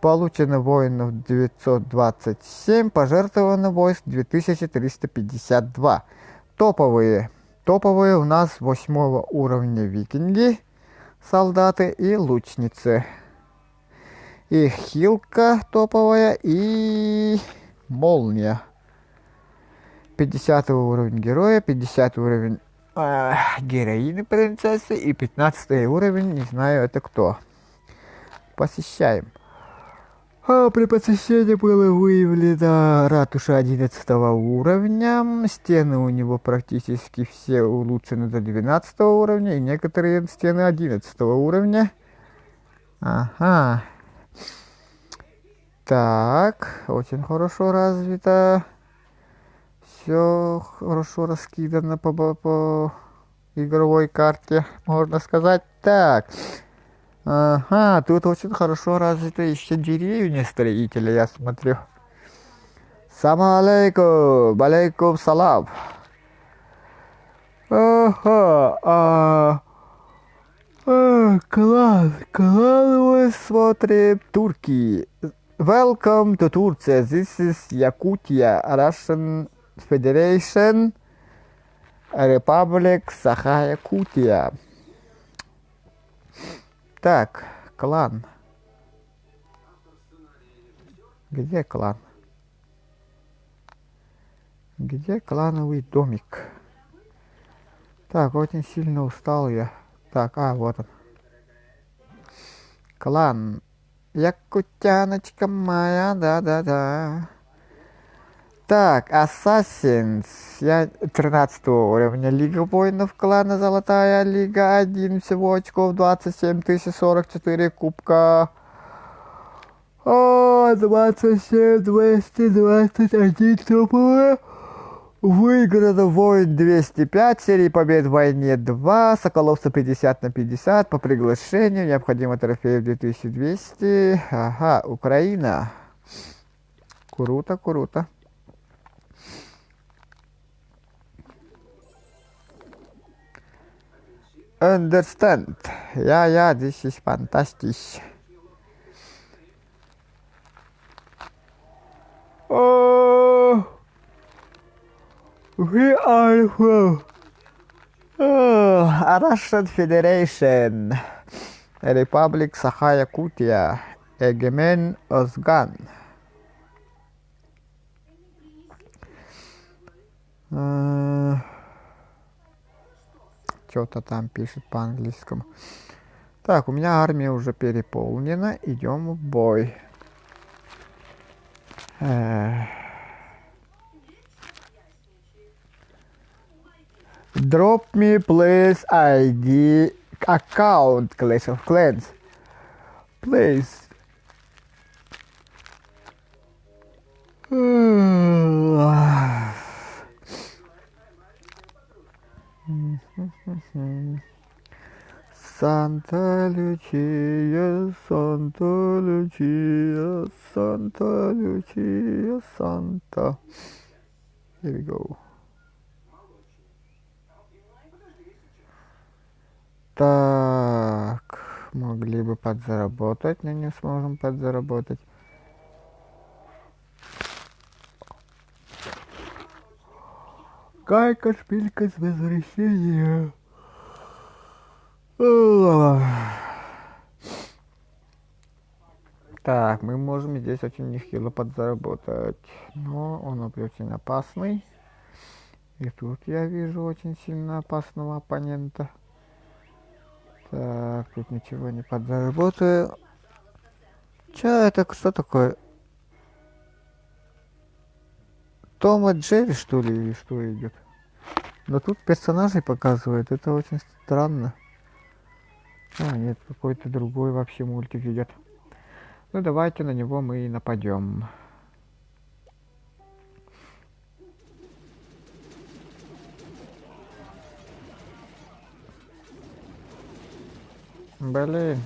Получено воинов 927. Пожертвовано войск 2352. Топовые у нас 8 уровня викинги, солдаты и лучницы. И хилка топовая, и молния. 50 уровень героя, 50 уровень героини принцессы и 15 уровень, не знаю это кто. Посещаем. При посещении было выявлено ратуша 11 уровня. Стены у него практически все улучшены до 12 уровня. И некоторые стены 11 уровня. Ага. Так, очень хорошо развито. Все хорошо раскидано по игровой карте, можно сказать. Так. Ага, тут очень хорошо развито еще деревня строителя, я смотрю. Салам алейкум, алейкум салам. Ага, клан мы смотрим. Турки. Welcome to Turkey. This is Yakutia, Russian Federation, Republic Саха-Якутия. Так, клан. Где клан? Где клановый домик? Так, очень сильно устал я. Так, вот он. Клан. Якутяночка моя, да-да-да. Так, Assassins. Я 13 уровня. Лига воинов клана Золотая Лига 1. Всего очков 27 044 кубка. 27 221 топовая. Выиграно воин 205. Серии побед в войне 2. Соколовцы 50/50. По приглашению. Необходимо трофеев 2200. Ага, Украина. Круто, круто. Understand. Yeah, this is fantastic. We are from Russian Federation, Republic Sakha-Yakutia, Egemen Ozgan. Что-то там пишет по-английскому. Так, у меня армия уже переполнена. Идем в бой. Drop me, please, ID account Clash of Clans. Please. Санта Лючия, Санта Лючия, Санта Лючия, Санта. Here we go. Так, могли бы подзаработать, но не сможем подзаработать. Кайка, шпилька с возвращения. Так, мы можем здесь очень нехило подзаработать. Но он очень опасный. И тут я вижу очень сильно опасного оппонента. Так, тут ничего не подзаработаю. Чё это, что такое? Том и Джерри, что ли, или что идет? Но тут персонажей показывают, это очень странно. А, нет, какой-то другой вообще мультик идет. Ну, давайте на него мы и нападем. Блин.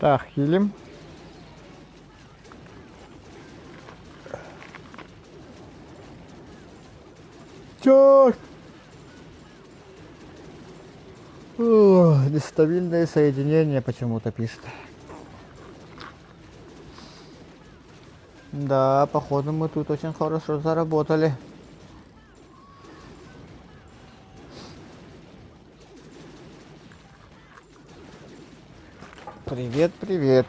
Так, хилим. Чёрт! Нестабильное соединение почему-то пишет. Да, походу мы тут очень хорошо заработали. Привет, привет.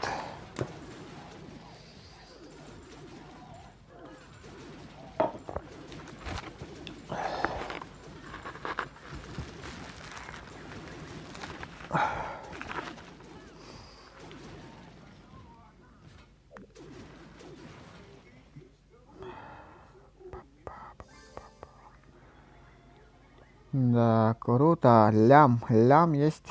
Да, круто. Лям есть.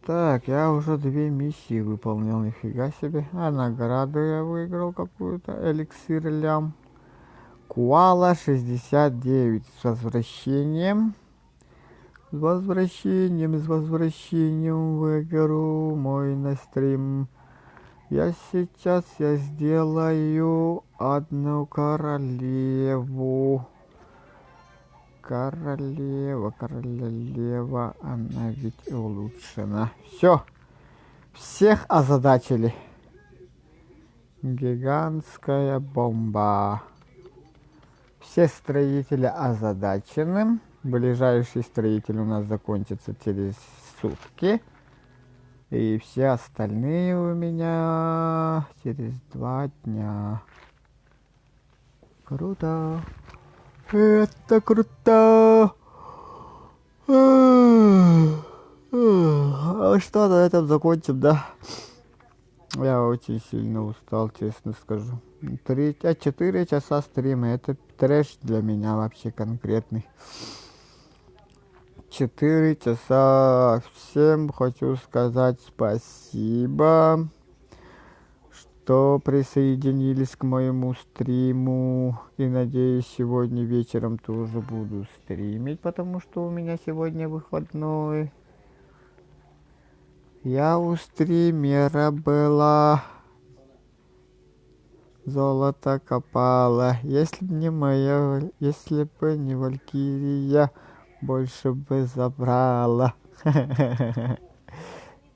Так, я уже 2 миссии выполнил, нифига себе. А награду я выиграл какую-то. Эликсир лям. Куала 69. С возвращением. С возвращением в игру мой на стрим. Сейчас я сделаю одну королеву. Королева, она ведь улучшена. Все, всех озадачили. Гигантская бомба. Все строители озадачены. Ближайший строитель у нас закончится через сутки. И все остальные у меня через 2 дня. Круто. Это круто. А что, на этом закончим, да? Я очень сильно устал, честно скажу. 4 часа стрима, это трэш для меня вообще конкретный. 4 часа. Всем хочу сказать спасибо, что присоединились к моему стриму. И надеюсь, сегодня вечером тоже буду стримить, потому что у меня сегодня выходной. Я у стримера была, золото копала. Если бы не Валькирия, больше бы забрала.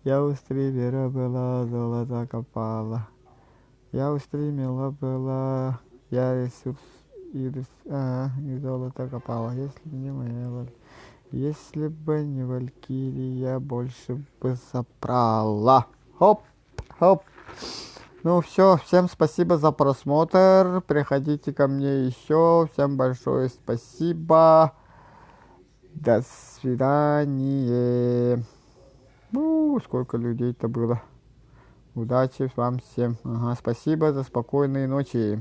Я у стримера была, золото копала. Я устремила была, я ресурс и золото копала. Если бы не моя если бы не Валькирия, я больше бы забрала. Хоп, хоп. Ну все, всем спасибо за просмотр. Приходите ко мне еще. Всем большое спасибо. До свидания. Сколько людей-то было. Удачи вам всем. Ага, спасибо за спокойные ночи.